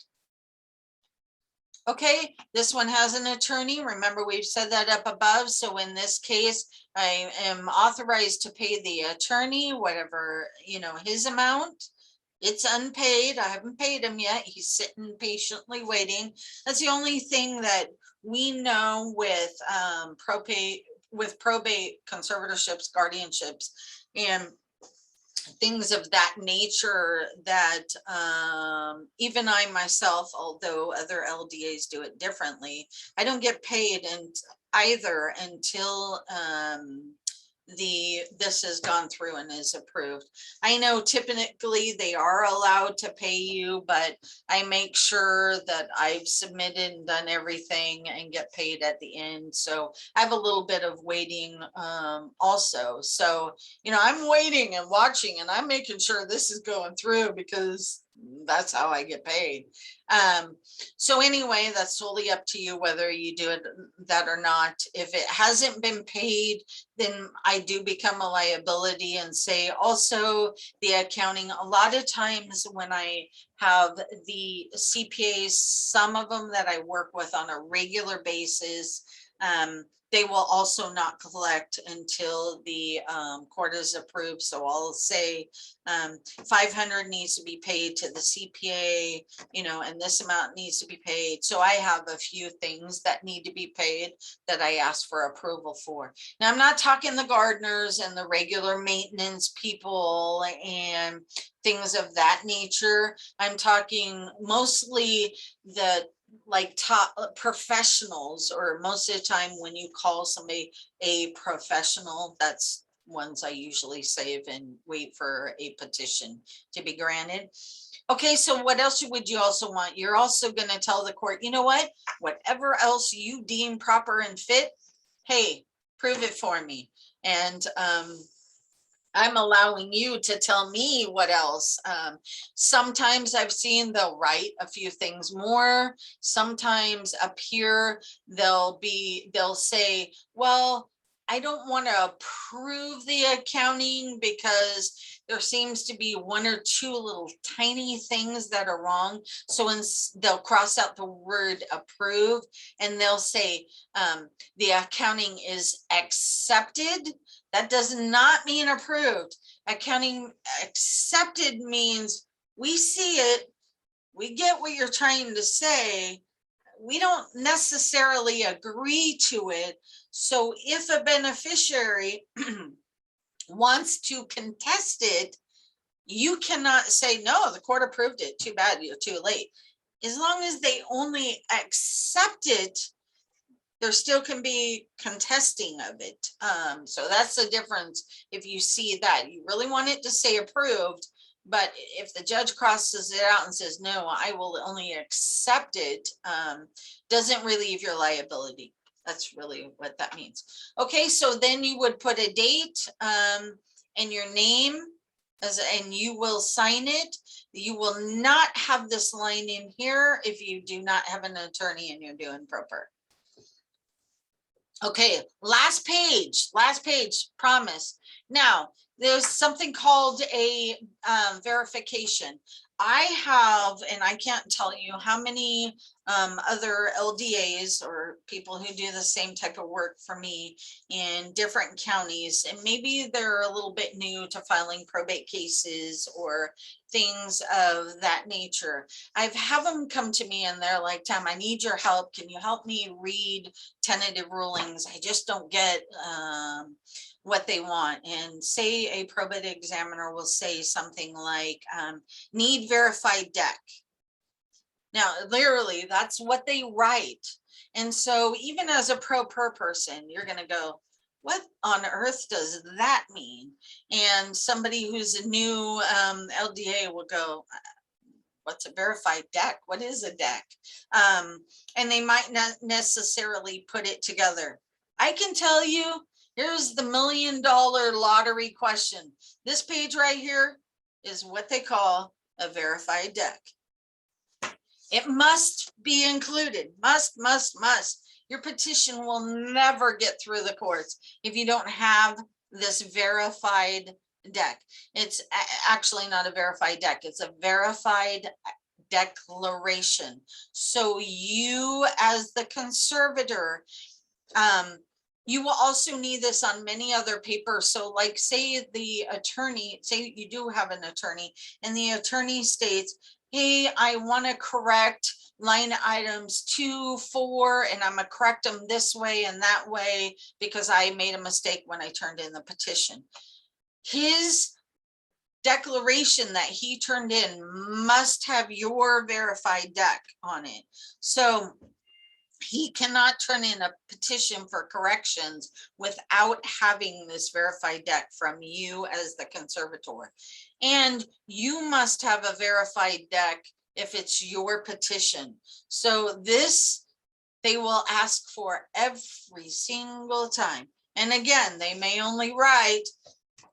Okay, this one has an attorney. Remember, we've said that up above. So in this case, I am authorized to pay the attorney, whatever, you know, his amount. It's unpaid. I haven't paid him yet. He's sitting patiently waiting. That's the only thing that we know with probate conservatorships, guardianships, and things of that nature that even I myself, although other LDAs do it differently, I don't get paid either until this has gone through and is approved. I know typically they are allowed to pay you, but I make sure that I've submitted and done everything and get paid at the end. So I have a little bit of waiting also. So, you know, I'm waiting and watching and I'm making sure this is going through because that's how I get paid. So anyway, that's totally up to you whether you do that or not. If it hasn't been paid, then I do become a liability and say also the accounting. A lot of times when I have the CPAs, some of them that I work with on a regular basis, they will also not collect until the court is approved. So I'll say 500 needs to be paid to the CPA, you know, and this amount needs to be paid. So I have a few things that need to be paid that I ask for approval for. Now, I'm not talking the gardeners and the regular maintenance people and things of that nature. I'm talking mostly the like top professionals, or most of the time when you call somebody a professional, that's ones I usually save and wait for a petition to be granted. Okay, so what else would you also want? You're also going to tell the court, you know what, whatever else you deem proper and fit, hey, prove it for me. And I'm allowing you to tell me what else. Sometimes I've seen they'll write a few things more. Sometimes up here they'll say, well, I don't want to approve the accounting because there seems to be one or two little tiny things that are wrong. So they'll cross out the word approve and they'll say the accounting is accepted. That does not mean approved. Accounting accepted means we see it, we get what you're trying to say, we don't necessarily agree to it. So if a beneficiary wants to contest it, you cannot say, no, the court approved it, too bad, you're too late. As long as they only accept it, there still can be contesting of it. So that's the difference. If you see that, you really want it to say approved, but if the judge crosses it out and says, no, I will only accept it, doesn't relieve your liability. That's really what that means. Okay, so then you would put a date and your name, and you will sign it. You will not have this line in here if you do not have an attorney and you're doing proper. Okay, last page, promise. Now, there's something called a verification. I have, and I can't tell you how many other LDAs or people who do the same type of work for me in different counties, and maybe they're a little bit new to filing probate cases or things of that nature. I've had them come to me and they're like, Tam, I need your help. Can you help me read tentative rulings? I just don't get what they want. And say a probate examiner will say something like, need verified deck. Now, literally, that's what they write. And so even as a pro per person, you're gonna go, what on earth does that mean? And somebody who's a new LDA will go, what's a verified deck? What is a deck? And they might not necessarily put it together. I can tell you, here's the $1 million lottery question. This page right here is what they call a verified deck. It must be included, must. Your petition will never get through the courts if you don't have this verified deck. It's actually not a verified deck, it's a verified declaration. So you as the conservator, you will also need this on many other papers. So like say the attorney, say you do have an attorney and the attorney states, hey, I want to correct line items 2, 4, and I'm gonna correct them this way and that way because I made a mistake when I turned in the petition. His declaration that he turned in must have your verified deck on it. So he cannot turn in a petition for corrections without having this verified deck from you as the conservator. And you must have a verified deck if it's your petition. So this, they will ask for every single time. And again, they may only write,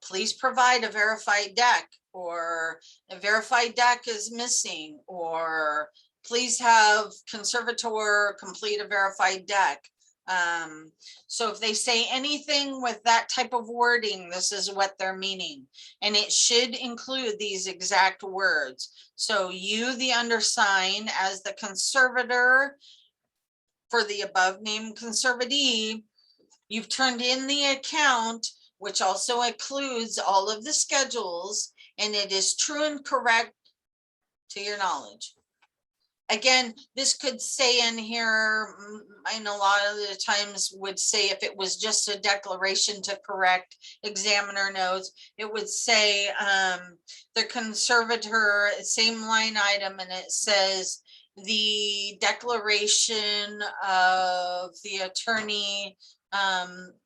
please provide a verified deck, or a verified deck is missing, or please have conservator complete a verified deck. So if they say anything with that type of wording, this is what they're meaning. And it should include these exact words. So you, the undersigned, as the conservator for the above named conservatee, you've turned in the account, which also includes all of the schedules, and it is true and correct to your knowledge. Again, this could say in here, I know a lot of the times would say if it was just a declaration to correct examiner notes, it would say the conservator, same line item, and it says the declaration of the attorney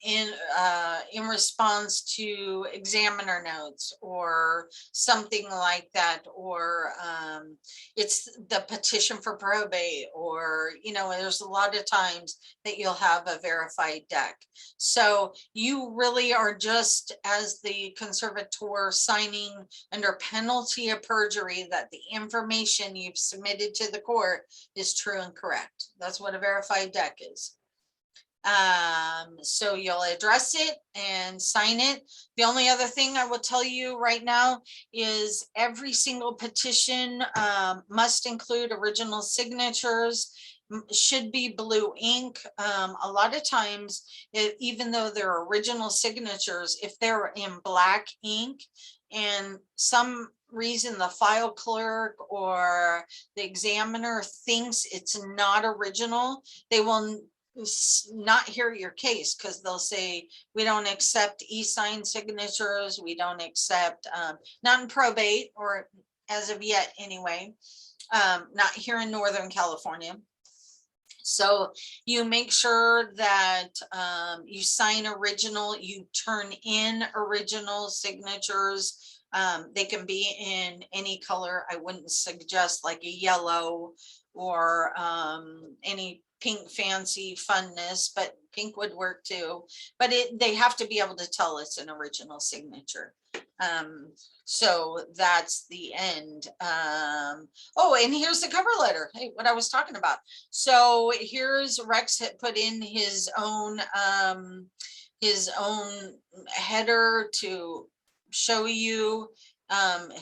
in response to examiner notes or something like that, or it's the petition for probate, or there's a lot of times that you'll have a verified deck. So you really are just, as the conservator, signing under penalty of perjury that the information you've submitted to the court is true and correct. That's what a verified deck is. So you'll address it and sign it. The only other thing I will tell you right now is every single petition must include original signatures, should be blue ink. A lot of times, even though they're original signatures, if they're in black ink and some reason the file clerk or the examiner thinks it's not original, they will not hear your case, because they'll say, we don't accept e-sign signatures, we don't accept, not in probate, or as of yet anyway, not here in Northern California. So you make sure that you sign original, you turn in original signatures. They can be in any color. I wouldn't suggest like a yellow or any pink fancy funness, but pink would work too. But they have to be able to tell it's an original signature. So that's the end. Oh, and here's the cover letter. Hey, what I was talking about. So here's Rex had put in his own header to show you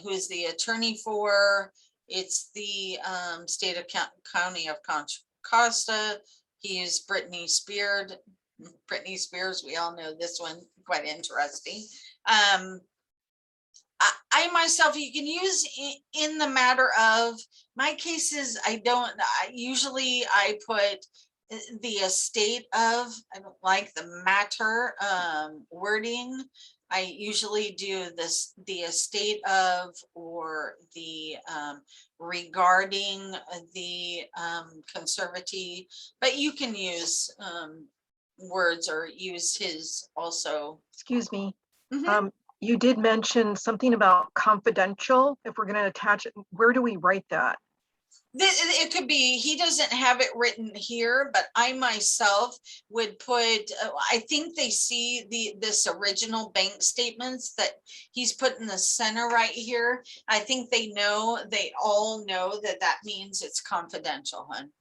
who is the attorney for. It's the state of county of Costa. He is Britney Spears. We all know this one, quite interesting. I myself, you can use in the matter of my cases. I usually put the estate of, I don't like the matter wording. I usually do this, the estate of, or the regarding the conservatee, but you can use words or use his also. Excuse me. Mhm. You did mention something about confidential. If we're going to attach it, where do we write that? It could be, he doesn't have it written here, but I myself would put, I think they see this original bank statements that he's put in the center right here. I think they all know that that means it's confidential, hon.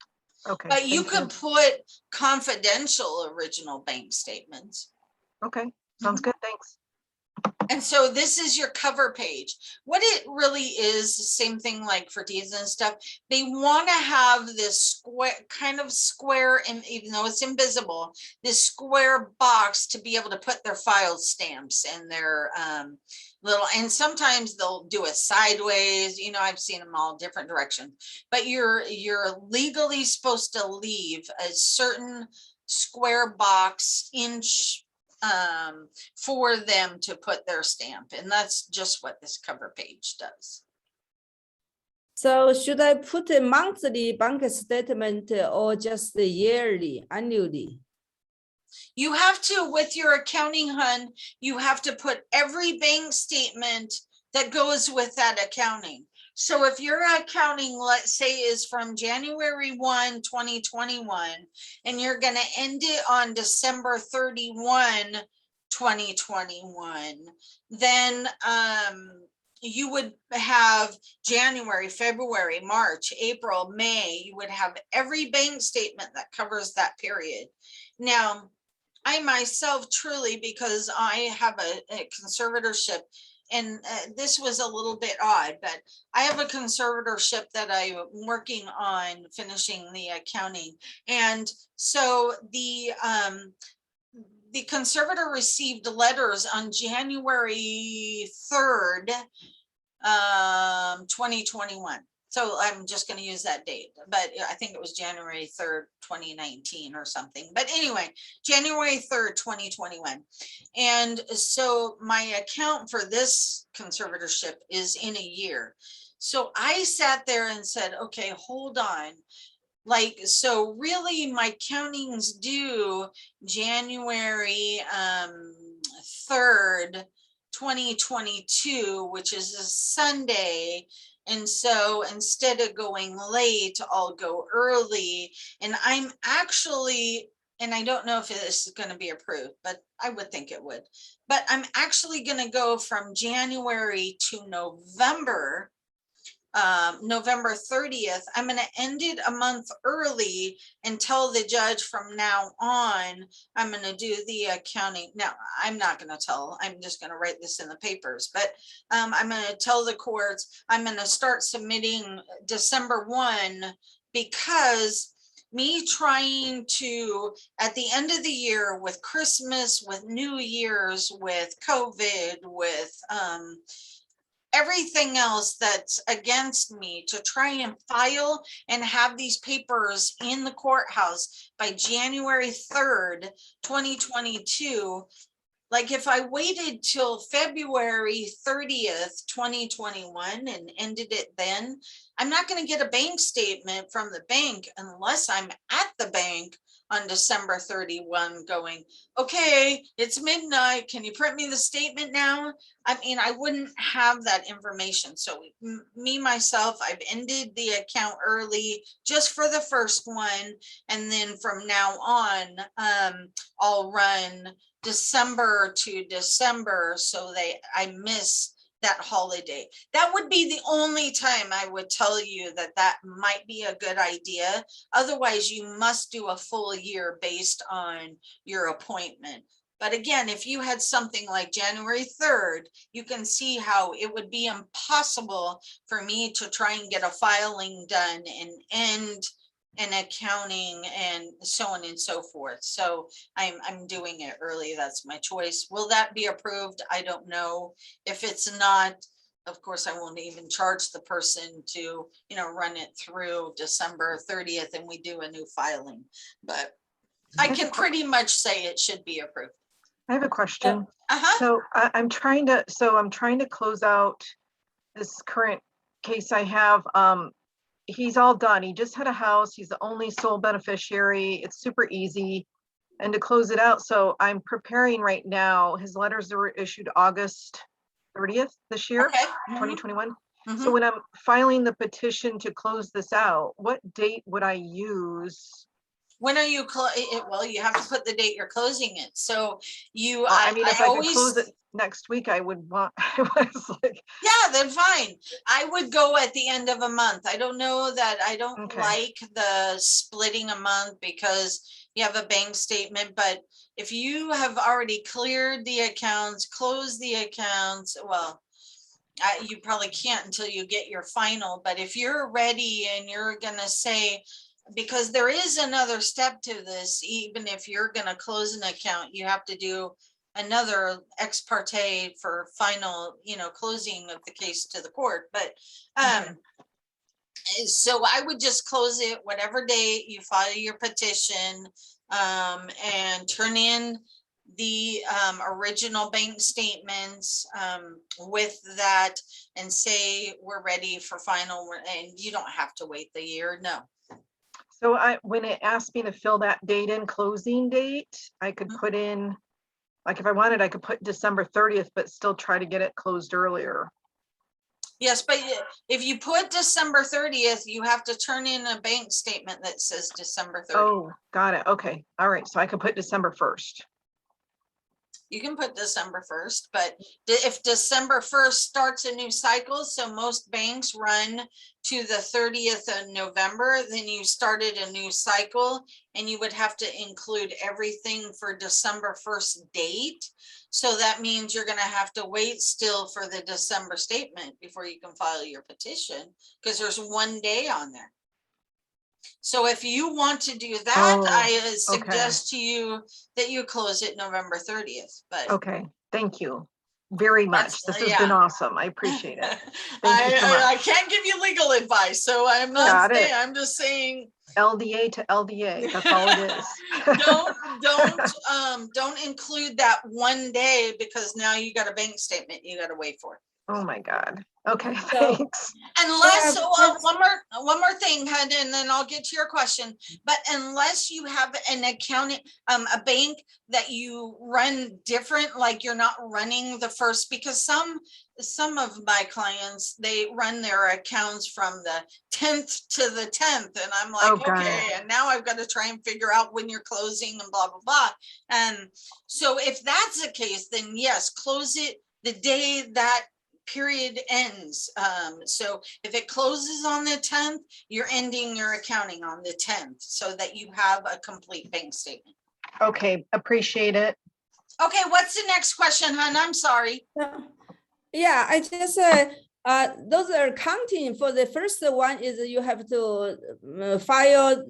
Okay. But you thank could put confidential original bank statements. Okay, sounds good. Thanks. And so this is your cover page. What it really is, the same thing like for deeds and stuff. They want to have this square, kind of square, and even though it's invisible, this square box to be able to put their file stamps and their little, and sometimes they'll do it sideways. You know, I've seen them all different directions, but you're legally supposed to leave a certain square box inch for them to put their stamp, and that's just what this cover page does. So should I put a monthly bank statement or just the yearly, annually? You have to, with your accounting, hun, you have to put every bank statement that goes with that accounting. So if your accounting, let's say, is from January 1, 2021, and you're going to end it on December 31, 2021, then you would have January, February, March, April, May. You would have every bank statement that covers that period. Now, I myself truly, because I have a conservatorship, and this was a little bit odd, but I have a conservatorship that I'm working on finishing the accounting. And so the conservator received letters on January 3rd, 2021. So I'm just going to use that date, but I think it was January 3rd, 2019 or something. But anyway, January 3rd, 2021. And so my account for this conservatorship is in a year. So I sat there and said, okay, hold on. Like, so really my countings due January 3rd, 2022, which is a Sunday. And so instead of going late, I'll go early. And I'm actually, and I don't know if this is going to be approved, but I would think it would. But I'm actually going to go from January to November. November 30th, I'm going to end it a month early and tell the judge from now on, I'm going to do the accounting. Now, I'm not going to tell, I'm just going to write this in the papers, but I'm going to tell the courts, I'm going to start submitting December 1, because me trying to, at the end of the year with Christmas, with New Year's, with COVID, with everything else that's against me, to try and file and have these papers in the courthouse by January 3rd, 2022. Like if I waited till February 30th, 2021 and ended it then, I'm not going to get a bank statement from the bank unless I'm at the bank on December 31 going, okay, it's midnight. Can you print me the statement now? I mean, I wouldn't have that information. So me, myself, I've ended the account early just for the first one. And then from now on, I'll run December to December so I miss that holiday. That would be the only time I would tell you that that might be a good idea. Otherwise, you must do a full year based on your appointment. But again, if you had something like January 3rd, you can see how it would be impossible for me to try and get a filing done and end an accounting and so on and so forth. So I'm doing it early. That's my choice. Will that be approved? I don't know. If it's not, of course, I won't even charge the person to, run it through December 30th and we do a new filing. But I can pretty much say it should be approved. I have a question. Uh-huh. So I'm trying to close out this current case I have. He's all done. He just had a house. He's the only sole beneficiary. It's super easy. And to close it out, so I'm preparing right now. His letters were issued August 30th this year, Okay. 2021. Mhm. So when I'm filing the petition to close this out, what date would I use? When are you, well, you have to put the date you're closing it. So you, I mean, if I could close always, it next week, I would want, I was like, yeah, then fine. I would go at the end of a month. I don't know that I don't Okay. like the splitting a month because you have a bank statement, but if you have already cleared the accounts, closed the accounts, well, you probably can't until you get your final, but if you're ready and you're gonna say, because there is another step to this, even if you're gonna close an account, you have to do another ex parte for final, closing of the case to the court, but so I would just close it whatever date you file your petition, and turn in the original bank statements with that and say we're ready for final, and you don't have to wait the year, no. so when it asked me to fill that date in, closing date, I could put in, like if I wanted, I could put December 30th, but still try to get it closed earlier. Yes, but if you put December 30th, you have to turn in a bank statement that says December 30th. Oh, got it. Okay. All right. So I could put December 1st. You can put December 1st, but if December 1st starts a new cycle, so most banks run to the 30th of November, then you started a new cycle and you would have to include everything for December 1st date. So that means you're going to have to wait still for the December statement before you can file your petition, because there's one day on there. So if you want to do that, I suggest to you that you close it November 30th, but. Okay. Thank you very much. This has been awesome. I appreciate it. I can't give you legal advice, so I'm not saying, I'm just saying. LDA to LDA, that's all it is. Don't include that one day, because now you got a bank statement you got to wait for. Oh my God. Okay, So- thanks. Unless, one more thing, Hud, and then I'll get to your question. But unless you have an accounting, a bank that you run different, like you're not running the first, because some of my clients, they run their accounts from the 10th to the 10th, and I'm like, okay, and now I've got to try and figure out when you're closing and blah blah blah. And so if that's the case, then yes, close it the day that period ends. So if it closes on the 10th, you're ending your accounting on the 10th, so that you have a complete bank statement. Okay, appreciate it. Okay, what's the next question, hon? I'm sorry. Yeah, I just those are counting for the first one is you have to file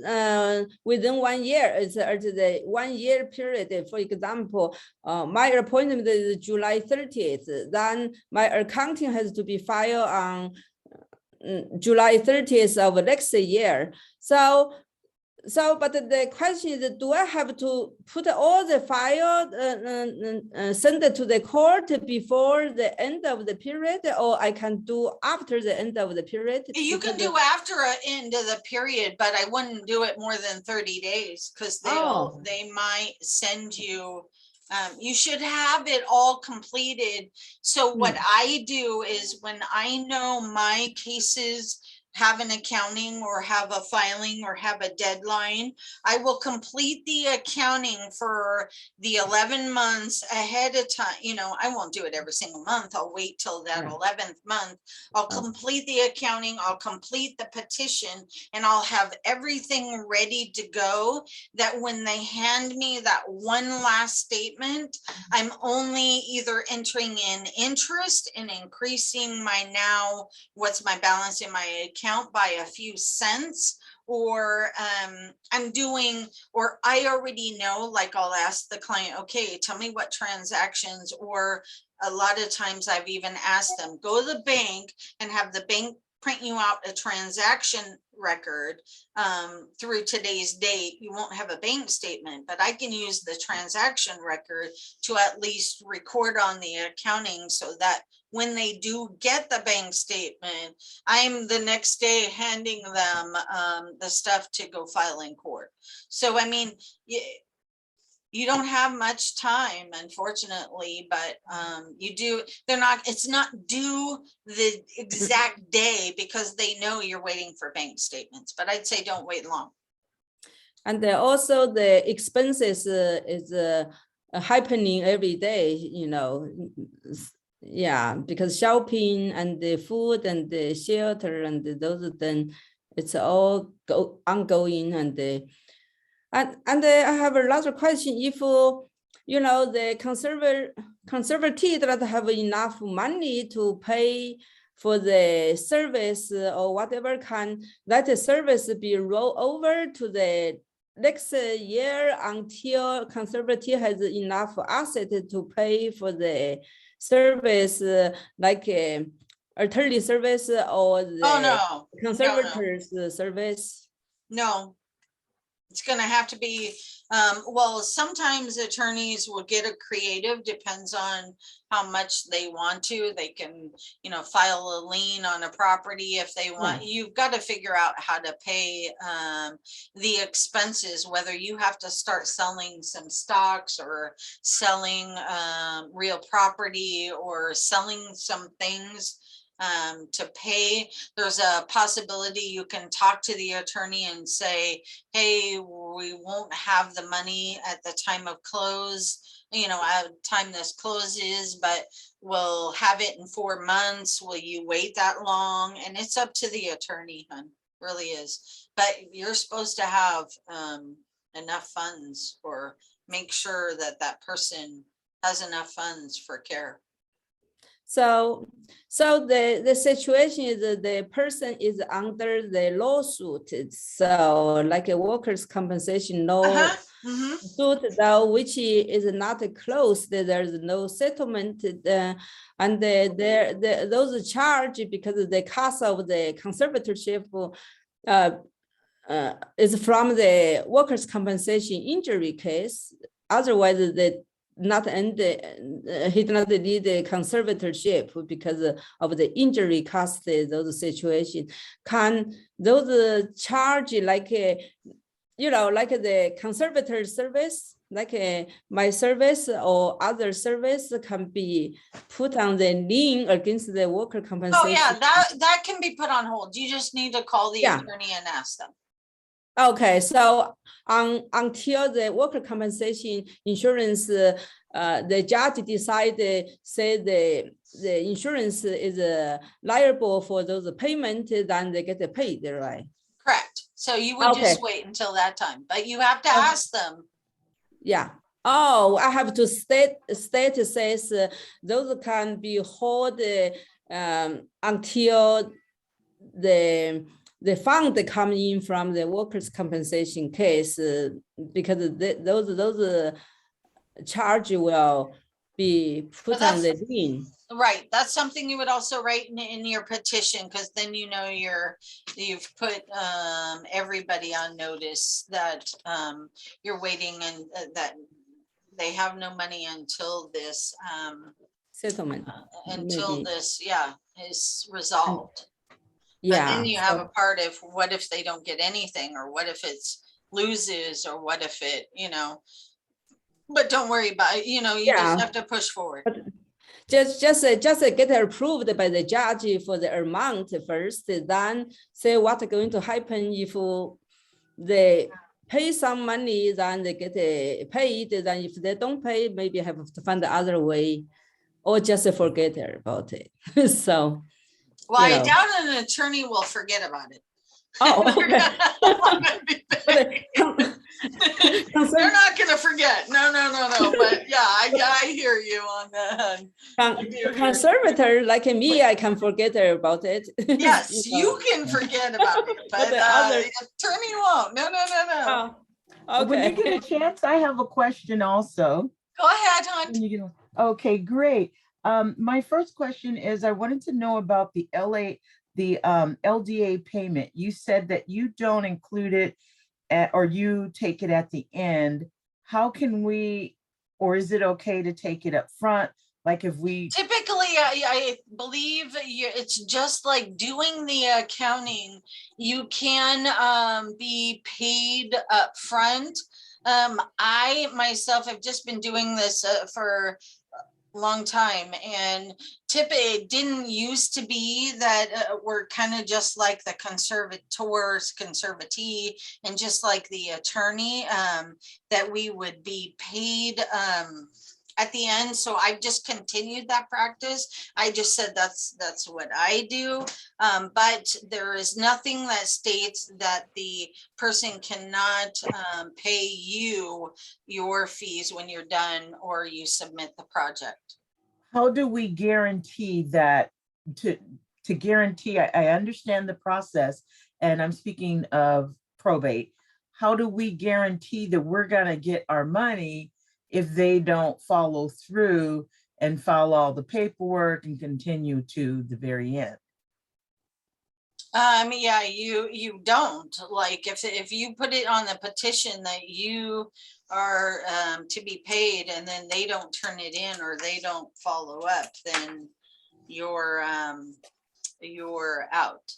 within 1 year. It's the 1 year period. For example, my appointment is July 30th. Then my accounting has to be filed on July 30th of next year. So, but the question is, do I have to put all the file, send it to the court before the end of the period, or I can do after the end of the period? You can do after an end of the period, but I wouldn't do it more than 30 days, because they might send you, you should have it all completed. So what I do is, when I know my cases have an accounting or have a filing or have a deadline, I will complete the accounting for the 11 months ahead of time. I won't do it every single month. I'll wait till that 11th month. I'll complete the accounting, I'll complete the petition, and I'll have everything ready to go, that when they hand me that one last statement, I'm only either entering in interest and increasing my what's my balance in my account by a few cents, or or I already know, like I'll ask the client, okay, tell me what transactions, or a lot of times I've even asked them, go to the bank and have the bank print you out a transaction record through today's date, you won't have a bank statement, but I can use the transaction record to at least record on the accounting so that when they do get the bank statement, I'm the next day handing them the stuff to go file in court. So, I mean, you don't have much time, unfortunately, but you do, it's not due the exact day because they know you're waiting for bank statements, but I'd say don't wait long. And then also the expenses is happening every day, you know. Yeah, because shopping and the food and the shelter and those, then it's all ongoing. And I have another question. If you know the conservative that have enough money to pay for the service or whatever, can let the service be rolled over to the next year until conservative has enough asset to pay for the service, like attorney service or the conservators service? No, it's going to have to be, well, sometimes attorneys will get a creative, depends on how much they want to. They can, you know, file a lien on a property if they want. You've got to figure out how to pay the expenses, whether you have to start selling some stocks or selling real property or selling some things to pay. There's a possibility you can talk to the attorney and say, hey, we won't have the money at the time of close, you know, at the time this closes, but we'll have it in 4 months. Will you wait that long? And it's up to the attorney, hon, really is. But you're supposed to have enough funds, or make sure that that person has enough funds for care. So the situation is that the person is under the lawsuit. So like a workers' compensation suit, though, which is not closed. There's no settlement, and those charge because the cost of the conservatorship is from the workers' compensation injury case. Otherwise, he did not need the conservatorship because of the injury cost, those situations. Can those charge like, you know, like the conservator service, like my service or other service can be put on the lien against the worker compensation? Oh yeah, that can be put on hold. You just need to call the attorney and ask them. Okay, so until the worker compensation insurance, the judge decided, say the insurance is liable for those payments, then they get paid, right? Correct. So you would just wait until that time, but you have to ask them. Yeah. Oh, I have to state says those can be held until the fund come in from the workers' compensation case, because those charge will be put on the lien. Right, that's something you would also write in your petition, because then you know you've put everybody on notice that you're waiting and that they have no money until this settlement, until this is resolved. Yeah. But then you have a part of what if they don't get anything, or what if it's loses, or what if it, you know, but don't worry about it, you know, you just have to push forward. But just get approved by the judge for the amount first, then say what's going to happen if they pay some money, then they get paid, then if they don't pay, maybe have to find the other way, or just forget about it. So. Well, I doubt an attorney will forget about it. Oh, okay. They're not going to forget. No. But yeah, I hear you on that. Conservator like me, I can forget about it. Yes, you can forget about it, but the attorney won't. No. Oh, okay. When you get a chance, I have a question also. Go ahead, hon. Okay, great. My first question is, I wanted to know about the the LDA payment, you said that you don't include it at, or you take it at the end. How can we, or is it okay to take it up front? Like if we, Typically, I believe it's just like doing the accounting. You can be paid up front. I myself have just been doing this for a long time, and it didn't used to be that we're kind of just like the conservators, conservatee, and just like the attorney, that we would be paid at the end. So I've just continued that practice. I just said that's what I do. But there is nothing that states that the person cannot pay you your fees when you're done or you submit the project. how do we guarantee that to guarantee, I understand the process, and I'm speaking of probate. How do we guarantee that we're gonna get our money if they don't follow through and file all the paperwork and continue to the very end? Yeah, you don't, like, if you put it on the petition that you are to be paid, and then they don't turn it in or they don't follow up, then you're out.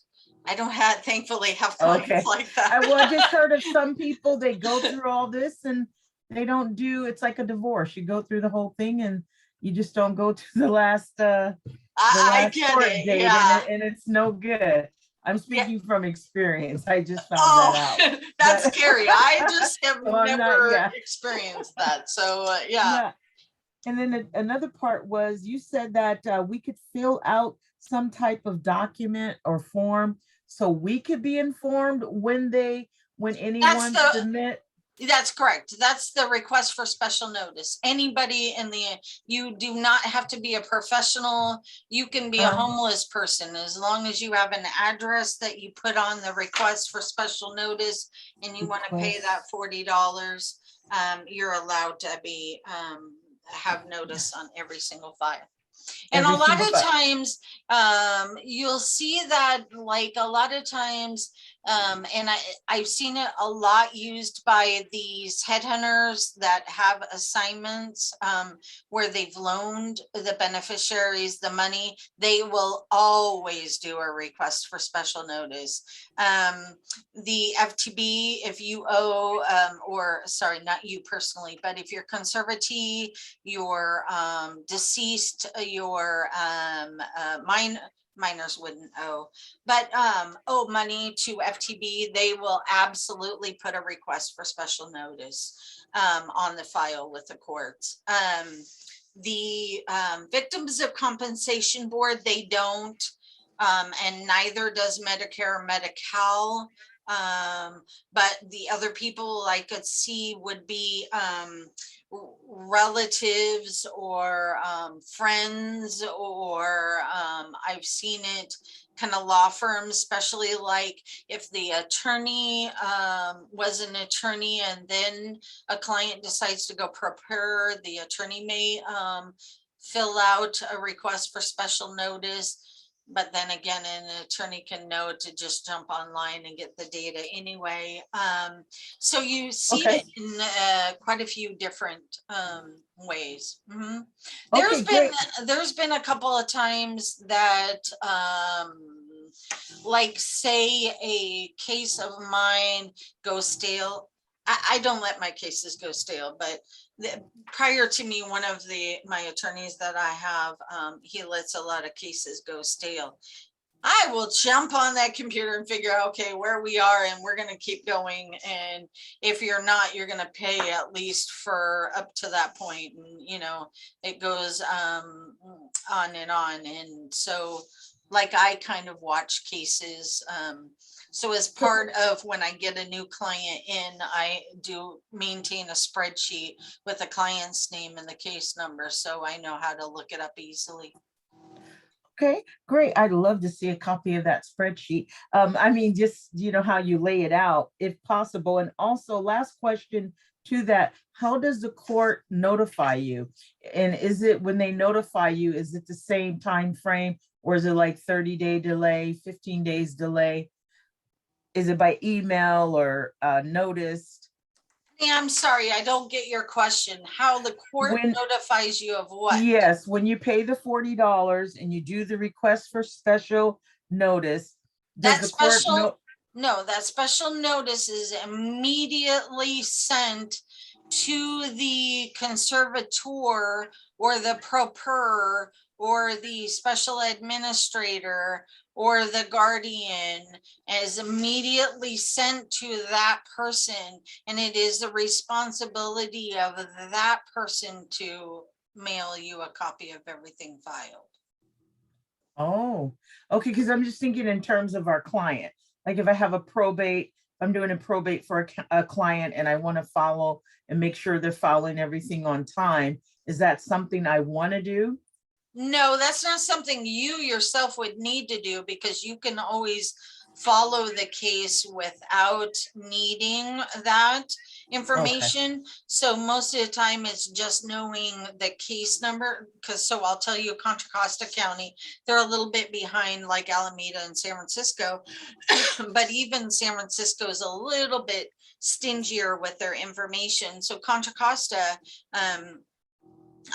I don't thankfully have clients Okay. like that. I just heard of some people, they go through all this and they don't do, it's like a divorce. You go through the whole thing and you just don't go to the last I get court it, date, yeah. and it's no good. I'm speaking from experience. I just found Oh, that out. that's But- scary. I just have So I'm not- never yeah. experienced that. So yeah. And then another part was, you said that we could fill out some type of document or form so we could be informed when anyone submit. That's correct. That's the request for special notice. Anybody you do not have to be a professional. You can be a homeless person, as long as you have an address that you put on the request for special notice and you want to pay that $40. You're allowed to be have notice on every single file. And a lot of times you'll see that, like, a lot of times, and I've seen it a lot used by these headhunters that have assignments where they've loaned the beneficiaries the money. They will always do a request for special notice. The FTB, if you owe, or sorry, not you personally, but if you're conservatee, you're deceased, your minors wouldn't owe, but owe money to FTB, they will absolutely put a request for special notice on the file with the courts. The Victims of Compensation Board, they don't, and neither does Medicare or Medi-Cal. But the other people I could see would be relatives or friends, or I've seen it kind of law firms, especially like if the attorney was an attorney and then a client decides to go prepare, the attorney may fill out a request for special notice. But then again, an attorney can know to just jump online and get the data anyway. So you see it in quite a few different ways. Mm-hmm. There's been a couple of times that, like, say a case of mine goes stale. I don't let my cases go stale, but prior to me, one of my attorneys that I have, he lets a lot of cases go stale. I will jump on that computer and figure out, okay, where we are, and we're going to keep going. And if you're not, you're going to pay at least for up to that point. And, you know, it goes on and on. And so, like, I kind of watch cases. So as part of when I get a new client in, I do maintain a spreadsheet with the client's name and the case number, so I know how to look it up easily. Okay, great. I'd love to see a copy of that spreadsheet. I mean, just, you know, how you lay it out if possible. And also, last question to that, how does the court notify you? And is it, when they notify you, is it the same time frame Or is it like 30-day delay, 15 days delay? Is it by email or noticed? Hey, I'm sorry, I don't get your question. How the court When- notifies you of what? Yes, when you pay the $40 and you do the request for special notice, does That the court special, know? no, that special notice is immediately sent to the conservator or the proper or the special administrator or the guardian, is immediately sent to that person. And it is the responsibility of that person to mail you a copy of everything filed. Oh, okay, because I'm just thinking in terms of our client. Like if I have a probate, I'm doing a probate for a client and I want to follow and make sure they're following everything on time. Is that something I want to do? No, that's not something you yourself would need to do, because you can always follow the case without needing that information. So most of the time it's just knowing the case number, because so I'll tell you, Contra Costa County, they're a little bit behind like Alameda and San Francisco, but even San Francisco is a little bit stingier with their information. So Contra Costa,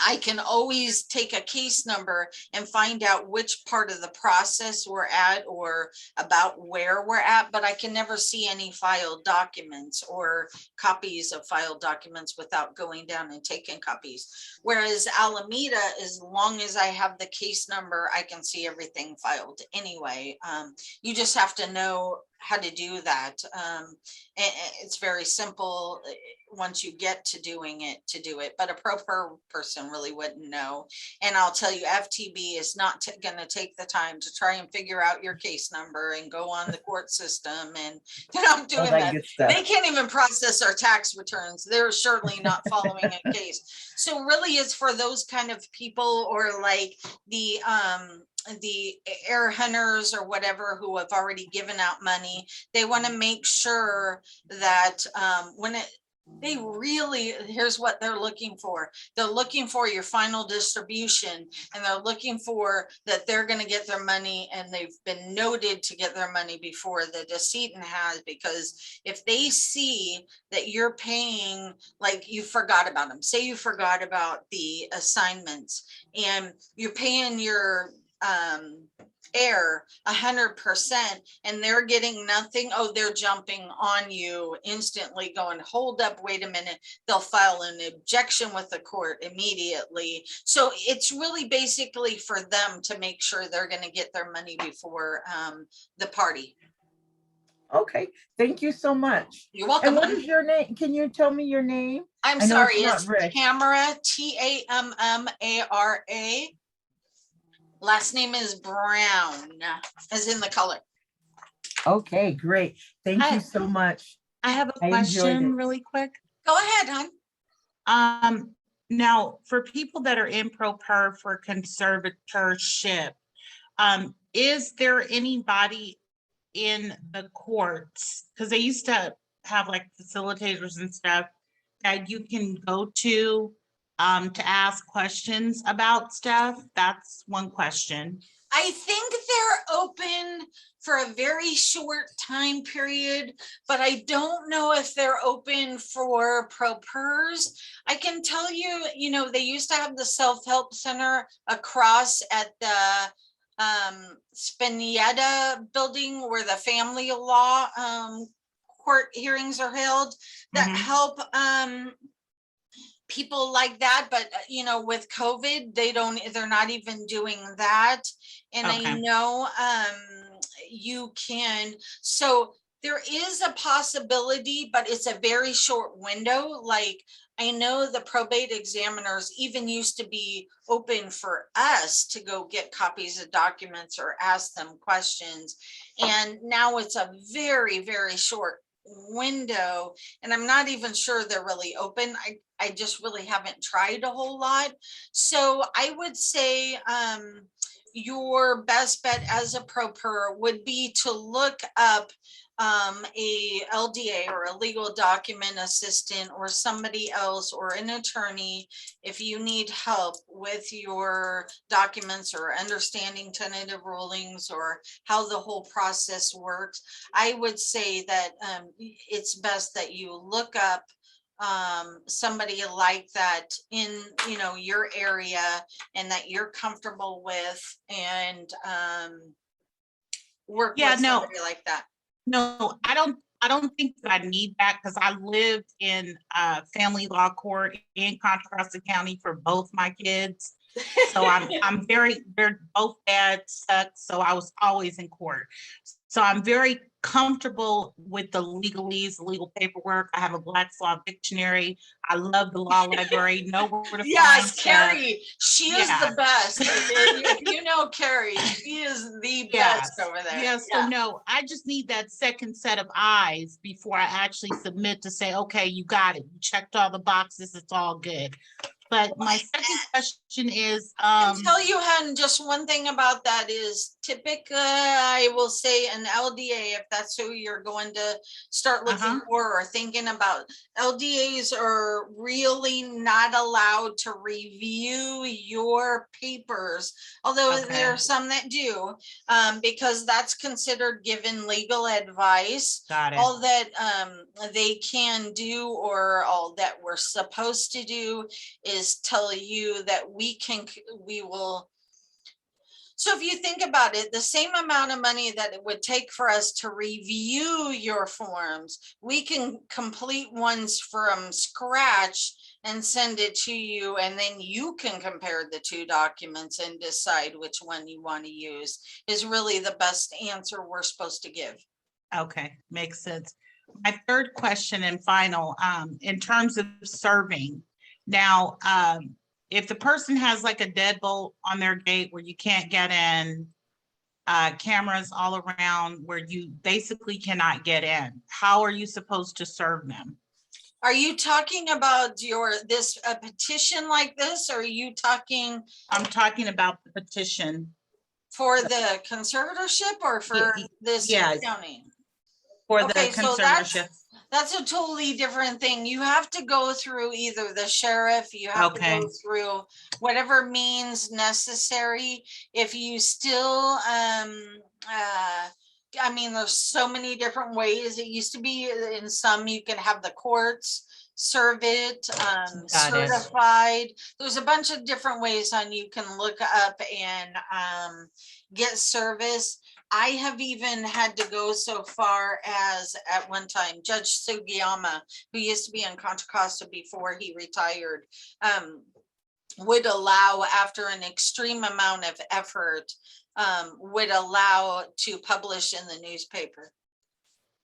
I can always take a case number and find out which part of the process we're at or about where we're at, but I can never see any filed documents or copies of filed documents without going down and taking copies. Whereas Alameda, as long as I have the case number, I can see everything filed anyway. You just have to know how to do that. And it's very simple once you get to doing it, to do it, but a proper person really wouldn't know. And I'll tell you, FTB is not going to take the time to try and figure out your case number and go on the court system. And they're not doing that. They can't even process our tax returns. They're certainly not following a case. So really it's for those kind of people, or like the air hunters or whatever who have already given out money. They want to make sure that they really, here's what they're looking for. They're looking for your final distribution, and they're looking for that they're going to get their money, and they've been noted to get their money before the decedent has, because if they see that you're paying, like you forgot about them, say you forgot about the assignments and you're paying your heir 100% and they're getting nothing, oh, they're jumping on you instantly, going, hold up, wait a minute. They'll file an objection with the court immediately. So it's really basically for them to make sure they're going to get their money before the party. Okay, thank you so much. You're welcome. And what is your name? Can you tell me your name? I'm sorry, it's Tamara, Tammara. Last name is Brown, as in the color. Okay, great. Thank you so much. I have a question really quick. Go ahead, hon. Now for people that are in pro per for conservatorship, is there anybody in the courts? Because they used to have like facilitators and stuff that you can go to ask questions about stuff. That's one question. I think they're open for a very short time period, but I don't know if they're open for pro pers. I can tell you, you know, they used to have the self-help center across at the Spinetta building where the family law court hearings are held that help people like that. But you know, with COVID, they're not even doing that. And I know you can, so there is a possibility, but it's a very short window. Like I know the probate examiners even used to be open for us to go get copies of documents or ask them questions. And now it's a very, very short window, and I'm not even sure they're really open. I just really haven't tried a whole lot. So I would say your best bet as a pro per would be to look up a LDA or a legal document assistant or somebody else or an attorney if you need help with your documents or understanding tentative rulings or how the whole process works. I would say that it's best that you look up somebody like that in, you know, your area and that you're comfortable with, and work Yeah, with no. somebody like that. No, I don't think that I need that because I lived in family law court in Contra Costa County for both my kids. So I'm they're both dads suck, so I was always in court. So I'm very comfortable with the legalese, legal paperwork. I have a Black's Law dictionary. I love the law library, know where to Yes, find stuff. Carrie, she is Yeah. the best. If you know Carrie, she is the best over there. Yes, so no, I just need that second set of eyes before I actually submit to say, okay, you got it. You checked all the boxes, it's all good. But my second question is, I can tell you, Hen, just one thing about that is typically, I will say an LDA, if that's who you're going to start looking for or thinking about, LDAs are really not allowed to review your papers, although there are some that do, because that's considered giving legal advice. got it. All that they can do, or all that we're supposed to do, is tell you that we will. So if you think about it, the same amount of money that it would take for us to review your forms, we can complete ones from scratch and send it to you, and then you can compare the two documents and decide which one you want to use, is really the best answer we're supposed to give. Okay, makes sense. My third question and final, in terms of serving. Now, if the person has like a deadbolt on their gate where you can't get in, cameras all around where you basically cannot get in, how are you supposed to serve them? Are you talking about a petition like this, or are you talking? I'm talking about the petition. For the conservatorship or for this Yes. county? For the Okay, so conservatorship. that's a totally different thing. You have to go through either the sheriff, you have to go through whatever means necessary. If you still, I mean, there's so many different ways. It used to be in some, you can have the courts serve it, certified. There's a bunch of different ways on you can look up and get service. I have even had to go so far as at one time, Judge Sugiyama, who used to be in Contra Costa before he retired, would allow, after an extreme amount of effort, would allow to publish in the newspaper.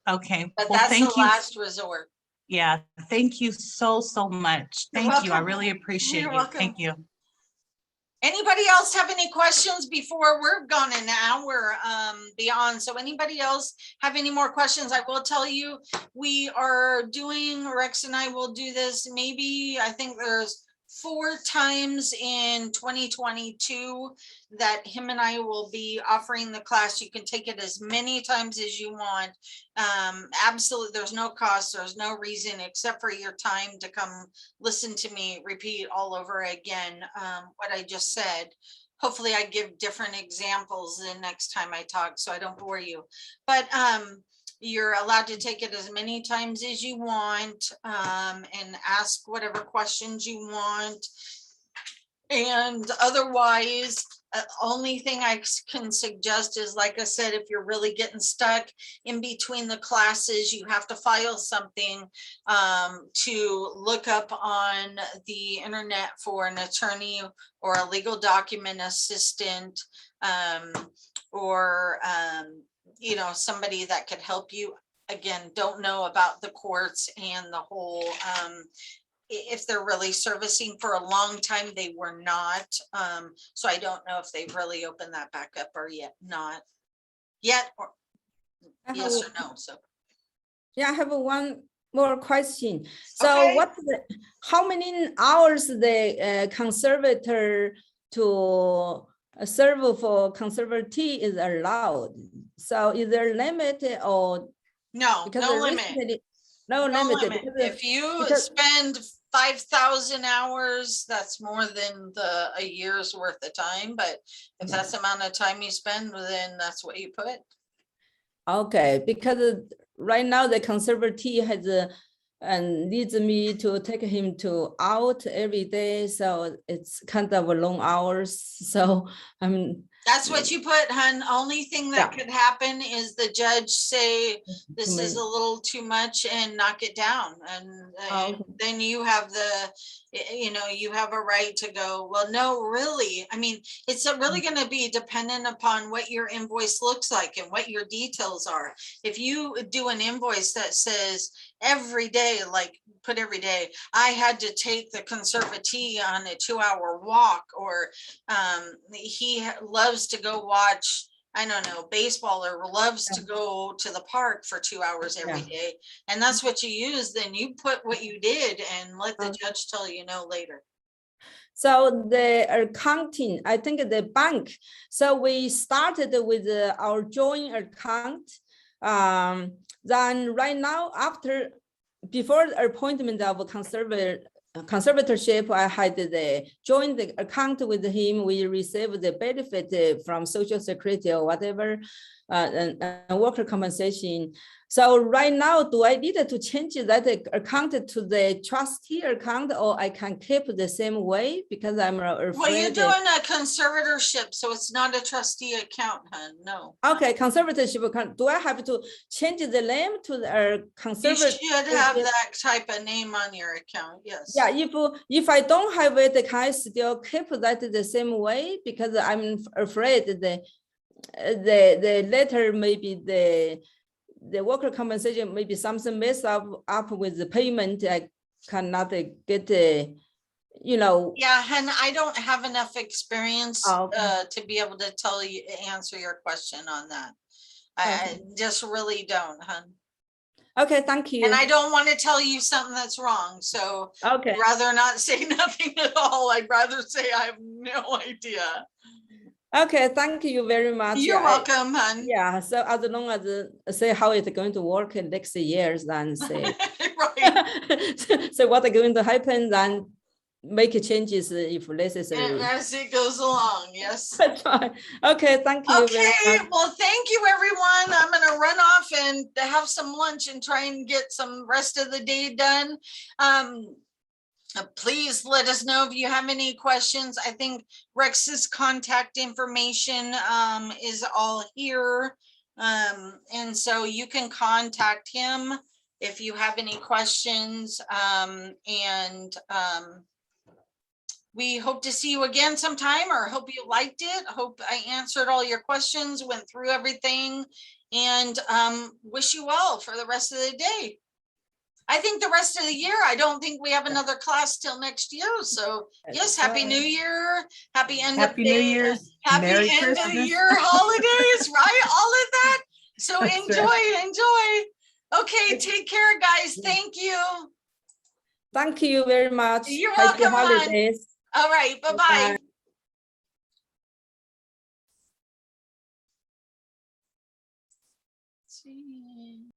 Okay. But well, that's thank the you. last resort. Yeah, thank you so much. Thank you. I really appreciate You're you. welcome. Thank you. Anybody else have any questions before we're gone an hour beyond? So anybody else have any more questions? I will tell you, we are doing, Rex and I will do this maybe, I think there's 4 times in 2022 that him and I will be offering the class. You can take it as many times as you want. Absolutely, there's no cost, there's no reason except for your time to come listen to me repeat all over again what I just said. Hopefully I give different examples the next time I talk so I don't bore you. But you're allowed to take it as many times as you want and ask whatever questions you want. And otherwise, only thing I can suggest is, like I said, if you're really getting stuck in between the classes, you have to file something to look up on the internet for an attorney or a legal document assistant or you know, somebody that could help you. Again, don't know about the courts and the whole, if they're really servicing. For a long time, they were not. So I don't know if they've really opened that back up or not yet, or yes or no. So yeah, I have one more question. So how many hours the conservator to serve for conservatee is allowed. So is there a limit or? No, Because no the limit. recently- No No limit. limit. because If you because- spend 5,000 hours, that's more than a year's worth of time. But if that's the amount of time you spend, then that's what you put. Okay, because right now the conservatee has and needs me to take him to out every day, so it's kind of a long hours. So I'm That's what you put, hun. Only thing that Yeah. could happen is the judge say, this is Maybe. a little too much and knock it down. And Okay. then you have you have a right to go, well, no, really. I mean, it's really going to be dependent upon what your invoice looks like and what your details are. If you do an invoice that says every day, like put every day, I had to take the conservatee on a 2-hour walk, or he loves to go watch, I don't know, baseball, or loves to go to the park for 2 hours every day. And that's what you use, then you put what you did and let the judge tell you no later. So the accounting, I think the bank. So we started with our joint account. Then right now, before the appointment of conservatorship, I had the joint account with him. We received the benefit from Social Security or whatever, and worker compensation. So right now, do I need to change that account to the trustee account, or I can keep the same way because I'm afraid? Well, you're doing a conservatorship, so it's not a trustee account, hun, no. Okay, conservatorship account. Do I have to change the name to the You conservator? should have that type of name on your account, yes. Yeah, if I don't have it, can I still keep that the same way? Because I'm afraid the letter, maybe the worker compensation, maybe something messed up with the payment. I cannot get Yeah, hun, I don't have enough experience Okay. to be able to answer your question on that. I just really don't, hun. Okay, thank you. And I don't want to tell you something that's wrong, so Okay. I'd rather not say nothing at all. I'd rather say I have no idea. Okay, thank you very much. You're welcome, hun. Yeah, so as long as say how it's going to work in next years, then say Right. so what's going to happen, then make changes if necessary. And as it goes along, yes. That's fine. Okay, thank you very Okay, much. well, thank you, everyone. I'm gonna run off and have some lunch and try and get some rest of the day done. Please let us know if you have any questions. I think Rex's contact information is all here. And so you can contact him if you have any questions. We hope to see you again sometime, or hope you liked it. Hope I answered all your questions, went through everything, and wish you well for the rest of the day. I think the rest of the year, I don't think we have another class till next year. So yes, Happy New Year, happy end of Happy New day, Year's, happy Merry end of Christmas. year holidays, right? All of that. So That's enjoy. Okay, take care, guys. Thank you. Thank you very much. You're Happy welcome, hon. holidays. All right, bye-bye. Bye. See.